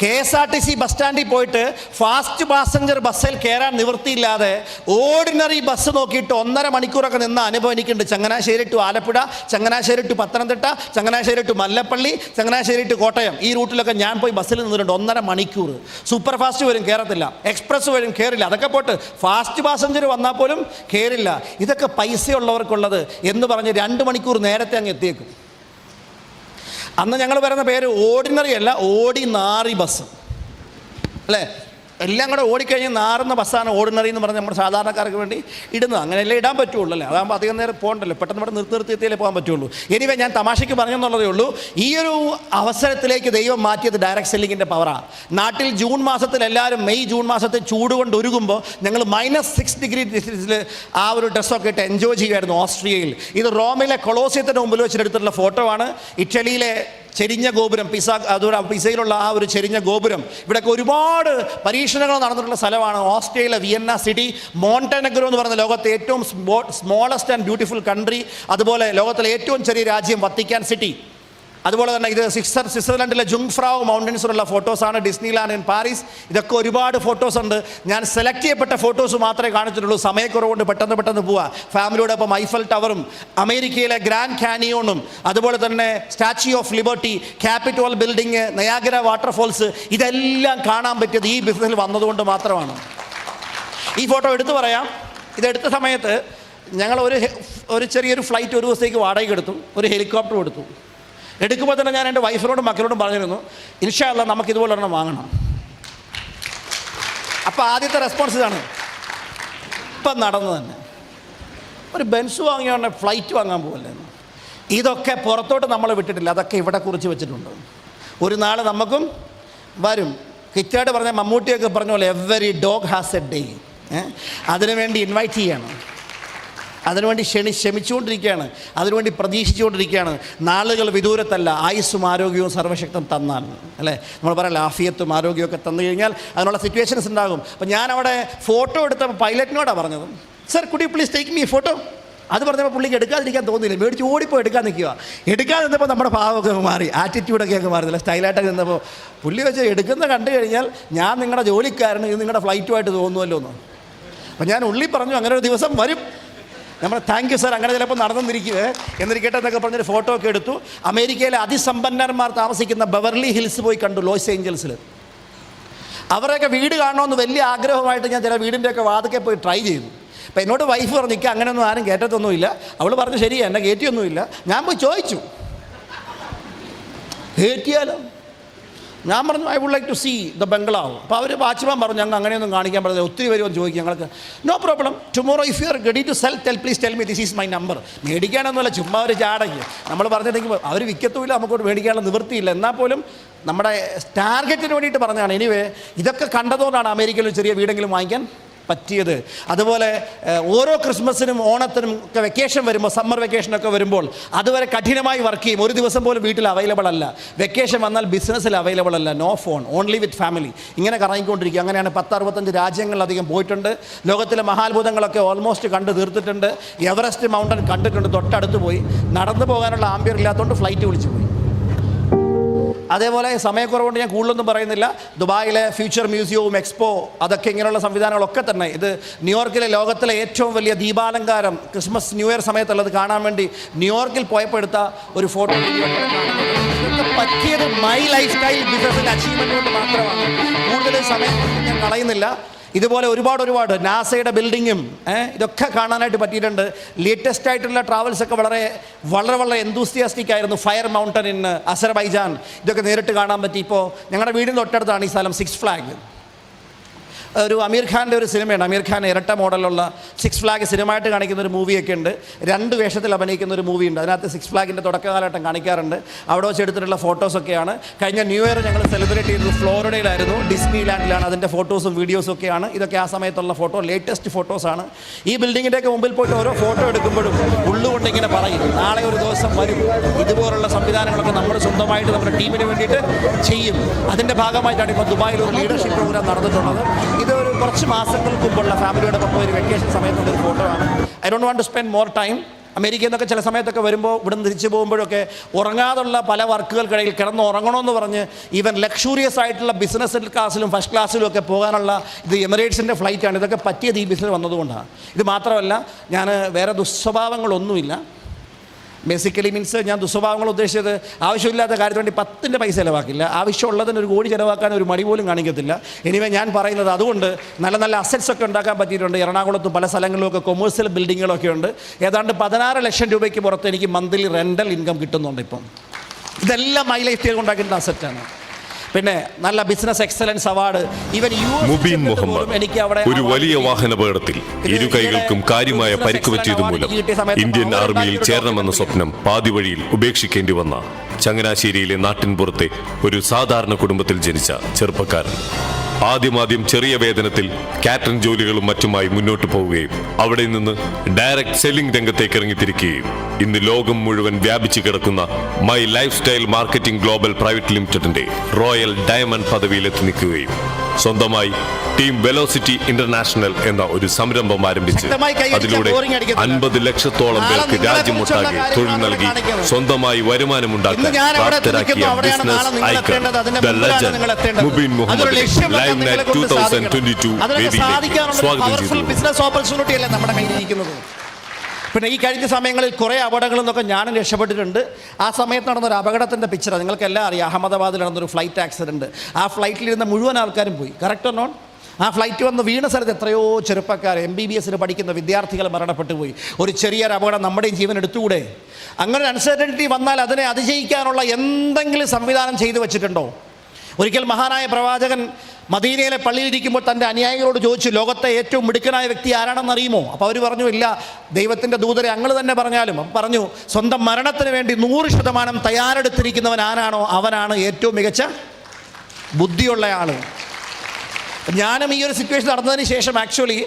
KSRTC ബസ് സ്റ്റാൻഡിൽ പോയിട്ട് ഫാസ്റ്റ് പാസഞ്ചർ ബസ്സിൽ കയറാൻ നിവൃത്തിയില്ലാതെ ഓർഡിനറി ബസ് നോക്കിയിട്ട് 1.5 മണിക്കൂറൊക്കെ നിന്ന് അനുഭവം എനിക്കുണ്ട്. Changanassery to Alappuzha, Changanassery to Pathanamthitta, Changanassery to Mallappally, Changanassery to Kottayam, ഈ റൂട്ടിലൊക്കെ ഞാൻ പോയി ബസ്സിൽ നിന്നിട്ടുണ്ട് 1.5 മണിക്കൂർ. സൂപ്പർ ഫാസ്റ്റ് വരും കയറത്തില്ല, എക്സ്പ്രസ് വരും കയറില്ല, അതൊക്കെ പോട്ട് ഫാസ്റ്റ് പാസഞ്ചർ വന്നാൽ പോലും കയറില്ല. ഇതൊക്കെ പൈസയുള്ളവർക്കുള്ളത് എന്ന് പറഞ്ഞ് 2 മണിക്കൂർ നേരത്തെ അങ്ങ് എത്തിയേക്കും. അന്ന് ഞങ്ങൾ പറയുന്ന പേര് ഓർഡിനറി അല്ല, ഓർഡിനാറി ബസ് അല്ലേ. എല്ലാം കൂടെ ഓടിക്കഴിഞ്ഞ് നാറുന്ന ബസ്സാണ് ഓർഡിനറി എന്ന് പറഞ്ഞ് നമ്മുടെ സാധാരണക്കാർക്ക് വേണ്ടി ഇടുന്നത്. അങ്ങനെയല്ലേ ഇടാൻ പറ്റുള്ളൂ അല്ലേ? അതാകുമ്പോൾ അധികം നേരം പോകണ്ടല്ലോ, പെട്ടെന്ന് ഇവിടെ നിർത്തിയെത്തിയാലേ പോകാൻ പറ്റുള്ളൂ. എനിവേ ഞാൻ തമാശയ്ക്ക് പറഞ്ഞെന്നുള്ളതേ ഉള്ളൂ. ഈ ഒരു അവസരത്തിലേക്ക് ദൈവം മാറ്റിയത് ഡയറക്റ്റ് സെല്ലിങ്ങിൻ്റെ പവറാണ്. നാട്ടിൽ ജൂൺ മാസത്തിൽ എല്ലാവരും ജൂൺ മാസത്തിൽ ചൂട് കൊണ്ട് ഒരുങ്ങുമ്പോൾ ഞങ്ങൾ -6 ഡിഗ്രി സെൽഷ്യസിൽ ആ ഒരു ഡ്രസ്സൊക്കെ ഇട്ട് എൻജോയ് ചെയ്യുമായിരുന്നു ഓസ്ട്രിയയിൽ. ഇത് റോമിലെ കൊളോസിയത്തിൻ്റെ മുമ്പിൽ വെച്ചെടുത്തിട്ടുള്ള ഫോട്ടോ ആണ്. ഇറ്റലിയിലെ ചെരിഞ്ഞ ഗോപുരം, പിസയിലുള്ള ആ ഒരു ചെരിഞ്ഞ ഗോപുരം, ഇവിടെയൊക്കെ ഒരുപാട് പരീക്ഷണങ്ങൾ നടന്നിട്ടുള്ള സ്ഥലമാണ്. ഓസ്ട്രിയയിലെ വിയന്ന സിറ്റി, മോണ്ടെനെഗ്രോ എന്ന് പറയുന്ന ലോകത്തെ ഏറ്റവും സ്മോളസ്റ്റ് ആൻഡ് ബ്യൂട്ടിഫുൾ കൺട്രി, അതുപോലെ ലോകത്തിലെ ഏറ്റവും ചെറിയ രാജ്യം വത്തിക്കാൻ സിറ്റി. അതുപോലെ തന്നെ ഇത് സ്വിറ്റ്സർലൻഡിലെ ജുങ്ഫ്രാവ് മൗണ്ടൻസിലുള്ള ഫോട്ടോസാണ്. Disneyland in Paris. ഇതൊക്കെ ഒരുപാട് ഫോട്ടോസ് ഉണ്ട്. ഞാൻ സെലക്ട് ചെയ്യപ്പെട്ട ഫോട്ടോസ് മാത്രമേ കാണിച്ചിട്ടുള്ളൂ, സമയക്കുറവുകൊണ്ട് പെട്ടെന്ന് പോവുക. ഫാമിലിയോടൊപ്പം ഐഫൽ ടവറും അമേരിക്കയിലെ ഗ്രാൻഡ് കാനിയോണും അതുപോലെ തന്നെ statue of liberty, Capitol building, Niagara waterfalls, ഇതെല്ലാം കാണാൻ പറ്റിയത് ഈ ബിസിനസ്സിൽ വന്നതുകൊണ്ട് മാത്രമാണ്. ഈ ഫോട്ടോ എടുത്തു പറയാം. ഇതെടുത്ത സമയത്ത് ഞങ്ങൾ ഒരു ചെറിയൊരു ഫ്ലൈറ്റ് ഒരു ദിവസത്തേക്ക് വാടകയ്ക്ക് എടുത്തു, ഒരു ഹെലികോപ്റ്റർ എടുത്തു. എടുക്കുമ്പോൾ തന്നെ ഞാൻ എൻ്റെ വൈഫിനോടും മക്കളോടും പറഞ്ഞിരുന്നു, ഇൻഷാ അല്ലാഹ് നമുക്കിതുപോലെ ഒരെണ്ണം വാങ്ങണം. അപ്പോൾ ആദ്യത്തെ റെസ്പോൺസ് ഇതാണ്, ഇപ്പം നടന്നു തന്നെ ഒരു ബെൻസ് വാങ്ങിയ ഉടനെ ഫ്ലൈറ്റ് വാങ്ങാൻ പോകല്ലേ. ഇതൊക്കെ പുറത്തോട്ട് നമ്മൾ വിട്ടിട്ടില്ല, അതൊക്കെ ഇവിടെ കുറിച്ച് വെച്ചിട്ടുണ്ട്. ഒരു നാൾ നമുക്കും വരും. കിറ്റായിട്ട് പറഞ്ഞ മമ്മൂട്ടിയൊക്കെ പറഞ്ഞ പോലെ every dog has A day. അതിനുവേണ്ടി ഇൻവൈറ്റ് ചെയ്യണം, അതിനുവേണ്ടി ക്ഷമിച്ചുകൊണ്ടിരിക്കുകയാണ്, അതിനുവേണ്ടി പ്രതീക്ഷിച്ചുകൊണ്ടിരിക്കുകയാണ്. നാളുകൾ വിദൂരത്തല്ല, ആയുസ്സും ആരോഗ്യവും സർവശക്തം തന്നാൽ അല്ലേ, നമ്മൾ പറയല്ലേ ആഫിയത്തും ആരോഗ്യമൊക്കെ തന്നു കഴിഞ്ഞാൽ അതിനുള്ള സിറ്റുവേഷൻസ് ഉണ്ടാകും. അപ്പോൾ ഞാൻ അവിടെ ഫോട്ടോ എടുത്തപ്പോൾ പൈലറ്റിനോടാണ് പറഞ്ഞത്, sir could you please take me photo. അത് പറഞ്ഞപ്പോൾ പുള്ളിക്ക് എടുക്കാതിരിക്കാൻ തോന്നിയില്ല, മേടിച്ച് ഓടിപ്പോൾ എടുക്കാൻ നിൽക്കുക. എടുക്കാൻ നിന്നപ്പോൾ നമ്മുടെ ഭാവമൊക്കെ മാറി, ആറ്റിറ്റ്യൂഡൊക്കെ ഒക്കെ മാറുന്നില്ല, സ്റ്റൈലായിട്ടൊക്കെ നിന്നപ്പോൾ പുള്ളി വെച്ച് എടുക്കുന്ന കണ്ടു കഴിഞ്ഞാൽ ഞാൻ നിങ്ങളുടെ ജോലിക്കാരന് ഇത് നിങ്ങളുടെ ഫ്ലൈറ്റുമായിട്ട് തോന്നുമല്ലോ എന്ന്. അപ്പോൾ ഞാൻ ഉള്ളി പറഞ്ഞു അങ്ങനെ ഒരു ദിവസം വരും. നമ്മൾ താങ്ക് യു സാർ, അങ്ങനെ ചിലപ്പോൾ നടന്നിരിക്കുക എന്നിരിക്കട്ടെ എന്നൊക്കെ പറഞ്ഞൊരു ഫോട്ടോ ഒക്കെ എടുത്തു. അമേരിക്കയിലെ അതിസമ്പന്നന്മാർ താമസിക്കുന്ന ബെവർലി ഹിൽസ് പോയി കണ്ടു, ലോസ് ഏഞ്ചൽസിൽ. അവരൊക്കെ വീട് കാണണമെന്ന് വലിയ ആഗ്രഹമായിട്ട് ഞാൻ ചില വീടിൻ്റെയൊക്കെ വാതിക്കെ പോയി ട്രൈ ചെയ്തു. അപ്പോൾ എന്നോട് വൈഫ് പറഞ്ഞു, നിൽക്കുക അങ്ങനെയൊന്നും ആരും കയറ്റത്തൊന്നുമില്ല. അവൾ പറഞ്ഞു ശരിയാ, എന്നെ കയറ്റിയൊന്നുമില്ല. ഞാൻ പോയി ചോദിച്ചു, കയറ്റിയാലോ? ഞാൻ പറഞ്ഞു I would like to see the bungalow. അപ്പോൾ അവർ വാച്ച്മാൻ പറഞ്ഞു ഞങ്ങൾ അങ്ങനെയൊന്നും കാണിക്കാൻ പറ്റില്ല, ഒത്തിരി വരുമെന്ന് ചോദിക്കും. ഞങ്ങൾക്ക് no problem, tomorrow if you are ready to sell please tell me, this is my number. മേടിക്കാനൊന്നുമല്ല, ചുമ്മാ ഒരു ചാടയ്ക്ക് നമ്മൾ പറഞ്ഞിട്ടുണ്ടെങ്കിൽ അവർ വിൽക്കത്തുമില്ല, നമുക്കോട്ട് മേടിക്കാനുള്ള നിവൃത്തിയില്ല. എന്നാൽ പോലും നമ്മുടെ ടാർഗറ്റിന് വേണ്ടിയിട്ട് പറഞ്ഞതാണ്. എനിവേ ഇതൊക്കെ കണ്ടതുകൊണ്ടാണ് അമേരിക്കയിൽ ഒരു ചെറിയ വീടെങ്കിലും വാങ്ങിക്കാൻ പറ്റിയത്. അതുപോലെ ഓരോ ക്രിസ്മസിനും ഓണത്തിനും ഒക്കെ വെക്കേഷൻ വരുമ്പോൾ, സമ്മർ വെക്കേഷനൊക്കെ വരുമ്പോൾ അതുവരെ കഠിനമായി വർക്ക് ചെയ്യും. ഒരു ദിവസം പോലും വീട്ടിൽ അവൈലബിൾ അല്ല. വെക്കേഷൻ വന്നാൽ ബിസിനസ്സിൽ അവൈലബിൾ അല്ല, no phone, only with family. ഇങ്ങനെ കറങ്ങിക്കൊണ്ടിരിക്കുക. അങ്ങനെയാണ് 10-65 രാജ്യങ്ങളിലധികം പോയിട്ടുണ്ട്. ലോകത്തിലെ മഹാത്ഭുതങ്ങളൊക്കെ ഓൾമോസ്റ്റ് കണ്ടു തീർത്തിട്ടുണ്ട്. എവറസ്റ്റ് മൗണ്ടൻ കണ്ടിട്ടുണ്ട്, തൊട്ടടുത്ത് പോയി. നടന്നു പോകാനുള്ള ആംബിയർ ഇല്ലാത്തതുകൊണ്ട് ഫ്ലൈറ്റ് വിളിച്ചു പോയി. അതേപോലെ സമയക്കുറവുകൊണ്ട് ഞാൻ കൂടുതലൊന്നും പറയുന്നില്ല. ദുബായിലെ ഫ്യൂച്ചർ മ്യൂസിയവും എക്സ്പോ, അതൊക്കെ ഇങ്ങനെയുള്ള സംവിധാനങ്ങളൊക്കെ തന്നെ. ഇത് ന്യൂയോർക്കിലെ ലോകത്തിലെ ഏറ്റവും വലിയ ദീപാലങ്കാരം ക്രിസ്മസ് ന്യൂ ഇയർ സമയത്തുള്ളത് കാണാൻ വേണ്ടി ന്യൂയോർക്കിൽ പോയപ്പോൾ എടുത്ത ഒരു ഫോട്ടോ. ഇതൊക്കെ പറ്റിയത് മൈ ലൈഫ് സ്റ്റൈൽ ബിസിനസിൻ്റെ അച്ചീവ്മെൻറ്റ് കൊണ്ട് മാത്രമാണ്. കൂടുതൽ സമയം ഞാൻ കളയുന്നില്ല. ഇതുപോലെ ഒരുപാട് നാസയുടെ ബിൽഡിങ്ങും ഇതൊക്കെ കാണാനായിട്ട് പറ്റിയിട്ടുണ്ട്. ലേറ്റസ്റ്റ് ആയിട്ടുള്ള ട്രാവൽസൊക്കെ വളരെ എന്തൂസിയാസ്റ്റിക് ആയിരുന്നു. ഫയർ മൗണ്ടൻ ഇൻ അസർബൈജാൻ, ഇതൊക്കെ നേരിട്ട് കാണാൻ പറ്റി. ഇപ്പോൾ ഞങ്ങളുടെ വീടിന് തൊട്ടടുത്താണ് ഈ സ്ഥലം, സിക്സ് ഫ്ലാഗ്. ഒരു അമീർ ഖാൻ്റെ ഒരു സിനിമയാണ്, അമീർ ഖാൻ ഇരട്ട മോഡലുള്ള സിക്സ് ഫ്ലാഗ് സിനിമയായിട്ട് കാണിക്കുന്ന ഒരു മൂവിയൊക്കെ ഉണ്ട്. 2 വേഷത്തിൽ അഭിനയിക്കുന്ന ഒരു മൂവിയുണ്ട്. അതിനകത്ത് സിക്സ് ഫ്ലാഗിൻ്റെ തുടക്കകാലഘട്ടം കാണിക്കാറുണ്ട്. അവിടെ വെച്ച് എടുത്തിട്ടുള്ള ഫോട്ടോസൊക്കെയാണ്. കഴിഞ്ഞ ന്യൂ ഇയർ ഞങ്ങൾ സെലിബ്രേറ്റ് ചെയ്തത് ഫ്ലോറിഡയിലായിരുന്നു, ഡിസ്നി ലാൻഡിലാണ്. അതിൻ്റെ ഫോട്ടോസും വീഡിയോസും ഒക്കെയാണ്. ഇതൊക്കെ ആ സമയത്തുള്ള ഫോട്ടോ, ലേറ്റസ്റ്റ് ഫോട്ടോസാണ്. ഈ ബിൽഡിങ്ങിൻ്റെയൊക്കെ മുമ്പിൽ പോയിട്ട് ഓരോ ഫോട്ടോ എടുക്കുമ്പോഴും ഉള്ളുകൊണ്ട് ഇങ്ങനെ പറയും, നാളെ ഒരു ദിവസം വരും ഇതുപോലുള്ള സംവിധാനങ്ങളൊക്കെ നമ്മൾ സ്വന്തമായിട്ട് നമ്മുടെ ടീമിന് വേണ്ടിയിട്ട് ചെയ്യും. അതിൻ്റെ ഭാഗമായിട്ടാണ് ഇപ്പോൾ ദുബായിൽ ഒരു ലീഡർഷിപ്പ് പ്രോഗ്രാം നടന്നിട്ടുള്ളത്. ഇതൊരു കുറച്ച് മാസങ്ങൾക്ക് മുമ്പുള്ള ഫാമിലിയോടൊപ്പം ഒരു വെക്കേഷൻ സമയത്തുള്ള ഒരു ഫോട്ടോ ആണ്. I don't want to spend more time. അമേരിക്കയിൽ നിന്നൊക്കെ ചില സമയത്തൊക്കെ വരുമ്പോൾ ഇവിടെ നിന്ന് തിരിച്ചു പോകുമ്പോഴൊക്കെ ഉറങ്ങാതുള്ള പല വർക്കുകൾക്കിടയിൽ കിടന്ന് ഉറങ്ങണമെന്ന് പറഞ്ഞ് ഈവൻ ലക്ഷൂറിയസ് ആയിട്ടുള്ള ബിസിനസ് ക്ലാസ്സിലും ഫസ്റ്റ് ക്ലാസ്സിലും ഒക്കെ പോകാനുള്ള ഇത് എമിറേറ്റ്സിൻ്റെ ഫ്ലൈറ്റാണ്. ഇതൊക്കെ പറ്റിയത് ഈ ബിസിനസ് വന്നതുകൊണ്ടാണ്. ഇത് മാത്രമല്ല, ഞാൻ വേറെ ദുസ്വഭാവങ്ങളൊന്നുമില്ല. ബേസിക്കലി മീൻസ് ഞാൻ ദുസ്വഭാവങ്ങൾ ഉദ്ദേശിച്ചത് ആവശ്യമില്ലാത്ത കാര്യത്തിന് വേണ്ടി 10 പൈസ ചിലവാക്കില്ല. ആവശ്യമുള്ളതിന് 1 കോടി ചിലവാക്കാൻ ഒരു മടി പോലും കാണിക്കത്തില്ല. എനിവേ ഞാൻ പറയുന്നത് അതുകൊണ്ട് നല്ല അസറ്റ്സ് ഒക്കെ ഉണ്ടാക്കാൻ പറ്റിയിട്ടുണ്ട്. എറണാകുളത്തും പല സ്ഥലങ്ങളിലുമൊക്കെ കൊമേഴ്സ്യൽ ബിൽഡിങ്ങുകളൊക്കെ ഉണ്ട്. ഏതാണ്ട് 16 ലക്ഷം രൂപയ്ക്ക് പുറത്ത് എനിക്ക് മന്ത്ലി റെൻ്റൽ ഇൻകം കിട്ടുന്നുണ്ട്. ഇപ്പം ഇതെല്ലാം മൈ ലൈഫ് സ്റ്റൈൽ ഉണ്ടാക്കിയിട്ടുള്ള അസറ്റാണ്. പിന്നെ നല്ല ബിസിനസ് എക്സലൻസ് അവാർഡ്, ഇവൻ മുബീൻ മുഹമ്മദ് എനിക്ക് അവിടെ ഒരു വലിയ വാഹനാപകടത്തിൽ ഇരു കൈകൾക്കും കാര്യമായ പരിക്ക് പറ്റിയത് മൂലം ഇന്ത്യൻ ആർമിയിൽ ചേരണമെന്ന സ്വപ്നം പാതി വഴിയിൽ ഉപേക്ഷിക്കേണ്ടി വന്ന ചങ്ങനാശ്ശേരിയിലെ നാട്ടിൻപുറത്തെ ഒരു സാധാരണ കുടുംബത്തിൽ ജനിച്ച ചെറുപ്പക്കാരൻ. ആദ്യം ചെറിയ വേതനത്തിൽ കാറ്ററിംഗ് ജോലികളും മറ്റുമായി മുന്നോട്ട് പോവുകയും അവിടെ നിന്ന് ഡയറക്ട് സെല്ലിംഗ് രംഗത്തേക്ക് ഇറങ്ങിത്തിരിക്കുകയും ഇന്ന് ലോകം മുഴുവൻ വ്യാപിച്ചു കിടക്കുന്ന my life style marketing global private ലിമിറ്റഡിന്റെ റോയൽ ഡയമണ്ട് പദവിയിലെത്തി നിൽക്കുകയും സ്വന്തമായി ടീം വെലോസിറ്റി ഇന്റർനാഷണൽ എന്ന ഒരു സംരംഭം ആരംഭിച്ച് അതിലൂടെ 50 ലക്ഷത്തോളം പേർക്ക് രാജ്യമൊട്ടാകെ തൊഴിൽ നൽകി സ്വന്തമായി വരുമാനമുണ്ടാക്കാൻ പ്രാപ്തരാക്കിയ business icon the legend Mubeen Muhammad live night 2022 വേദിയിലേക്ക് സ്വാഗതം ചെയ്തു. ബിസിനസ് ഓപ്പർച്യൂണിറ്റി അല്ലേ നമ്മുടെ കയ്യിലിരിക്കുന്നത്. പിന്നെ ഈ കഴിഞ്ഞ സമയങ്ങളിൽ കുറേ അപകടങ്ങളിൽ നിന്നൊക്കെ ഞാനും രക്ഷപ്പെട്ടിട്ടുണ്ട്. ആ സമയത്ത് നടന്നൊരു അപകടത്തിൻ്റെ പിക്ചർ നിങ്ങൾക്കെല്ലാം അറിയാം. അഹമ്മദാബാദിൽ നടന്നൊരു ഫ്ലൈറ്റ് ആക്സിഡൻറ്റ്. ആ ഫ്ലൈറ്റിലിരുന്ന മുഴുവൻ ആൾക്കാരും പോയി. Correct or not? ആ ഫ്ലൈറ്റ് വന്ന് വീണ സ്ഥലത്ത് എത്രയോ ചെറുപ്പക്കാർ MBBS പഠിക്കുന്ന വിദ്യാർത്ഥികൾ മരണപ്പെട്ടു പോയി. ഒരു ചെറിയൊരു അപകടം നമ്മുടെയും ജീവൻ എടുത്തുകൂടെ? അങ്ങനെ ഒരു അൺസർട്ടനിറ്റി വന്നാൽ അതിനെ അതിജയിക്കാനുള്ള എന്തെങ്കിലും സംവിധാനം ചെയ്തു വെച്ചിട്ടുണ്ടോ? ഒരിക്കൽ മഹാനായ പ്രവാചകൻ മദീനയിലെ പള്ളിയിലിരിക്കുമ്പോൾ തൻ്റെ അനുയായികളോട് ചോദിച്ചു, ലോകത്തെ ഏറ്റവും മിടുക്കനായ വ്യക്തി ആരാണെന്ന് അറിയുമോ? അപ്പോൾ അവർ പറഞ്ഞു, ഇല്ല, ദൈവത്തിൻ്റെ ദൂതരെ അങ്ങ് തന്നെ പറഞ്ഞാലും. അപ്പം പറഞ്ഞു, സ്വന്തം മരണത്തിന് വേണ്ടി 100% തയ്യാറെടുത്തിരിക്കുന്നവൻ ആരാണോ അവനാണ് ഏറ്റവും മികച്ച ബുദ്ധിയുള്ള ആൾ. ഞാനും ഈ ഒരു സിറ്റുവേഷൻ നടന്നതിന് ശേഷം ആക്ച്വലി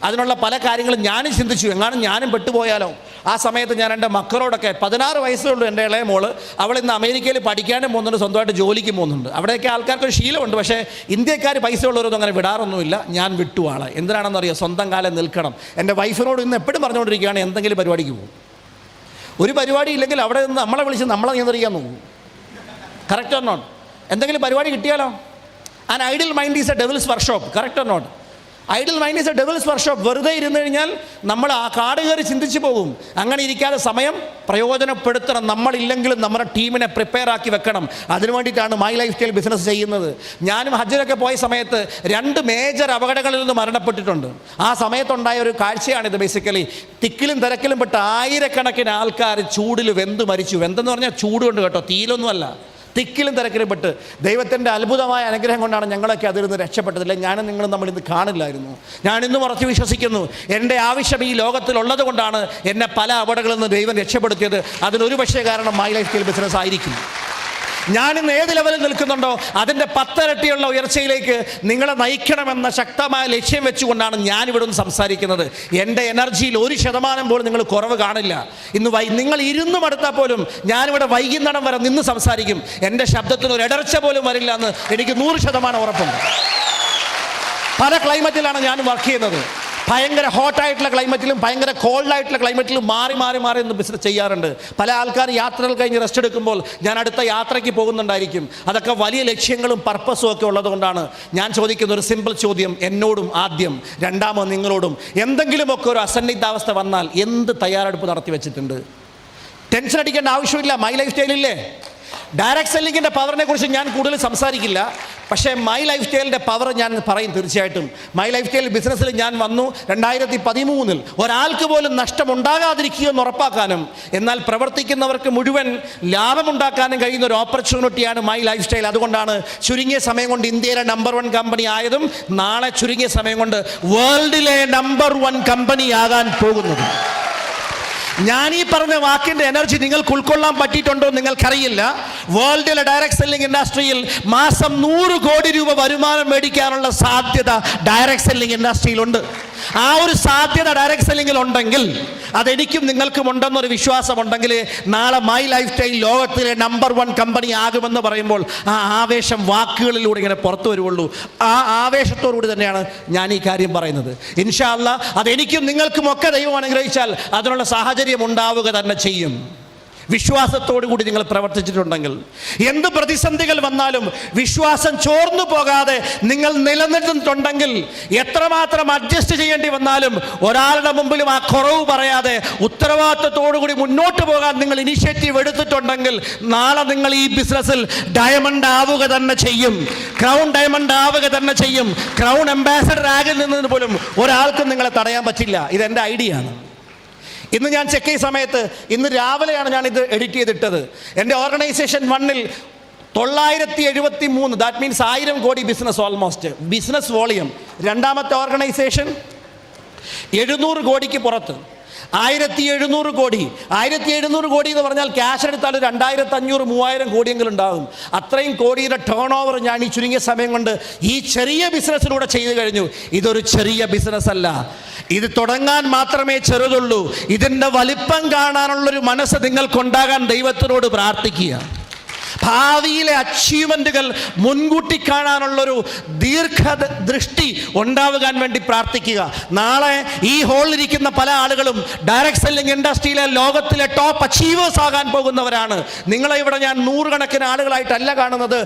അതിനുള്ള പല കാര്യങ്ങളും ഞാനും ചിന്തിച്ചു, എങ്ങാനും ഞാനും പെട്ടുപോയാലോ. ആ സമയത്ത് ഞാൻ എൻ്റെ മക്കളോടൊക്കെ 16 വയസ്സേ ഉള്ളൂ എൻ്റെ ഇളയ മോള്. അവൾ ഇന്ന് അമേരിക്കയിൽ പഠിക്കാനും പോകുന്നുണ്ട്, സ്വന്തമായിട്ട് ജോലിക്ക് പോകുന്നുണ്ട്. അവിടെയൊക്കെ ആൾക്കാർക്കൊരു ശീലമുണ്ട്. പക്ഷേ ഇന്ത്യക്കാർ പൈസ ഉള്ളവരൊന്നും അങ്ങനെ വിടാറൊന്നുമില്ല. ഞാൻ വിട്ടു ആളെ. എന്തിനാണെന്നറിയാം? സ്വന്തം കാലം നിൽക്കണം. എൻ്റെ വൈഫിനോട് ഇന്ന് എപ്പോഴും പറഞ്ഞുകൊണ്ടിരിക്കുകയാണ്, എന്തെങ്കിലും പരിപാടിക്ക് പോകും. ഒരു പരിപാടി ഇല്ലെങ്കിൽ അവിടെ നിന്ന് നമ്മളെ വിളിച്ച് നമ്മളെ നിയന്ത്രിക്കാൻ നോക്കും. Correct or not? എന്തെങ്കിലും പരിപാടി കിട്ടിയാലോ? An idle mind is a devil's workshop. Correct or not? Idle mind is a devil's workshop. വെറുതെ ഇരുന്ന് കഴിഞ്ഞാൽ നമ്മൾ ആ കാട് കയറി ചിന്തിച്ചു പോകും. അങ്ങനെ ഇരിക്കാതെ സമയം പ്രയോജനപ്പെടുത്തണം. നമ്മളില്ലെങ്കിലും നമ്മുടെ ടീമിനെ പ്രിപ്പയർ ആക്കി വെക്കണം. അതിനു വേണ്ടിയിട്ടാണ് മൈ ലൈഫ് സ്റ്റൈൽ ബിസിനസ് ചെയ്യുന്നത്. ഞാനും ഹജ്ജിലൊക്കെ പോയ സമയത്ത് 2 മേജർ അപകടങ്ങളിൽ നിന്ന് മരണപ്പെട്ടിട്ടുണ്ട്. ആ സമയത്തുണ്ടായ ഒരു കാഴ്ചയാണിത്. ബേസിക്കലി തിക്കിലും തിരക്കിലും പെട്ട് ആയിരക്കണക്കിന് ആൾക്കാർ ചൂടിൽ വെന്ത് മരിച്ചു. വെന്തെന്ന് പറഞ്ഞാൽ ചൂട് കൊണ്ട് കേട്ടോ, തീയിലൊന്നുമല്ല. തിക്കിലും തിരക്കിലും പെട്ട് ദൈവത്തിൻ്റെ അത്ഭുതമായ അനുഗ്രഹം കൊണ്ടാണ് ഞങ്ങളൊക്കെ അതിൽ നിന്ന് രക്ഷപ്പെട്ടതില്ല. ഞാനും നിങ്ങളും നമ്മൾ ഇന്ന് കാണില്ലായിരുന്നു. ഞാനിന്നും ഉറച്ചു വിശ്വസിക്കുന്നു, എൻ്റെ ആവശ്യം ഈ ലോകത്തിലുള്ളത് കൊണ്ടാണ് എന്നെ പല അപകടങ്ങളിൽ നിന്ന് ദൈവം രക്ഷപ്പെടുത്തിയത്. അതിനൊരു പക്ഷേ കാരണം മൈ ലൈഫ് സ്റ്റൈൽ ബിസിനസ് ആയിരിക്കും. ഞാനിന്ന് ഏത് ലെവലിൽ നിൽക്കുന്നുണ്ടോ അതിൻ്റെ 10 ഇരട്ടിയുള്ള ഉയർച്ചയിലേക്ക് നിങ്ങളെ നയിക്കണമെന്ന ശക്തമായ ലക്ഷ്യം വെച്ചുകൊണ്ടാണ് ഞാനിവിടെ നിന്ന് സംസാരിക്കുന്നത്. എൻ്റെ എനർജിയിൽ 1% പോലും നിങ്ങൾ കുറവ് കാണില്ല. ഇന്ന് നിങ്ങൾ ഇരുന്ന് മടുത്താൽ പോലും ഞാനിവിടെ വൈകുന്നേരം വരെ നിന്ന് സംസാരിക്കും. എൻ്റെ ശബ്ദത്തിന് ഒരു ഇടർച്ച പോലും വരില്ല എന്ന് എനിക്ക് 100% ഉറപ്പുണ്ട്. പല ക്ലൈമറ്റിലാണ് ഞാൻ വർക്ക് ചെയ്യുന്നത്. ഭയങ്കര ഹോട്ടായിട്ടുള്ള ക്ലൈമറ്റിലും ഭയങ്കര കോൾഡായിട്ടുള്ള ക്ലൈമറ്റിലും മാറി ഇന്ന് ബിസിനസ് ചെയ്യാറുണ്ട്. പല ആൾക്കാർ യാത്രകൾ കഴിഞ്ഞ് റെസ്റ്റ് എടുക്കുമ്പോൾ ഞാൻ അടുത്ത യാത്രയ്ക്ക് പോകുന്നുണ്ടായിരിക്കും. അതൊക്കെ വലിയ ലക്ഷ്യങ്ങളും പർപ്പസും ഒക്കെ ഉള്ളതുകൊണ്ടാണ് ഞാൻ ചോദിക്കുന്ന ഒരു സിമ്പിൾ ചോദ്യം എന്നോടും ആദ്യം, രണ്ടാമത് നിങ്ങളോടും. എന്തെങ്കിലുമൊക്കെ ഒരു അസന്നിഗ്ധാവസ്ഥ വന്നാൽ എന്ത് തയ്യാറെടുപ്പ് നടത്തി വെച്ചിട്ടുണ്ട്? ടെൻഷൻ അടിക്കേണ്ട ആവശ്യമില്ല. മൈ ലൈഫ് സ്റ്റൈലില്ലേ? ഡയറക്റ്റ് സെല്ലിങ്ങിൻ്റെ പവറിനെ കുറിച്ച് ഞാൻ കൂടുതൽ സംസാരിക്കില്ല. പക്ഷേ മൈ ലൈഫ് സ്റ്റൈലിൻ്റെ പവർ ഞാൻ പറയും തീർച്ചയായിട്ടും. മൈ ലൈഫ് സ്റ്റൈൽ ബിസിനസ്സിൽ ഞാൻ വന്നു 2013 ഒരാൾക്ക് പോലും നഷ്ടമുണ്ടാകാതിരിക്കുക എന്ന് ഉറപ്പാക്കാനും എന്നാൽ പ്രവർത്തിക്കുന്നവർക്ക് മുഴുവൻ ലാഭമുണ്ടാക്കാനും കഴിയുന്ന ഒരു ഓപ്പർച്യൂണിറ്റിയാണ് മൈ ലൈഫ് സ്റ്റൈൽ. അതുകൊണ്ടാണ് ചുരുങ്ങിയ സമയം കൊണ്ട് ഇന്ത്യയിലെ നമ്പർ 1 കമ്പനി ആയതും നാളെ ചുരുങ്ങിയ സമയം കൊണ്ട് വേൾഡിലെ നമ്പർ 1 കമ്പനി ആകാൻ പോകുന്നത്. ഞാൻ ഈ പറഞ്ഞ വാക്കിൻ്റെ എനർജി നിങ്ങൾക്ക് ഉൾക്കൊള്ളാൻ പറ്റിയിട്ടുണ്ടോ നിങ്ങൾക്കറിയില്ല. വേൾഡിലെ ഡയറക്റ്റ് സെല്ലിംഗ് ഇൻഡസ്ട്രിയിൽ മാസം 100 കോടി രൂപ വരുമാനം മേടിക്കാനുള്ള സാധ്യത ഡയറക്റ്റ് സെല്ലിംഗ് ഇൻഡസ്ട്രിയിലുണ്ട്. ആ ഒരു സാധ്യത ഡയറക്റ്റ് സെല്ലിംഗിൽ ഉണ്ടെങ്കിൽ അതെനിക്കും നിങ്ങൾക്കും ഉണ്ടെന്നൊരു വിശ്വാസമുണ്ടെങ്കിൽ നാളെ മൈ ലൈഫ് സ്റ്റൈൽ ലോകത്തിലെ നമ്പർ 1 കമ്പനി ആകുമെന്ന് പറയുമ്പോൾ ആ ആവേശം വാക്കുകളിലൂടെ ഇങ്ങനെ പുറത്തു വരുള്ളൂ. ആ ആവേശത്തോടുകൂടി തന്നെയാണ് ഞാൻ ഈ കാര്യം പറയുന്നത്. ഇൻഷാ അല്ലാഹ് അതെനിക്കും നിങ്ങൾക്കും ഒക്കെ ദൈവം അനുഗ്രഹിച്ചാൽ അതിനുള്ള സാഹചര്യം ഉണ്ടാവുക തന്നെ ചെയ്യും. വിശ്വാസത്തോടു കൂടി നിങ്ങൾ പ്രവർത്തിച്ചിട്ടുണ്ടെങ്കിൽ എന്ത് പ്രതിസന്ധികൾ വന്നാലും വിശ്വാസം ചോർന്നു പോകാതെ നിങ്ങൾ നിലനിർത്തുന്നുണ്ടെങ്കിൽ എത്രമാത്രം അഡ്ജസ്റ്റ് ചെയ്യേണ്ടി വന്നാലും ഒരാളുടെ മുമ്പിലും ആ കുറവ് പറയാതെ ഉത്തരവാദിത്വത്തോടു കൂടി മുന്നോട്ട് പോകാൻ നിങ്ങൾ ഇനിഷ്യേറ്റീവ് എടുത്തിട്ടുണ്ടെങ്കിൽ നാളെ നിങ്ങൾ ഈ ബിസിനസ്സിൽ ഡയമണ്ട് ആവുക തന്നെ ചെയ്യും. ക്രൗൺ ഡയമണ്ട് ആവുക തന്നെ ചെയ്യും. ക്രൗൺ അംബാസഡർ ആകിൽ നിന്നതിന് പോലും ഒരാൾക്കും നിങ്ങളെ തടയാൻ പറ്റില്ല. ഇതെൻ്റെ ഐഡിയ ആണ്. ഇന്ന് ഞാൻ ചെക്ക് ചെയ്ത സമയത്ത് ഇന്ന് രാവിലെയാണ് ഞാനിത് എഡിറ്റ് ചെയ്തിട്ടത്. എൻ്റെ ഓർഗനൈസേഷൻ 1-ൽ 973, ദാറ്റ് മീൻസ് 1000 കോടി ബിസിനസ്, ഓൾമോസ്റ്റ് ബിസിനസ് വോളിയം. രണ്ടാമത്തെ ഓർഗനൈസേഷൻ 700 കോടിക്ക് പുറത്ത്, 1700 കോടി. 1700 കോടി എന്ന് പറഞ്ഞാൽ ക്യാഷ് എടുത്താൽ 2500-3000 കോടിയെങ്കിലും ഉണ്ടാകും. അത്രയും കോടിയുടെ ടേൺ ഓവർ ഞാൻ ഈ ചുരുങ്ങിയ സമയം കൊണ്ട് ഈ ചെറിയ ബിസിനസ്സിലൂടെ ചെയ്തു കഴിഞ്ഞു. ഇതൊരു ചെറിയ ബിസിനസ് അല്ല, ഇത് തുടങ്ങാൻ മാത്രമേ ചെറുതുള്ളൂ. ഇതിൻ്റെ വലിപ്പം കാണാനുള്ളൊരു മനസ്സ് നിങ്ങൾക്കുണ്ടാകാൻ ദൈവത്തിനോട് പ്രാർത്ഥിക്കുക. ഭാവിയിലെ അച്ചീവ്മെൻറ്റുകൾ മുൻകൂട്ടി കാണാനുള്ളൊരു ദീർഘദൃഷ്ടി ഉണ്ടാകാൻ വേണ്ടി പ്രാർത്ഥിക്കുക. നാളെ ഈ ഹാളിലിരിക്കുന്ന പല ആളുകളും ഡയറക്റ്റ് സെല്ലിംഗ് ഇൻഡസ്ട്രിയിലെ ലോകത്തിലെ ടോപ്പ് അച്ചീവേഴ്സ് ആകാൻ പോകുന്നവരാണ്. നിങ്ങളെ ഇവിടെ ഞാൻ 100 കണക്കിന് ആളുകളായിട്ടല്ല കാണുന്നത്,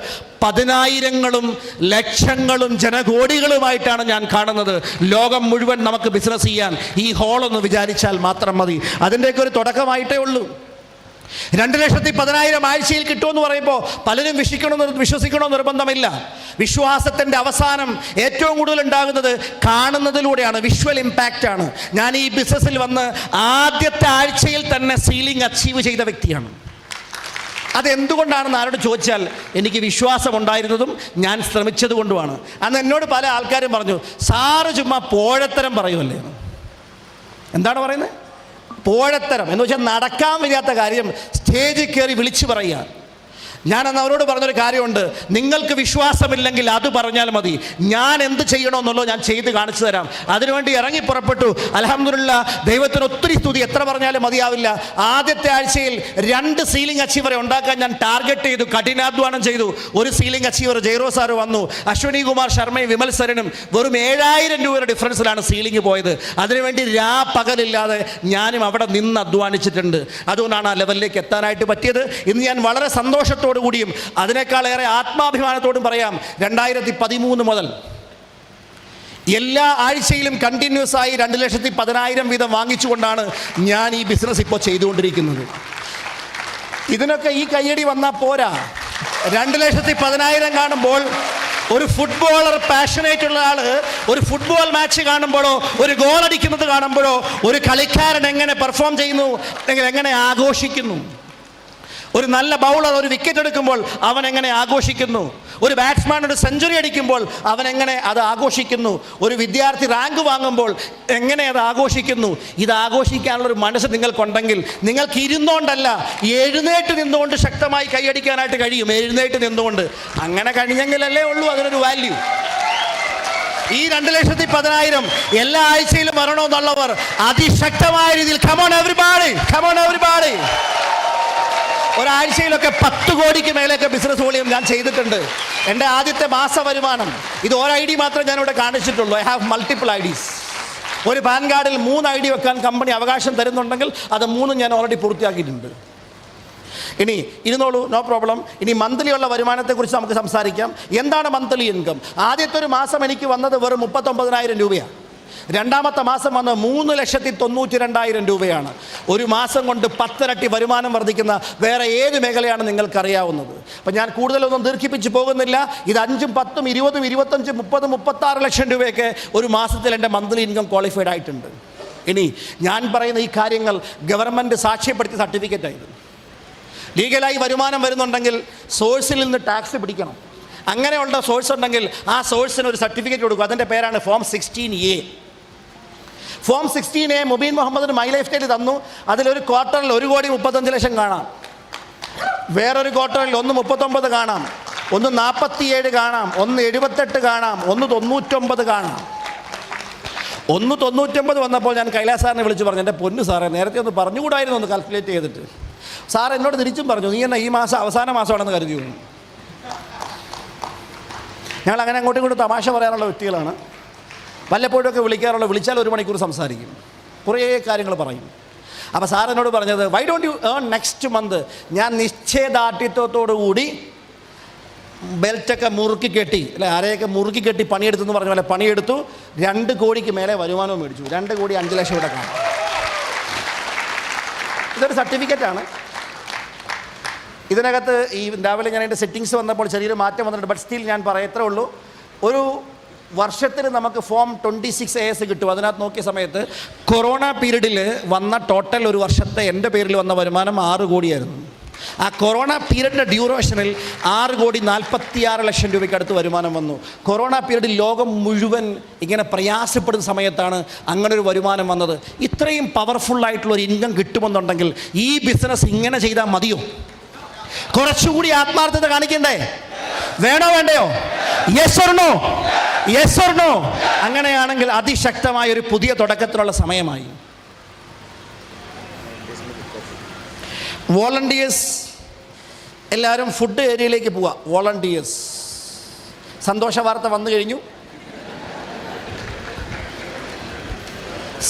10,000-ങ്ങളും ലക്ഷങ്ങളും ജനകോടികളുമായിട്ടാണ് ഞാൻ കാണുന്നത്. ലോകം മുഴുവൻ നമുക്ക് ബിസിനസ് ചെയ്യാൻ ഈ ഹാളൊന്ന് വിചാരിച്ചാൽ മാത്രം മതി. അതിൻ്റെയൊക്കെ ഒരു തുടക്കമായിട്ടേ ഉള്ളൂ. 2,10,000 ആഴ്ചയിൽ കിട്ടുമെന്ന് പറയുമ്പോൾ പലരും വിശ്വസിക്കണമെന്ന് നിർബന്ധമില്ല. വിശ്വാസത്തിൻ്റെ അവസാനം ഏറ്റവും കൂടുതൽ ഉണ്ടാകുന്നത് കാണുന്നതിലൂടെയാണ്, വിഷ്വൽ ഇമ്പാക്റ്റ് ആണ്. ഞാൻ ഈ ബിസിനസ്സിൽ വന്ന് ആദ്യത്തെ ആഴ്ചയിൽ തന്നെ സീലിംഗ് അച്ചീവ് ചെയ്ത വ്യക്തിയാണ്. അതെന്തുകൊണ്ടാണെന്ന് ആരോട് ചോദിച്ചാൽ എനിക്ക് വിശ്വാസമുണ്ടായിരുന്നതും ഞാൻ ശ്രമിച്ചത് കൊണ്ടുമാണ്. അന്ന് എന്നോട് പല ആൾക്കാരും പറഞ്ഞു, സാറ് ചുമ്മാ പോഴത്തരം പറയുമല്ലേ. എന്താണ് പറയുന്നത്? പോഴത്തരം എന്ന് വെച്ചാൽ നടക്കാൻ വയ്യാത്ത കാര്യം സ്റ്റേജിൽ കയറി വിളിച്ചു പറയുക. ഞാനന്ന് അവരോട് പറഞ്ഞൊരു കാര്യമുണ്ട്, നിങ്ങൾക്ക് വിശ്വാസമില്ലെങ്കിൽ അത് പറഞ്ഞാൽ മതി, ഞാൻ എന്ത് ചെയ്യണമെന്നുള്ളത് ഞാൻ ചെയ്ത് കാണിച്ചു തരാം. അതിനുവേണ്ടി ഇറങ്ങി പുറപ്പെട്ടു. അൽഹംദുലില്ലാ, ദൈവത്തിന് ഒത്തിരി സ്തുതി, എത്ര പറഞ്ഞാലും മതിയാവില്ല. ആദ്യത്തെ ആഴ്ചയിൽ 2 സീലിംഗ് അച്ചീവറെ ഉണ്ടാക്കാൻ ഞാൻ ടാർഗറ്റ് ചെയ്തു, കഠിനാധ്വാനം ചെയ്തു. ഒരു സീലിംഗ് അച്ചീവർ ജയറോ സാറ് വന്നു, അശ്വനി കുമാർ ശർമ്മയും വിമൽ സരനും വെറും 7000 രൂപയുടെ ഡിഫറൻസിലാണ് സീലിംഗ് പോയത്. അതിനുവേണ്ടി പകലില്ലാതെ ഞാനും അവിടെ നിന്ന് അധ്വാനിച്ചിട്ടുണ്ട്. അതുകൊണ്ടാണ് ആ ലെവലിലേക്ക് എത്താനായിട്ട് പറ്റിയത്. ഇന്ന് ഞാൻ വളരെ സന്തോഷത്തോടെ കൂടിയും അതിനേക്കാളേറെ ആത്മാഭിമാനത്തോടും പറയാം, 2013 മുതൽ എല്ലാ ആഴ്ചയിലും കണ്ടിന്യൂസ് ആയി 2,10,000 വീതം വാങ്ങിച്ചുകൊണ്ടാണ് ഞാൻ ഈ ബിസിനസ് ഇപ്പോൾ ചെയ്തുകൊണ്ടിരിക്കുന്നത്. ഇതിനൊക്കെ ഈ കയ്യടി വന്നാൽ പോരാ. 2,10,000 കാണുമ്പോൾ ഒരു ഫുട്ബോളർ പാഷനേറ്റ് ഉള്ള ആള് ഒരു ഫുട്ബോൾ മാച്ച് കാണുമ്പോഴോ ഒരു ഗോൾ അടിക്കുന്നത് കാണുമ്പോഴോ ഒരു കളിക്കാരൻ എങ്ങനെ പെർഫോം ചെയ്യുന്നു, എങ്ങനെ ആഘോഷിക്കുന്നു, ഒരു നല്ല ബൗളർ ഒരു വിക്കറ്റ് എടുക്കുമ്പോൾ അവൻ എങ്ങനെ ആഘോഷിക്കുന്നു, ഒരു ബാറ്റ്സ്മാൻ ഒരു സെഞ്ചുറി അടിക്കുമ്പോൾ അവൻ എങ്ങനെ അത് ആഘോഷിക്കുന്നു, ഒരു വിദ്യാർത്ഥി റാങ്ക് വാങ്ങുമ്പോൾ എങ്ങനെ അത് ആഘോഷിക്കുന്നു. ഇത് ആഘോഷിക്കാനുള്ളൊരു മനസ്സ് നിങ്ങൾക്കുണ്ടെങ്കിൽ നിങ്ങൾക്ക് ഇരുന്നുകൊണ്ടല്ല, എഴുന്നേറ്റ് നിന്നുകൊണ്ട് ശക്തമായി കൈയടിക്കാനായിട്ട് കഴിയും. എഴുന്നേറ്റ് നിന്നുകൊണ്ട് അങ്ങനെ കഴിഞ്ഞെങ്കിലല്ലേ ഉള്ളൂ അതിനൊരു വാല്യൂ. ഈ 2,10,000 എല്ലാ ആഴ്ചയിലും വരണമെന്നുള്ളവർ അതിശക്തമായ രീതിയിൽ come on everybody. ഒരാഴ്ചയിലൊക്കെ 10 കോടിക്ക് മേലെയൊക്കെ ബിസിനസ് വോളിയം ഞാൻ ചെയ്തിട്ടുണ്ട്. എൻ്റെ ആദ്യത്തെ മാസ വരുമാനം, ഇത് ഒരു ID മാത്രമേ ഞാനിവിടെ കാണിച്ചിട്ടുള്ളൂ. I have multiple IDs. ഒരു പാൻ കാർഡിൽ 3 ID വെക്കാൻ കമ്പനി അവകാശം തരുന്നുണ്ടെങ്കിൽ അത് 3 ഞാൻ ഓൾറെഡി പൂർത്തിയാക്കിയിട്ടുണ്ട്. ഇനി ഇരുന്നോളൂ, നോ പ്രോബ്ലം. ഇനി മന്ത്ലി ഉള്ള വരുമാനത്തെക്കുറിച്ച് നമുക്ക് സംസാരിക്കാം. എന്താണ് മന്ത്ലി ഇൻകം? ആദ്യത്തെ ഒരു മാസം എനിക്ക് വന്നത് വെറും 39,000 രൂപയാണ്. രണ്ടാമത്തെ മാസം വന്ന് 3,92,000 രൂപയാണ്. ഒരു മാസം കൊണ്ട് 10 ഇരട്ടി വരുമാനം വർദ്ധിക്കുന്ന വേറെ ഏത് മേഖലയാണ് നിങ്ങൾക്കറിയാവുന്നത്? അപ്പം ഞാൻ കൂടുതലൊന്നും ദീർഘിപ്പിച്ച് പോകുന്നില്ല. ഇത് 5, 10, 20, 25, 30, 36 ലക്ഷം രൂപയൊക്കെ ഒരു മാസത്തിൽ എൻ്റെ മന്ത്ലി ഇൻകം ക്വാളിഫൈഡ് ആയിട്ടുണ്ട്. ഇനി ഞാൻ പറയുന്ന ഈ കാര്യങ്ങൾ ഗവൺമെൻറ് സാക്ഷ്യപ്പെടുത്തിയ സർട്ടിഫിക്കറ്റായിരുന്നു. ലീഗലായി വരുമാനം വരുന്നുണ്ടെങ്കിൽ സോഴ്സിൽ നിന്ന് ടാക്സ് പിടിക്കണം. അങ്ങനെയുള്ള സോഴ്സ് ഉണ്ടെങ്കിൽ ആ സോഴ്സിന് ഒരു സർട്ടിഫിക്കറ്റ് കൊടുക്കും. അതിൻ്റെ പേരാണ് form 16A. Form 16A Mubeen മുഹമ്മദിന് മൈ ലൈഫ് സ്റ്റൈൽ തന്നു. അതിലൊരു ക്വാർട്ടറിൽ 1,35,00,000 കാണാം, വേറൊരു ക്വാർട്ടറിൽ 1,39 കാണാം, 1,47 കാണാം, 1,78 കാണാം, 1,99 കാണാം. 1,99 വന്നപ്പോൾ ഞാൻ കൈലാസ് സാറിനെ വിളിച്ച് പറഞ്ഞു, എൻ്റെ പൊന്നു സാറേ, നേരത്തെ ഒന്ന് പറഞ്ഞുകൂടായിരുന്നു ഒന്ന് കാൽക്കുലേറ്റ് ചെയ്തിട്ട്. സാർ എന്നോട് തിരിച്ചും പറഞ്ഞു, നീ എന്നാ ഈ മാസം അവസാന മാസമാണെന്ന് കരുതി. ഞങ്ങൾ അങ്ങനെ അങ്ങോട്ടും ഇങ്ങോട്ടും തമാശ പറയാനുള്ള വ്യക്തികളാണ്. വല്ലപ്പോഴൊക്കെ വിളിച്ചാൽ 1 മണിക്കൂർ സംസാരിക്കും, കുറേ കാര്യങ്ങൾ പറയും. അപ്പോൾ സാർ എന്നോട് പറഞ്ഞത്, why don't you earn next month? ഞാൻ നിശ്ചയദാർഢ്യത്തോടു കൂടി ബെൽറ്റൊക്കെ മുറുക്കി കെട്ടി, അല്ലെ ആരെയൊക്കെ മുറുക്കി കെട്ടി പണിയെടുത്തു എന്ന് പറഞ്ഞ പോലെ പണിയെടുത്തു. 2 കോടിക്ക് മേലെ വരുമാനവും മേടിച്ചു. 2,05,00,000 ഇവിടെ കാണും. ഇതൊരു സർട്ടിഫിക്കറ്റാണ്. ഇതിനകത്ത് ഈ രാവിലെ ഞാൻ എൻ്റെ സെറ്റിങ്സ് വന്നപ്പോൾ ചെറിയൊരു മാറ്റം വന്നിട്ടുണ്ട്. ബട്ട് സ്റ്റിൽ ഞാൻ പറയത്രേ ഉള്ളൂ, ഒരു വർഷത്തിന് നമുക്ക് ഫോം 26AS കിട്ടും. അതിനകത്ത് നോക്കിയ സമയത്ത് കൊറോണ പീരീഡിൽ വന്ന ടോട്ടൽ ഒരു വർഷത്തെ എൻ്റെ പേരിൽ വന്ന വരുമാനം 6 കോടിയായിരുന്നു. ആ കൊറോണ പീരീഡിൻ്റെ ഡ്യൂറേഷനിൽ 6,46,00,000 രൂപയ്ക്ക് അടുത്ത് വരുമാനം വന്നു. കൊറോണ പീരീഡിൽ ലോകം മുഴുവൻ ഇങ്ങനെ പ്രയാസപ്പെടുന്ന സമയത്താണ് അങ്ങനെ ഒരു വരുമാനം വന്നത്. ഇത്രയും പവർഫുള്ളായിട്ടുള്ള ഒരു ഇൻകം കിട്ടുമെന്നുണ്ടെങ്കിൽ ഈ ബിസിനസ് ഇങ്ങനെ ചെയ്താൽ മതിയോ? കുറച്ചുകൂടി ആത്മാർത്ഥത കാണിക്കണ്ടേ? വേണോ വേണ്ടയോ? Yes or no? Yes or no? അങ്ങനെയാണെങ്കിൽ അതിശക്തമായ ഒരു പുതിയ തുടക്കത്തിനുള്ള സമയമായി. വോളണ്ടിയേഴ്സ് എല്ലാവരും ഫുഡ് ഏരിയയിലേക്ക് പോവുക. വോളണ്ടിയേഴ്സ്, സന്തോഷ വാർത്ത വന്നു കഴിഞ്ഞു.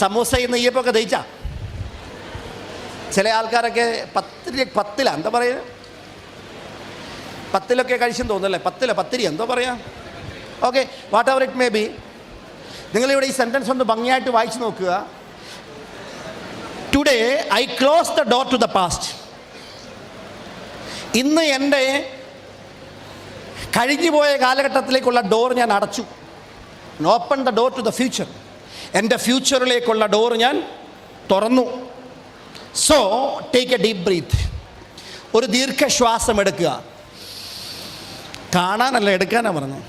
സമൂസയും നെയ്യപ്പൊക്കെ ദഹിച്ച ചില ആൾക്കാരൊക്കെ 10 എന്താ പറയുക, 10 കഴിച്ചെന്ന് തോന്നുന്നല്ലേ, 10 എന്തോ പറയാം. Okay, whatever it may be. നിങ്ങളിവിടെ ഈ സെൻറ്റൻസ് ഒന്ന് ഭംഗിയായിട്ട് വായിച്ചു നോക്കുക. Today I close the door to the past. ഇന്ന് എൻ്റെ കഴിഞ്ഞുപോയ കാലഘട്ടത്തിലേക്കുള്ള ഡോർ ഞാൻ അടച്ചു. Open the door to the future. എൻ്റെ ഫ്യൂച്ചറിലേക്കുള്ള ഡോർ ഞാൻ തുറന്നു. So take a deep breath. ഒരു ദീർഘശ്വാസം എടുക്കുക. കാണാനല്ല, എടുക്കാനാണ് പറഞ്ഞത്.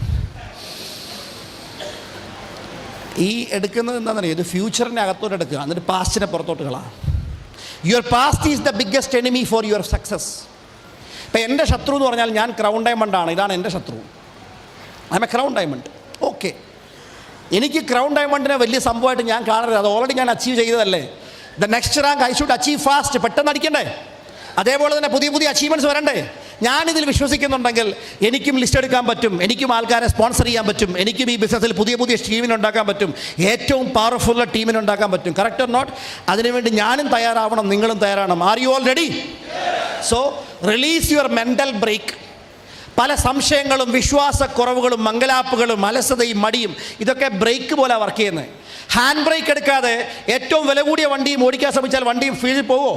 ഈ എടുക്കുന്നത് എന്താണെന്നറിയാം, ഇത് ഫ്യൂച്ചറിൻ്റെ അകത്തോട്ട് എടുക്കുക, എന്നിട്ട് പാസ്റ്റിനെ പുറത്തോട്ട് കളാം. Your past is the biggest enemy for your success. ഇപ്പം എൻ്റെ ശത്രു എന്ന് പറഞ്ഞാൽ ഞാൻ ക്രൗൺ ഡയമണ്ടാണ്. ഇതാണ് എൻ്റെ ശത്രു. I am a crown diamond. Okay, എനിക്ക് ക്രൗൺ ഡയമണ്ടിനെ വലിയ സംഭവമായിട്ട് ഞാൻ കാണരുത്. അത് ഓൾറെഡി ഞാൻ അച്ചീവ് ചെയ്തതല്ലേ. The next rank I should achieve fast. പെട്ടെന്ന് അടിക്കണ്ടേ? അതേപോലെ തന്നെ പുതിയ പുതിയ അച്ചീവ്മെൻറ്റ്സ് വരണ്ടേ? ഞാനിതിൽ വിശ്വസിക്കുന്നുണ്ടെങ്കിൽ എനിക്കും ലിസ്റ്റ് എടുക്കാൻ പറ്റും, എനിക്കും ആൾക്കാരെ സ്പോൺസർ ചെയ്യാൻ പറ്റും, എനിക്കും ഈ ബിസിനസ്സിൽ പുതിയ പുതിയ ടീമിനെ ഉണ്ടാക്കാൻ പറ്റും, ഏറ്റവും പവർഫുള്ള ടീമിനെ ഉണ്ടാക്കാൻ പറ്റും. Correct or not? അതിനുവേണ്ടി ഞാനും തയ്യാറാവണം, നിങ്ങളും തയ്യാറാവണം. Are you all ready? So release your mental break. പല സംശയങ്ങളും വിശ്വാസക്കുറവുകളും മംഗലാപ്പുകളും അലസതയും മടിയും ഇതൊക്കെ ബ്രേക്ക് പോലെ വർക്ക് ചെയ്യുന്നത്. ഹാൻഡ് ബ്രേക്ക് എടുക്കാതെ ഏറ്റവും വില കൂടിയ വണ്ടിയും ഓടിക്കാൻ ശ്രമിച്ചാൽ വണ്ടിയും ഫീൽഡിൽ പോവോ?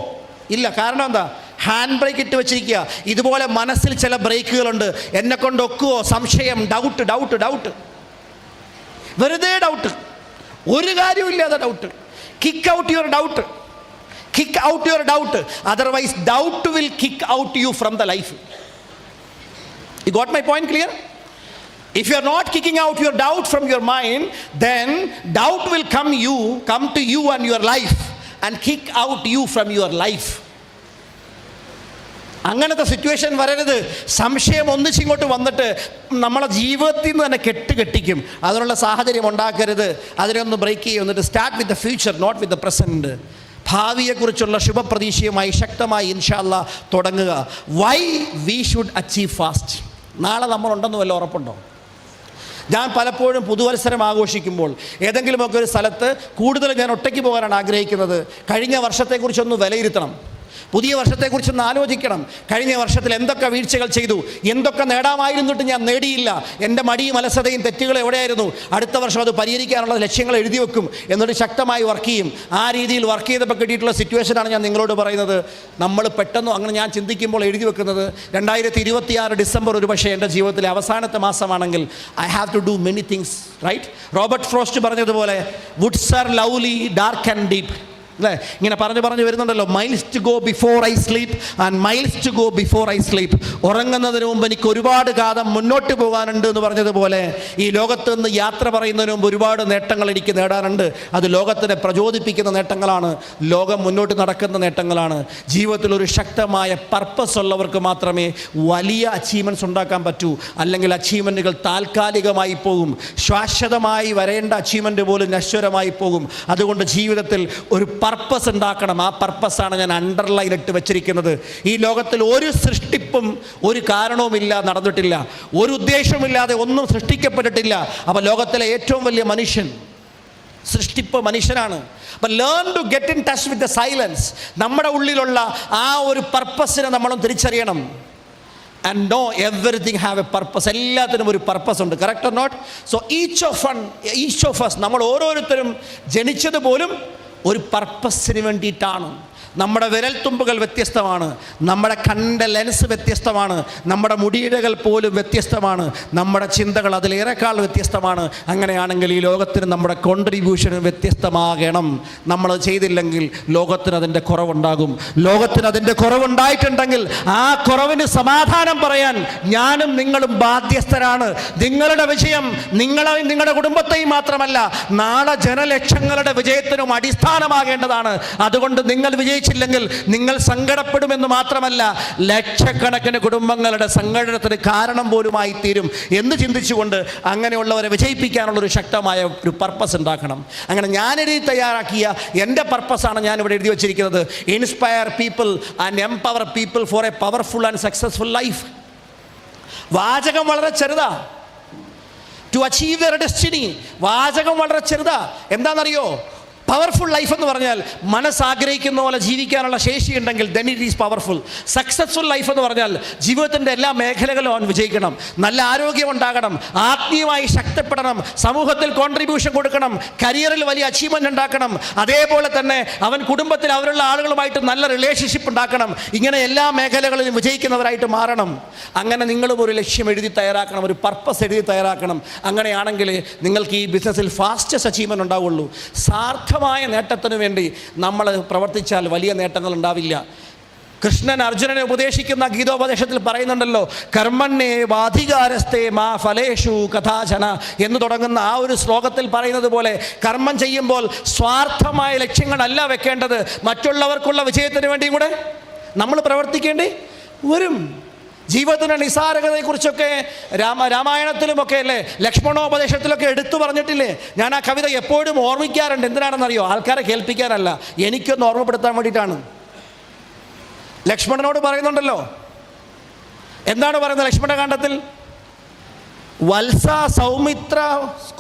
ഇല്ല. കാരണം എന്താ? ഹാൻഡ് ബ്രേക്ക് ഇട്ട് വെച്ചിരിക്കുക. ഇതുപോലെ മനസ്സിൽ ചില ബ്രേക്കുകളുണ്ട്. എന്നെ കൊണ്ട് ഒക്കുവോ? സംശയം, ഡൗട്ട് ഡൗട്ട് ഡൗട്ട്, വെറുതെ ഡൗട്ട്, ഒരു കാര്യമില്ലാതെ doubt. Kick out your doubt. Kick out your doubt. Otherwise doubt will kick out you from the life. You got my point clear? If you are not kicking out your doubt from your mind, then doubt will come to you and your life and kick out you from your life. അങ്ങനത്തെ situation വരരുത്. സംശയം ഒന്നിച്ചിങ്ങോട്ട് വന്നിട്ട് നമ്മളെ ജീവിതത്തിൽ നിന്ന് തന്നെ കെട്ടിക്കും. അതിനുള്ള സാഹചര്യം ഉണ്ടാക്കരുത്. അതിനൊന്ന് ബ്രേക്ക് ചെയ്യും. എന്നിട്ട് start with the future, not with the present. ഭാവിയെക്കുറിച്ചുള്ള ശുഭപ്രതീക്ഷയുമായി ശക്തമായി ഇൻഷാ അല്ലാഹ് തുടങ്ങുക. Why we should achieve fast? നാളെ നമ്മളുണ്ടെന്ന് വല്ല ഉറപ്പുണ്ടോ? ഞാൻ പലപ്പോഴും പുതുവത്സരം ആഘോഷിക്കുമ്പോൾ ഏതെങ്കിലുമൊക്കെ ഒരു സ്ഥലത്ത് കൂടുതൽ ഞാൻ ഒറ്റയ്ക്ക് പോകാനാണ് ആഗ്രഹിക്കുന്നത്. കഴിഞ്ഞ വർഷത്തെക്കുറിച്ചൊന്ന് വിലയിരുത്തണം. പുതിയ വർഷത്തെക്കുറിച്ചൊന്ന് ആലോചിക്കണം. കഴിഞ്ഞ വർഷത്തിൽ എന്തൊക്കെ വീഴ്ചകൾ ചെയ്തു, എന്തൊക്കെ നേടാമായിരുന്നിട്ട് ഞാൻ നേടിയില്ല, എൻ്റെ മടിയും അലസതയും തെറ്റുകളും എവിടെയായിരുന്നു, അടുത്ത വർഷം അത് പരിഹരിക്കാനുള്ള ലക്ഷ്യങ്ങൾ എഴുതി വെക്കും, എന്നിട്ട് ശക്തമായി വർക്ക് ചെയ്യും. ആ രീതിയിൽ വർക്ക് ചെയ്തപ്പോൾ കിട്ടിയിട്ടുള്ള സിറ്റുവേഷനാണ് ഞാൻ നിങ്ങളോട് പറയുന്നത്. നമ്മൾ പെട്ടെന്ന് അങ്ങനെ ഞാൻ ചിന്തിക്കുമ്പോൾ എഴുതി വെക്കുന്നത് 2026 ഡിസംബർ ഒരു പക്ഷേ എൻ്റെ ജീവിതത്തിലെ അവസാനത്തെ മാസമാണെങ്കിൽ I have to do many things, right? Robert Frost പറഞ്ഞതുപോലെ woods are lovely dark and deep. അല്ലേ? ഇങ്ങനെ പറഞ്ഞു വരുന്നുണ്ടല്ലോ, miles to go before I sleep and miles to go before I sleep. ഉറങ്ങുന്നതിന് മുമ്പ് എനിക്ക് ഒരുപാട് കാലം മുന്നോട്ട് പോകാനുണ്ട് എന്ന് പറഞ്ഞതുപോലെ ഈ ലോകത്ത് നിന്ന് യാത്ര പറയുന്നതിന് മുമ്പ് ഒരുപാട് നേട്ടങ്ങൾ എനിക്ക് നേടാനുണ്ട്. അത് ലോകത്തിനെ പ്രചോദിപ്പിക്കുന്ന നേട്ടങ്ങളാണ്, ലോകം മുന്നോട്ട് നടക്കുന്ന നേട്ടങ്ങളാണ്. ജീവിതത്തിൽ ഒരു ശക്തമായ പർപ്പസ് ഉള്ളവർക്ക് മാത്രമേ വലിയ അച്ചീവ്മെൻറ്റ്സ് ഉണ്ടാക്കാൻ പറ്റൂ. അല്ലെങ്കിൽ അച്ചീവ്മെൻറ്റുകൾ താൽക്കാലികമായി പോകും. ശാശ്വതമായി വരേണ്ട അച്ചീവ്മെൻറ്റ് പോലും നശ്വരമായി പോകും. അതുകൊണ്ട് ജീവിതത്തിൽ ഒരു പർപ്പസ് ഉണ്ടാക്കണം. ആ പർപ്പസാണ് ഞാൻ അണ്ടർലൈൻ ഇട്ട് വെച്ചിരിക്കുന്നത്. ഈ ലോകത്തിൽ ഒരു സൃഷ്ടിപ്പും ഒരു കാരണവുമില്ല നടന്നിട്ടില്ല. ഒരു ഉദ്ദേശവുമില്ലാതെ ഒന്നും സൃഷ്ടിക്കപ്പെട്ടിട്ടില്ല. അപ്പോൾ ലോകത്തിലെ ഏറ്റവും വലിയ മനുഷ്യൻ സൃഷ്ടിപ്പ് മനുഷ്യനാണ്. അപ്പം learn to get in touch with the silence. നമ്മുടെ ഉള്ളിലുള്ള ആ ഒരു പർപ്പസിനെ നമ്മളും തിരിച്ചറിയണം. And know everything have a purpose. എല്ലാത്തിനും ഒരു പർപ്പസ് ഉണ്ട്. Correct or not? So each of us നമ്മൾ ഓരോരുത്തരും ജനിച്ചത് പോലും ഒരു പർപ്പസിന് വേണ്ടിയിട്ടാണ്. നമ്മുടെ വിരൽത്തുമ്പുകൾ വ്യത്യസ്തമാണ്, നമ്മുടെ കണ്ണിൻ്റെ ലെൻസ് വ്യത്യസ്തമാണ്, നമ്മുടെ മുടിയിഴകൾ പോലും വ്യത്യസ്തമാണ്, നമ്മുടെ ചിന്തകൾ അതിലേറെക്കാൾ വ്യത്യസ്തമാണ്. അങ്ങനെയാണെങ്കിൽ ഈ ലോകത്തിന് നമ്മുടെ കോൺട്രിബ്യൂഷനും വ്യത്യസ്തമാകണം. നമ്മളത് ചെയ്തില്ലെങ്കിൽ ലോകത്തിന് അതിൻ്റെ കുറവുണ്ടാകും. ലോകത്തിന് അതിൻ്റെ കുറവുണ്ടായിട്ടുണ്ടെങ്കിൽ ആ കുറവിന് സമാധാനം പറയാൻ ഞാനും നിങ്ങളും ബാധ്യസ്ഥരാണ്. നിങ്ങളുടെ വിജയം നിങ്ങളെയും നിങ്ങളുടെ കുടുംബത്തെയും മാത്രമല്ല, നാളെ ജനലക്ഷങ്ങളുടെ വിജയത്തിനും അടിസ്ഥാനമാകേണ്ടതാണ്. അതുകൊണ്ട് നിങ്ങൾ വിജയിച്ചില്ലെങ്കിൽ നിങ്ങൾ സങ്കടപ്പെടുമെന്ന് മാത്രമല്ല, ലക്ഷക്കണക്കിന് കുടുംബങ്ങളുടെ സങ്കടത്തിന് കാരണം പോലുമായി തീരും എന്ന് ചിന്തിച്ചുകൊണ്ട് അങ്ങനെയുള്ളവരെ വിജയിപ്പിക്കാനുള്ളൊരു ശക്തമായ ഒരു പർപ്പസ് ഉണ്ടാക്കണം. അങ്ങനെ ഞാനെഴുതി തയ്യാറാക്കിയ എൻ്റെ പർപ്പസാണ് ഞാനിവിടെ എഴുതി വച്ചിരിക്കുന്നത്. Inspire people and empower people for a powerful and successful life. വാചകം വളരെ ചെറുതാ. To achieve their destiny. വാചകം വളരെ ചെറുതാ. എന്താണെന്നറിയോ? പവർഫുൾ ലൈഫ് എന്ന് പറഞ്ഞാൽ മനസ്സാഗ്രഹിക്കുന്ന പോലെ ജീവിക്കാനുള്ള ശേഷിയുണ്ടെങ്കിൽ then it is powerful. Successful life എന്ന് പറഞ്ഞാൽ ജീവിതത്തിൻ്റെ എല്ലാ മേഖലകളും അവൻ വിജയിക്കണം, നല്ല ആരോഗ്യം ഉണ്ടാകണം, ആത്മീയമായി ശക്തിപ്പെടണം, സമൂഹത്തിൽ കോൺട്രിബ്യൂഷൻ കൊടുക്കണം, കരിയറിൽ വലിയ അച്ചീവ്മെൻ്റ് ഉണ്ടാക്കണം, അതേപോലെ തന്നെ അവൻ കുടുംബത്തിൽ അവരുള്ള ആളുകളുമായിട്ട് നല്ല റിലേഷൻഷിപ്പ് ഉണ്ടാക്കണം. ഇങ്ങനെ എല്ലാ മേഖലകളിലും വിജയിക്കുന്നവരായിട്ട് മാറണം. അങ്ങനെ നിങ്ങളും ഒരു ലക്ഷ്യം എഴുതി തയ്യാറാക്കണം, ഒരു പർപ്പസ് എഴുതി തയ്യാറാക്കണം. അങ്ങനെയാണെങ്കിൽ നിങ്ങൾക്ക് ഈ ബിസിനസ്സിൽ ഫാസ്റ്റസ്റ്റ് അച്ചീവ്മെൻ്റ് ഉണ്ടാവുള്ളൂ. സാർത്ഥമായ നേട്ടത്തിന് വേണ്ടി നമ്മൾ പ്രവർത്തിച്ചാൽ വലിയ നേട്ടങ്ങൾ ഉണ്ടാവില്ല. കൃഷ്ണൻ അർജുനനെ ഉപദേശിക്കുന്ന ഗീതോപദേശത്തിൽ പറയുന്നുണ്ടല്ലോ, കർമ്മണ്യേ വാധികാരസ്തേ മാ ഫലേഷു കഥാചന എന്ന് തുടങ്ങുന്ന ആ ഒരു ശ്ലോകത്തിൽ പറയുന്നത് പോലെ കർമ്മം ചെയ്യുമ്പോൾ സ്വാർത്ഥമായ ലക്ഷ്യങ്ങളല്ല വെക്കേണ്ടത്, മറ്റുള്ളവർക്കുള്ള വിജയത്തിന് വേണ്ടിയും കൂടെ നമ്മൾ പ്രവർത്തിക്കേണ്ടി വരും. ജീവിതത്തിൻ്റെ നിസാരകതയെക്കുറിച്ചൊക്കെ രാമായണത്തിലുമൊക്കെ അല്ലേ, ലക്ഷ്മണോപദേശത്തിലൊക്കെ എടുത്തു പറഞ്ഞിട്ടില്ലേ? ഞാൻ ആ കവിത എപ്പോഴും ഓർമ്മിക്കാറുണ്ട്. എന്തിനാണെന്നറിയോ? ആൾക്കാരെ കേൾപ്പിക്കാനല്ല, എനിക്കൊന്ന് ഓർമ്മപ്പെടുത്താൻ വേണ്ടിയിട്ടാണ്. ലക്ഷ്മണനോട് പറയുന്നുണ്ടല്ലോ, എന്താണ് പറയുന്നത് ലക്ഷ്മണകാണ്ഡത്തിൽ? വത്സ സൗമിത്ര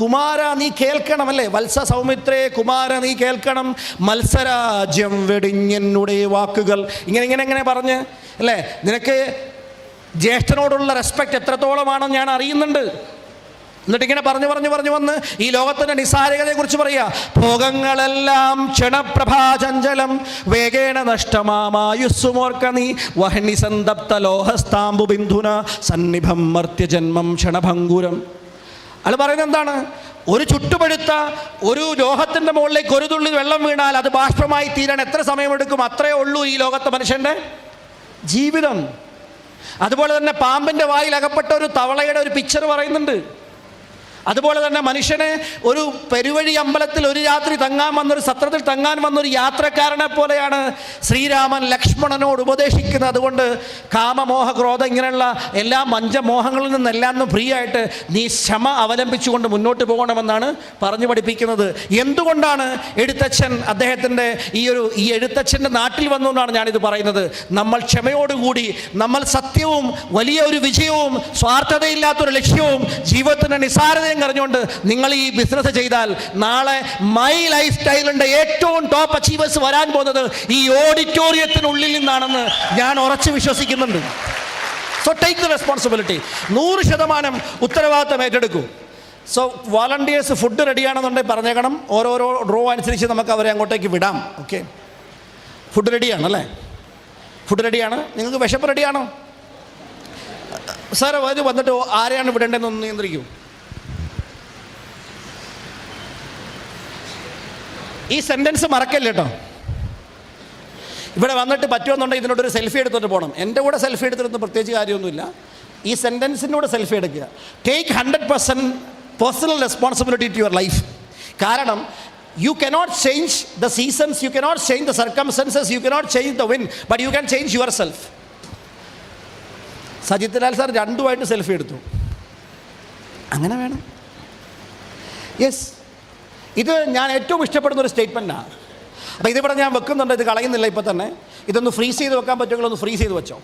കുമാര നീ കേൾക്കണം, അല്ലേ? വത്സ സൗമിത്രേ കുമാര നീ കേൾക്കണം, മത്സരാജ്യം വെടിഞ്ഞെന്നുടെ വാക്കുകൾ. ഇങ്ങനെ പറഞ്ഞ് അല്ലേ, നിനക്ക് ജ്യേഷ്ഠനോടുള്ള റെസ്പെക്റ്റ് എത്രത്തോളമാണെന്ന് ഞാൻ അറിയുന്നുണ്ട്. എന്നിട്ടിങ്ങനെ പറഞ്ഞു വന്ന് ഈ ലോകത്തിൻ്റെ നിസ്സാരതയെക്കുറിച്ച് പറയുക. ഭോഗങ്ങളെല്ലാം ക്ഷണപ്രഭാചഞ്ചലം വേഗേണ നഷ്ടമായുസ്സുമോർക്ക നീ വഹ്നി സന്തപ്ത ലോഹസ്താംബു ബിന്ദുന സന്നിഭം മർത്യജന്മം ക്ഷണഭംഗുരം. അത് പറയുന്നത് എന്താണ്? ഒരു ചുട്ടുപഴുത്ത ഒരു ലോഹത്തിൻ്റെ മുകളിലേക്ക് ഒരു തുള്ളി വെള്ളം വീണാൽ അത് ബാഷ്പമായി തീരാൻ എത്ര സമയമെടുക്കും? അത്രയേ ഉള്ളൂ ഈ ലോകത്തെ മനുഷ്യൻ്റെ ജീവിതം. അതുപോലെ തന്നെ പാമ്പിൻ്റെ വായിൽ അകപ്പെട്ട ഒരു തവളയുടെ ഒരു പിക്ചർ പറയുന്നുണ്ട്. അതുപോലെ തന്നെ മനുഷ്യനെ ഒരു പെരുവഴി അമ്പലത്തിൽ ഒരു രാത്രി തങ്ങാൻ വന്നൊരു സത്രത്തിൽ തങ്ങാൻ വന്നൊരു യാത്രക്കാരനെ പോലെയാണ് ശ്രീരാമൻ ലക്ഷ്മണനോട് ഉപദേശിക്കുന്നത്. അതുകൊണ്ട് കാമമോഹ ക്രോധം ഇങ്ങനെയുള്ള എല്ലാ മഞ്ചമോഹങ്ങളിൽ നിന്നെല്ലാം ഫ്രീ ആയിട്ട് നീ ക്ഷമ അവലംബിച്ചുകൊണ്ട് മുന്നോട്ട് പോകണമെന്നാണ് പറഞ്ഞു പഠിപ്പിക്കുന്നത്. എന്തുകൊണ്ടാണ് എഴുത്തച്ഛൻ അദ്ദേഹത്തിൻ്റെ ഈ എഴുത്തച്ഛൻ്റെ നാട്ടിൽ വന്നുകൊണ്ടാണ് ഞാനിത് പറയുന്നത്. നമ്മൾ ക്ഷമയോടുകൂടി നമ്മൾ സത്യവും വലിയ ഒരു വിജയവും സ്വാർത്ഥതയില്ലാത്തൊരു ലക്ഷ്യവും ജീവിതത്തിൻ്റെ നിസാരതയും അറിഞ്ഞുകൊണ്ട് നിങ്ങൾ ഈ ബിസിനസ് ചെയ്താൽ നാളെ മൈ ലൈഫ് സ്റ്റൈലിൻ്റെ ഏറ്റവും ടോപ്പ് അച്ചീവേഴ്സ് വരാൻ പോകുന്നത് ഈ ഓഡിറ്റോറിയത്തിനുള്ളിൽ നിന്നാണെന്ന് ഞാൻ ഉറച്ചു വിശ്വസിക്കുന്നുണ്ട്. So take the responsibility. 100% ഉത്തരവാദിത്തം ഏറ്റെടുക്കൂ. സോ വോളണ്ടിയേഴ്സ് ഫുഡ് റെഡിയാണെന്നുണ്ടെങ്കിൽ പറഞ്ഞേക്കണം. ഓരോരോ ഡ്രോ അനുസരിച്ച് നമുക്ക് അവരെ അങ്ങോട്ടേക്ക് വിടാം. Okay, food റെഡിയാണല്ലേ? ഫുഡ് റെഡിയാണ്. നിങ്ങൾക്ക് വിശപ്പ് റെഡിയാണോ? സാർ അത് വന്നിട്ട് ആരെയാണ് വിടേണ്ടതെന്നൊന്ന് നിയന്ത്രിക്കൂ. ഈ സെൻറ്റൻസ് മറക്കല്ലേ കേട്ടോ. ഇവിടെ വന്നിട്ട് പറ്റുമെന്നുണ്ടെങ്കിൽ ഇതിനോടൊരു സെൽഫി എടുത്തിട്ട് പോകണം. എൻ്റെ കൂടെ സെൽഫി എടുത്തിട്ടൊന്നും പ്രത്യേകിച്ച് കാര്യമൊന്നുമില്ല. ഈ സെൻറ്റൻസിനോട് സെൽഫി എടുക്കുക. Take 100% personal responsibility to your life. കാരണം you cannot change the seasons, you cannot change the circumstances, you cannot change the wind, but you can change yourself. Sajith Lal sir രണ്ടുമായിട്ട് സെൽഫി എടുത്തു. അങ്ങനെ വേണം. യെസ്, ഇത് ഞാൻ ഏറ്റവും ഇഷ്ടപ്പെടുന്ന ഒരു സ്റ്റേറ്റ്മെൻറ്റാണ്. അപ്പോൾ ഇതിവിടെ ഞാൻ വെക്കുന്നുണ്ട്, ഇത് കളയുന്നില്ല. ഇപ്പോൾ തന്നെ ഇതൊന്ന് ഫ്രീസ് ചെയ്ത് വെക്കാൻ പറ്റുമെങ്കിൽ ഒന്ന് ഫ്രീസ് ചെയ്ത് വെച്ചോ.